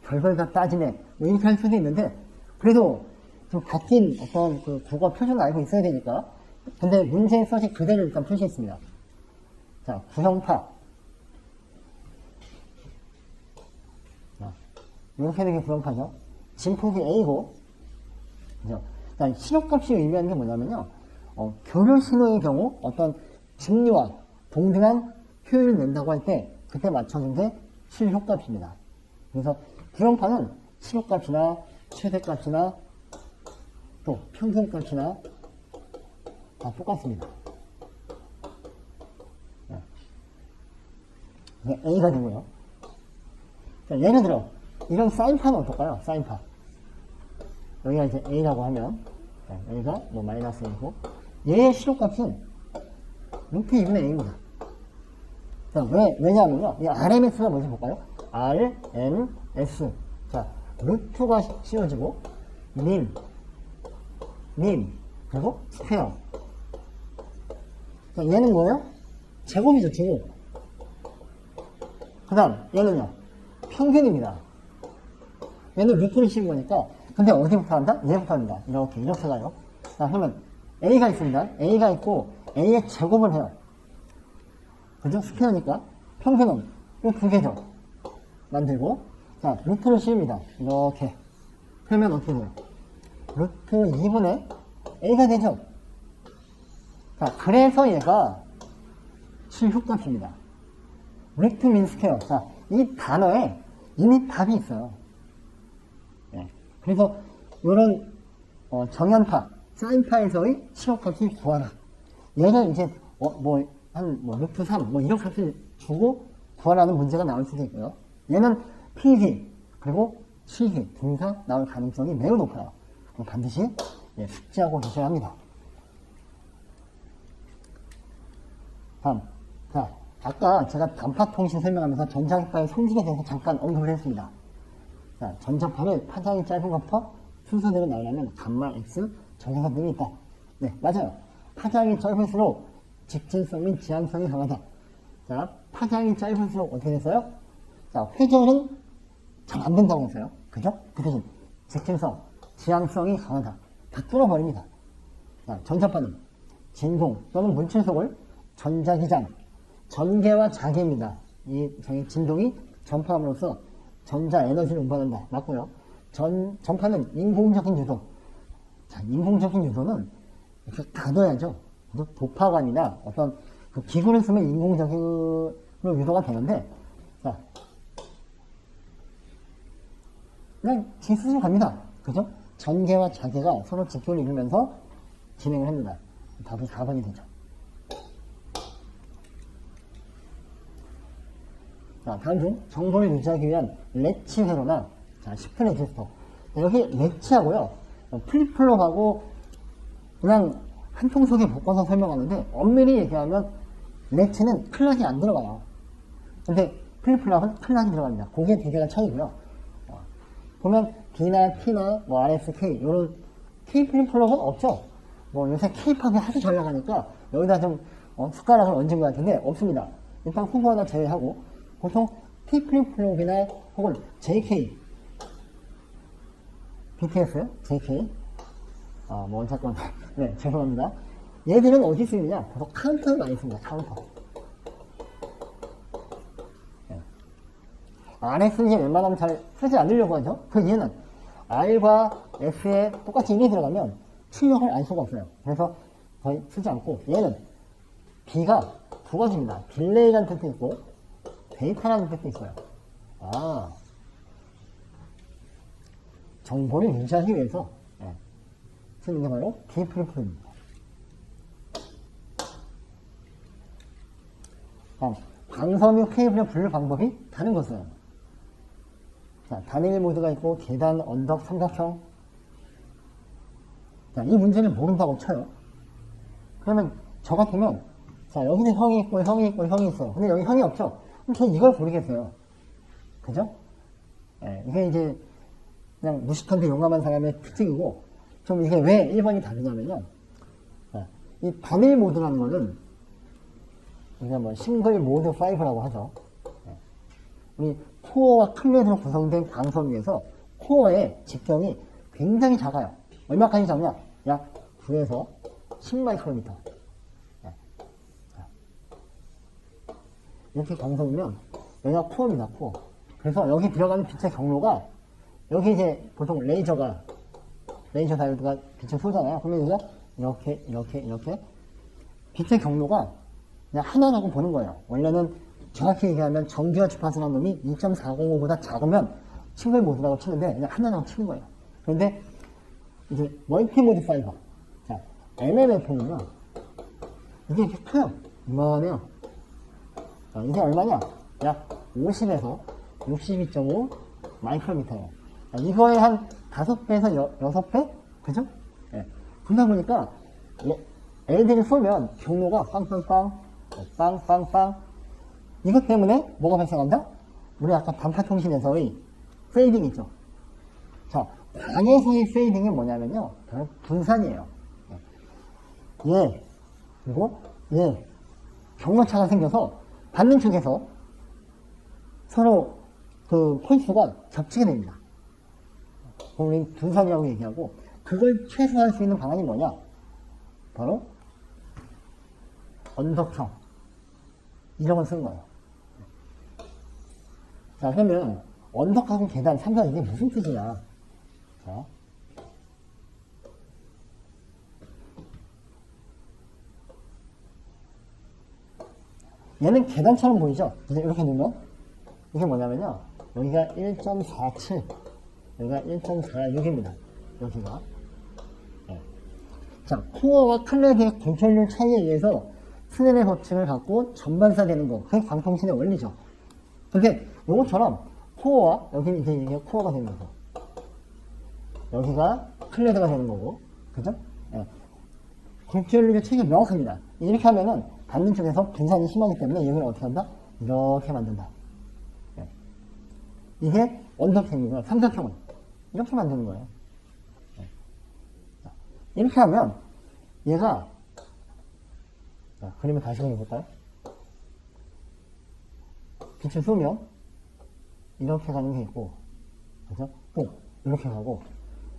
별걸 다 따지네. 뭐 이렇게 할 수도 있는데 그래도 좀 바뀐 어떤 그 국어 표준을 알고 있어야 되니까. 근데 문제의 서식 그대로 일단 표시했습니다. 자, 구성파. 이렇게 되게 구성파죠. 진폭이 A고, 그죠? 신호값이 의미하는 게 뭐냐면요. 교류 신호의 경우 어떤 증류와 동등한 효율을 낸다고 할 때 그때 맞춰준 게 실효값입니다. 그래서 구성파는 실효값이나 최대값이나 또 평균값이나 다 똑같습니다. 이게 A가 되고요. 자, 예를 들어 이런 사인파는 어떨까요? 사인파. 여기가 이제 A라고 하면 A가 뭐 마이너스 A고 얘의 실효값은 루트 2분의 A입니다. 자, 왜냐하면요. 이 RMS가 뭔지 볼까요? RMS. 자, 루트가 씌워지고 민, 그리고 스퀘어. 자, 얘는 뭐예요? 제곱이죠, 제곱. 그 다음, 얘는요. 평균입니다. 얘는 루트를 씌운 거니까. 근데 어디부터 한다? 얘부터 한다. 이렇게 가요. 자, 그러면 A가 있습니다. A가 있고, A의 제곱을 해요. 그죠? 스퀘어니까. 평균은 이 두 개죠. 만들고. 자, 루트를 씌웁니다. 이렇게. 그러면 어떻게 돼요? 루트 2분의 A가 되죠. 자, 그래서 얘가 실효값입니다. 루트 민 스퀘어. 자, 이 단어에 이미 답이 있어요. 네. 그래서 이런 정연파, 사인파에서의 실효값을 구하라. 얘를 이제 루트 3 이런 값을 주고 구하라는 문제가 나올 수도 있고요. 얘는 PV 그리고 CV 둘 다 나올 가능성이 매우 높아요. 반드시 숙지하고 계셔야 합니다. 다음, 자, 아까 제가 단파통신 설명하면서 전자기파의 성질에 대해서 잠깐 언급을 했습니다. 자, 전자파는 파장이 짧은 것부터 순서대로 나오려면 감마 X 정사들이 있다. 네, 맞아요. 파장이 짧을수록 직진성 및 지향성이 강하다. 자, 파장이 짧을수록 어떻게 됐어요? 자, 회전은 잘 안 된다고 했어요. 그죠? 그 대신 직진성, 지향성이 강하다. 다 뚫어버립니다. 자, 전자파는 진공 또는 물질 속을 전자기장, 전개와 자개입니다. 이 진동이 전파함으로써 전자 에너지를 운반한다. 맞고요. 전파는 인공적인 유도. 자, 인공적인 유도는 이렇게 가둬야죠. 도파관이나 어떤 그 기구를 쓰면 인공적으로 유도가 되는데, 자, 그냥 제 스스로 갑니다. 그죠? 전개와 자개가 서로 직결을 이루면서 진행을 합니다. 답이 4번이 되죠. 자, 다음 중 정보를 유지하기 위한 레치 회로나, 자, 시프 레지스터. 여기 레치하고요, 플립플롭하고 그냥 한 통 속에 묶어서 설명하는데, 엄밀히 얘기하면 레치는 클락이 안 들어가요. 근데 플립플롭은 클락이 들어갑니다. 그게 두 개가 차이고요. 보면 D나 T나 뭐 RS, K 이런 K 플립플롭은 없죠. 뭐 요새 K-팝이 하도 잘 나가니까 여기다 좀 숟가락을 얹은 것 같은데 없습니다. 일단 후보 하나 제외하고 보통 T 플립플롭이나 혹은 JK, BTS, JK, 뭐 어쨌건 네, 죄송합니다. 얘들은 어디 쓰느냐? 보통 카운터를 많이 씁니다. 카운터. RS는 웬만하면 잘 쓰지 않으려고 하죠. 그 이유는 R과 S에 똑같이 1이 들어가면 출력을 알 수가 없어요. 그래서 거의 쓰지 않고, 얘는 B가 두 가지입니다. 딜레이라는 뜻도 있고 데이터라는 뜻도 있어요. 정보를 유지하기 위해서 쓰는 게 바로 D 플립플롭입니다. 광섬유 케이블의 분류 방법이 다른 것은, 자, 단일 모드가 있고 계단, 언덕, 삼각형. 자, 이 문제를 모른다고 쳐요. 그러면 저 같으면, 자, 여기는 형이 있고 형이 있고 형이 있어요. 근데 여기 형이 없죠? 그럼 저 이걸 고르겠어요. 그죠? 이게 이제 그냥 무식한데 용감한 사람의 특징이고, 좀 이게 왜 1번이 다르냐면요, 이 단일 모드라는 거는 우리가 뭐 싱글 모드 5라고 하죠. 우리 코어와 클레드로 구성된 광섬유에서 코어의 직경이 굉장히 작아요. 얼마까지 작냐? 약 9에서 10마이크로미터. 이렇게 광섬유면 여기가 코어입니다. 코어. 그래서 여기 들어가는 빛의 경로가, 여기 이제 보통 레이저 다이오드가 빛을 쏘잖아요. 그러면 이렇게 빛의 경로가 그냥 하나라고 보는 거예요. 원래는 정확히 얘기하면 전기와 주파수라는 놈이 2.405보다 작으면 싱글 모드라고 치는데 그냥 하나라고 치는 거예요. 그런데 이제 멀티 모드 파이버, 자, MMF는요, 이게 이렇게 커요. 이만해요. 자, 이게 얼마냐? 약 50에서 62.5 마이크로미터예요. 이거에 한 5배에서 6배? 그죠? 예. 그러다 보니까 LED를 쏘면 경로가 빵빵빵. 이것 때문에 뭐가 발생한다? 우리 아까 단파통신에서의 페이딩 있죠. 자, 광에서의 페이딩이 뭐냐면요, 바로 분산이에요. 그리고 경로차가 생겨서 받는 쪽에서 서로 그 폴스가 겹치게 됩니다. 우리 분산이라고 얘기하고, 그걸 최소화할 수 있는 방안이 뭐냐? 바로 언덕형, 이런 걸 쓰는 거예요. 자, 그러면 언덕하고 계단, 삼각, 이게 무슨 뜻이냐? 자, 얘는 계단처럼 보이죠? 이렇게 놓으면 이게 뭐냐면요, 여기가 1.47, 여기가 1.46입니다. 여기가. 자, 코어와 클레드의 공철률 차이에 의해서 스넬의 법칙을 갖고 전반사되는 거, 그게 광통신의 원리죠. 근데 요것처럼 코어와, 여기 이제 이게 코어가 되는 거고, 여기가 클레드가 되는 거고, 그죠? 공철률의 차이가 명확합니다. 이렇게 하면은 받는 쪽에서 분산이 심하기 때문에 여기를 어떻게 한다? 이렇게 만든다. 이게 원석형이고요. 삼각형은 이렇게 만드는 거예요. 이렇게 하면 얘가, 그림을 다시 그려볼까요? 빛을 쏘면 이렇게 가는 게 있고, 그죠? 또 이렇게 가고,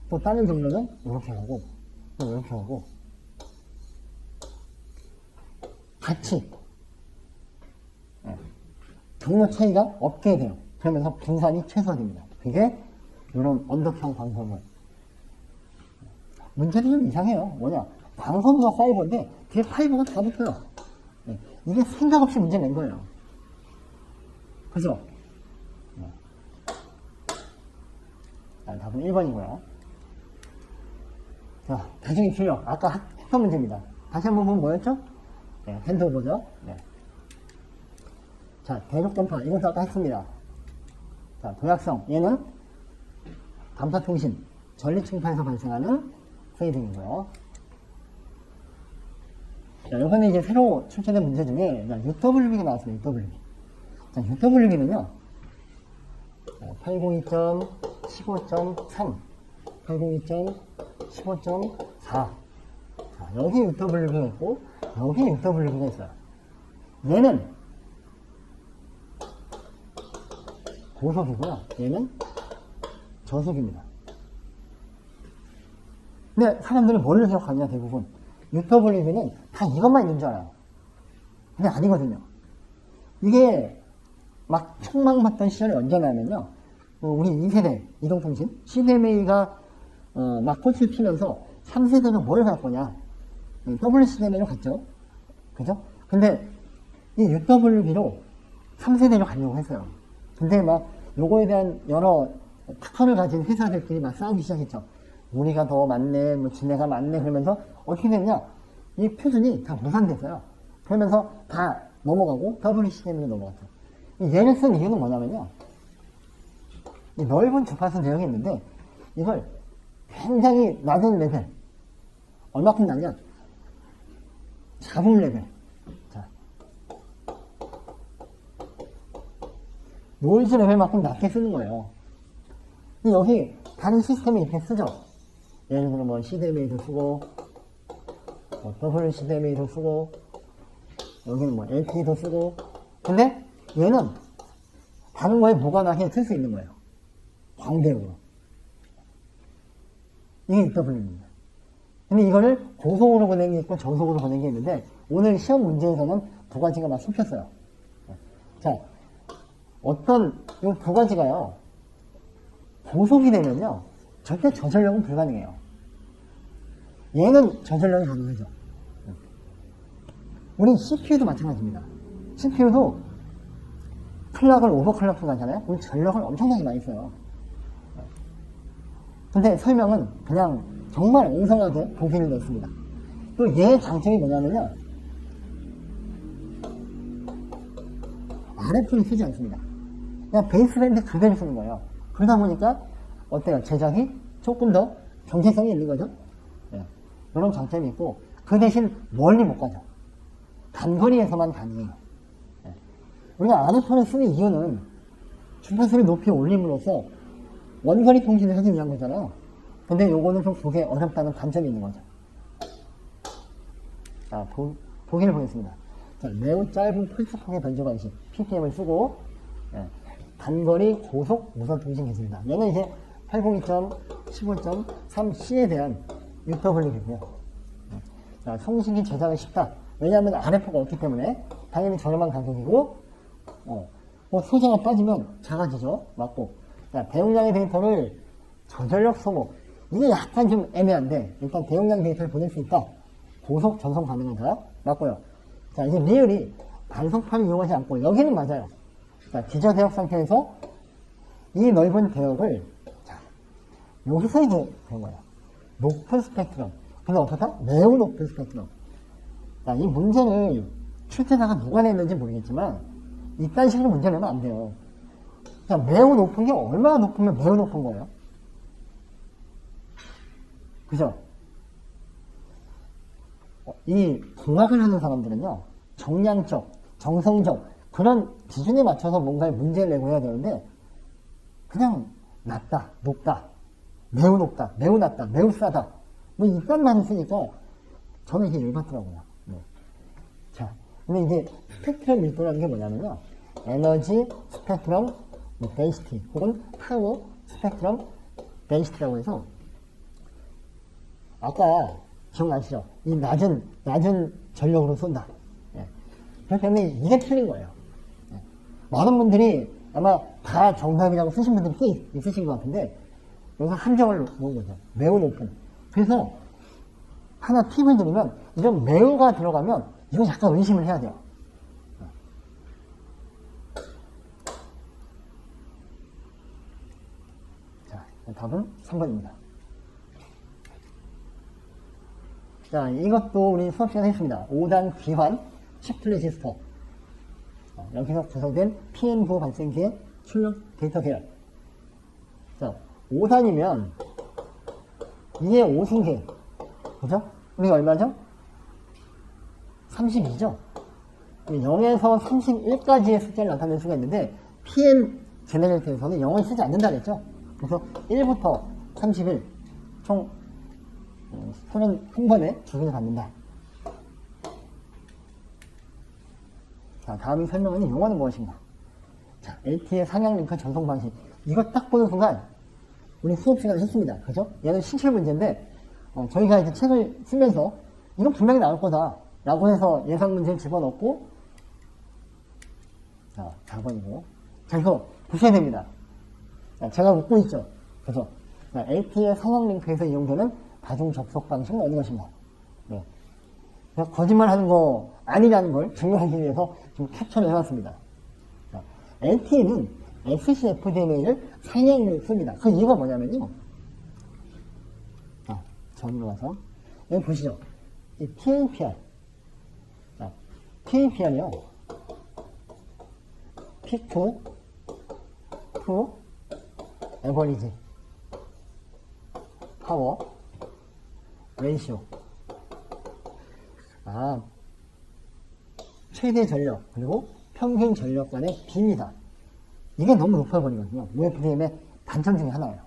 또 다른 경로는 이렇게 가고, 또 이렇게 가고, 같이 경로 차이가 없게 돼요. 그러면서 분산이 최소화됩니다. 그게 이런 언덕형 광선물. 문제는 좀 이상해요. 뭐냐? 광선과 파이버인데 뒤에 파이버가 다 붙어요. 이게 생각 없이 문제 낸 거예요. 그죠? 답은 1번이고요. 자, 다중이 출력. 아까 했던 문제입니다. 다시 한번 보면 뭐였죠? 네, 핸드오버죠? 네. 자, 대륙던파. 이것도 아까 했습니다. 자, 도약성. 얘는 감사통신, 전리층파에서 발생하는 페이딩이고요. 자, 이번에 이제 새로 출제된 문제 중에 UWB가 나왔습니다. UWB. 자, UWB는요, 802.15.3, 802.15.4. 자, 여기 UWB가 있고, 여기 UWB가 있어요. 얘는 고속이고요. 얘는 저속입니다. 근데 사람들은 뭘 기억하냐, 대부분. UWB는 다 이것만 있는 줄 알아요. 근데 아니거든요. 이게 막 촉망받던 시절이 언제냐면요. 우리 2세대 이동통신, CDMA가 막 꽃을 피면서 3세대는 뭘 갈 거냐. WCDMA로 갔죠. 그죠? 근데 이 UWB로 3세대로 가려고 했어요. 근데 막 요거에 대한 여러 특허를 가진 회사들끼리 막 싸우기 시작했죠. 우리가 더 많네, 뭐 지네가 많네 그러면서 어떻게 됐냐? 이 표준이 다 무산됐어요. 그러면서 다 넘어가고 WCDMA로 넘어갔죠. 얘를 쓴 이유는 뭐냐면요. 이 넓은 주파수 내용이 있는데 이걸 굉장히 낮은 레벨, 얼마큼 낮냐? 잡음 레벨. 자, 노이즈 레벨만큼 낮게 쓰는 거예요. 여기 다른 시스템이 이렇게 쓰죠. 예를 들어 뭐 CDMA도 쓰고, 뭐 WCDMA도 쓰고, 여기는 뭐 LP도 쓰고. 근데 얘는 다른 거에 보관하게 쓸 수 있는 거예요. 광대으로. 이게 UWB입니다. 근데 이거를 고속으로 보낸 게 있고 저속으로 보낸 게 있는데 오늘 시험 문제에서는 두 가지가 막 섞였어요. 자, 어떤 이 두 가지가요. 고속이 되면요. 절대 저전력은 불가능해요. 얘는 저전력이 가능하죠. 우리 CPU도 마찬가지입니다. CPU도 클락을 오버클럭도 가잖아요. 그럼 전력을 엄청나게 많이 써요. 근데 설명은 그냥 정말 엉성하게 보기를 냈습니다. 또 얘의 장점이 뭐냐면요. RF를 쓰지 않습니다. 그냥 베이스밴드 그대로 쓰는 거예요. 그러다 보니까 어때요? 제작이 조금 더 경제성이 있는 거죠. 네. 이런 장점이 있고 그 대신 멀리 못 가죠. 단거리에서만 가능해요. 네. 우리가 RF를 쓰는 이유는 주파수를 높이 올림으로써 원거리 통신을 하기 위한 거잖아요. 근데 요거는 좀 보기 어렵다는 단점이 있는 거죠. 자, 보기를 보겠습니다. 자, 매우 짧은 펄스폭의 변조 방식, PPM을 쓰고, 예, 단거리 고속 무선 통신 기술이다. 얘는 이제 802.15.3C에 대한 UWB고요. 자, 송신기 제작이 쉽다. 왜냐하면 RF가 없기 때문에 당연히 저렴한 가격이고, 뭐 소자가 빠지면 작아지죠. 맞고. 자, 대용량의 데이터를 저전력 소모. 이게 약간 좀 애매한데, 일단 대용량 데이터를 보낼 수 있다. 고속 전송 가능하다. 맞고요. 자, 이제 리을이 단속판을 이용하지 않고, 여기는 맞아요. 자, 기저 대역 상태에서 이 넓은 대역을, 자, 여기서 이제 그런 거예요. 높은 스펙트럼. 근데 어떻다? 매우 높은 스펙트럼. 자, 이 문제를 출제자가 누가 냈는지 모르겠지만, 이딴 식으로 문제 내면 안 돼요. 자, 매우 높은 게 얼마나 높으면 매우 높은 거예요? 그죠? 이 공학을 하는 사람들은요, 정량적, 정성적, 그런 기준에 맞춰서 뭔가에 문제를 내고 해야 되는데, 그냥 낮다, 높다, 매우 높다, 매우 낮다, 매우 싸다. 뭐 이딴 말을 쓰니까 저는 이게 열받더라고요. 네. 자, 근데 이제 스펙트럼 밀도라는 게 뭐냐면요, 에너지 스펙트럼 뭐 density 혹은 power spectrum density라고 해서 아까 기억나시죠? 이 낮은 전력으로 쏜다. 예. 그렇기 때문에 이게 틀린 거예요. 예. 많은 분들이 아마 다 정답이라고 쓰신 분들이 꽤 있으신 것 같은데 여기서 함정을 놓은 거죠. 매우 높은. 그래서 하나 팁을 드리면 이런 매우가 들어가면 이거 약간 의심을 해야 돼요. 자, 답은 3번입니다. 자, 이것도 우리 수업 시간에 했습니다. 5단 귀환 시프트 레지스터. 여기서 구성된 PM9 발생기의 출력 데이터 계열. 자, 5단이면 이게 5승계. 그죠? 우리가 얼마죠? 32죠? 0에서 31까지의 숫자를 나타낼 수가 있는데, PM 제너레이터에서는 0을 쓰지 않는다 그랬죠? 그래서 1부터 31, 총 31번의 주기를 받는다. 자, 다음에 설명하는 용어는 무엇인가? 자, LT의 상향 링크 전송 방식. 이거 딱 보는 순간, 우리 수업 시간에 했습니다. 그죠? 얘는 신체 문제인데, 저희가 이제 책을 쓰면서, 이건 분명히 나올 거다. 라고 해서 예상 문제를 집어넣고, 자, 4번이고. 자, 이거 보셔야 됩니다. 자, 제가 웃고 있죠? 그죠? 자, LT의 상향 링크에서 이용되는 다중 접속 방식은 어느 것인가? 네. 거짓말 하는 거 아니라는 걸 증명하기 위해서 좀 캡처를 해놨습니다. 자, LTE는 SCFDMA를 상향으로 씁니다. 그 이유가 뭐냐면요. 자, 전으로 가서, 여기 보시죠. 이 PAPR. 자, PAPR이요. Peak to Average Power Ratio. 최대 전력 그리고 평균 전력 간의 비입니다. 이게 너무 높아버리거든요. OFDM의 단점 중에 하나예요.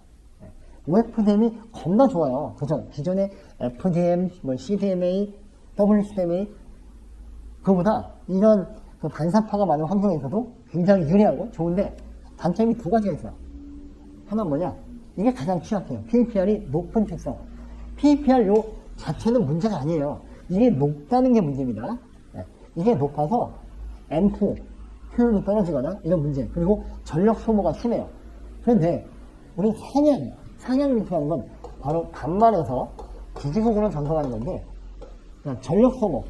OFDM이 겁나 좋아요. 그죠? 기존의 FDM, 뭐 CDMA, WCDMA 그거보다 이런 그 반사파가 많은 환경에서도 굉장히 유리하고 좋은데 단점이 두 가지가 있어요. 하나는 뭐냐? 이게 가장 취약해요. PAPR이 높은 특성. PAPR 요 자체는 문제가 아니에요. 이게 높다는 게 문제입니다. 이게 높아서 앰프 효율이 떨어지거나 이런 문제. 그리고 전력 소모가 심해요. 그런데 우리 상향 링크라는 건 바로 반말에서 기지국으로 전송하는 건데 전력 소모.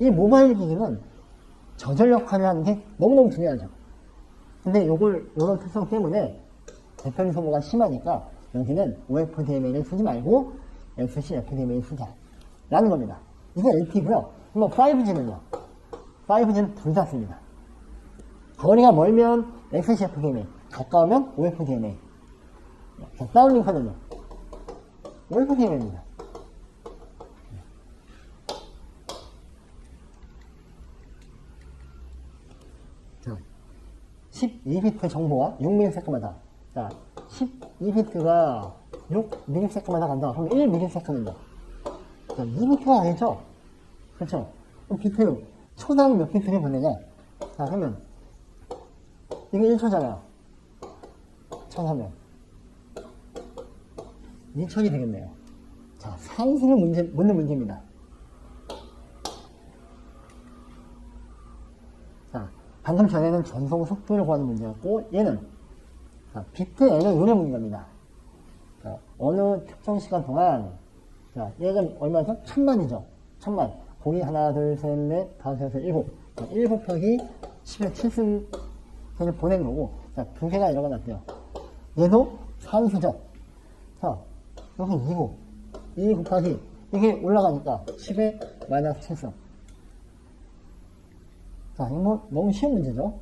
이 모바일 기기는 저전력화를 하는 게 너무너무 중요하죠. 근데 요런 특성 때문에 배터리 소모가 심하니까 여기는 OFDMA를 쓰지 말고 SCFDMA를 쓰자. 라는 겁니다. 이게 LTE고요. 그럼 5G는요? 5G는 둘 다 씁니다. 거리가 멀면 SCFDMA, 가까우면 OFDMA. 자, 다운링크는요? OFDMA입니다. 자, 12비트 정보가 6ms마다. 자, 12비트가 6ms마다 간다. 그럼 1ms는요? 자, 2비트가 아니죠? 그렇죠? 그럼 비트, 초당 몇 비트를 보내냐? 자, 그러면, 이게 1초잖아요. 1000하면. 2000이 되겠네요. 자, 산수를 묻는 문제입니다. 자, 방금 전에는 전송 속도를 구하는 문제였고, 얘는, 자, 비트 N을 요래 묻는 겁니다. 자, 어느 특정 시간 동안, 자, 얘는 얼마죠? 1000만이죠. 1000만. 공이 하나, 둘, 셋, 넷, 다섯, 여섯, 일곱. 자, 1 곱하기 10의 7승을 보낸 거고, 자, 두 개가 일어났대요. 얘도 산수죠. 자, 여기 2고, 2 곱하기, 이게 올라가니까 10의 마이너스 7승. 자, 이거 뭐 너무 쉬운 문제죠?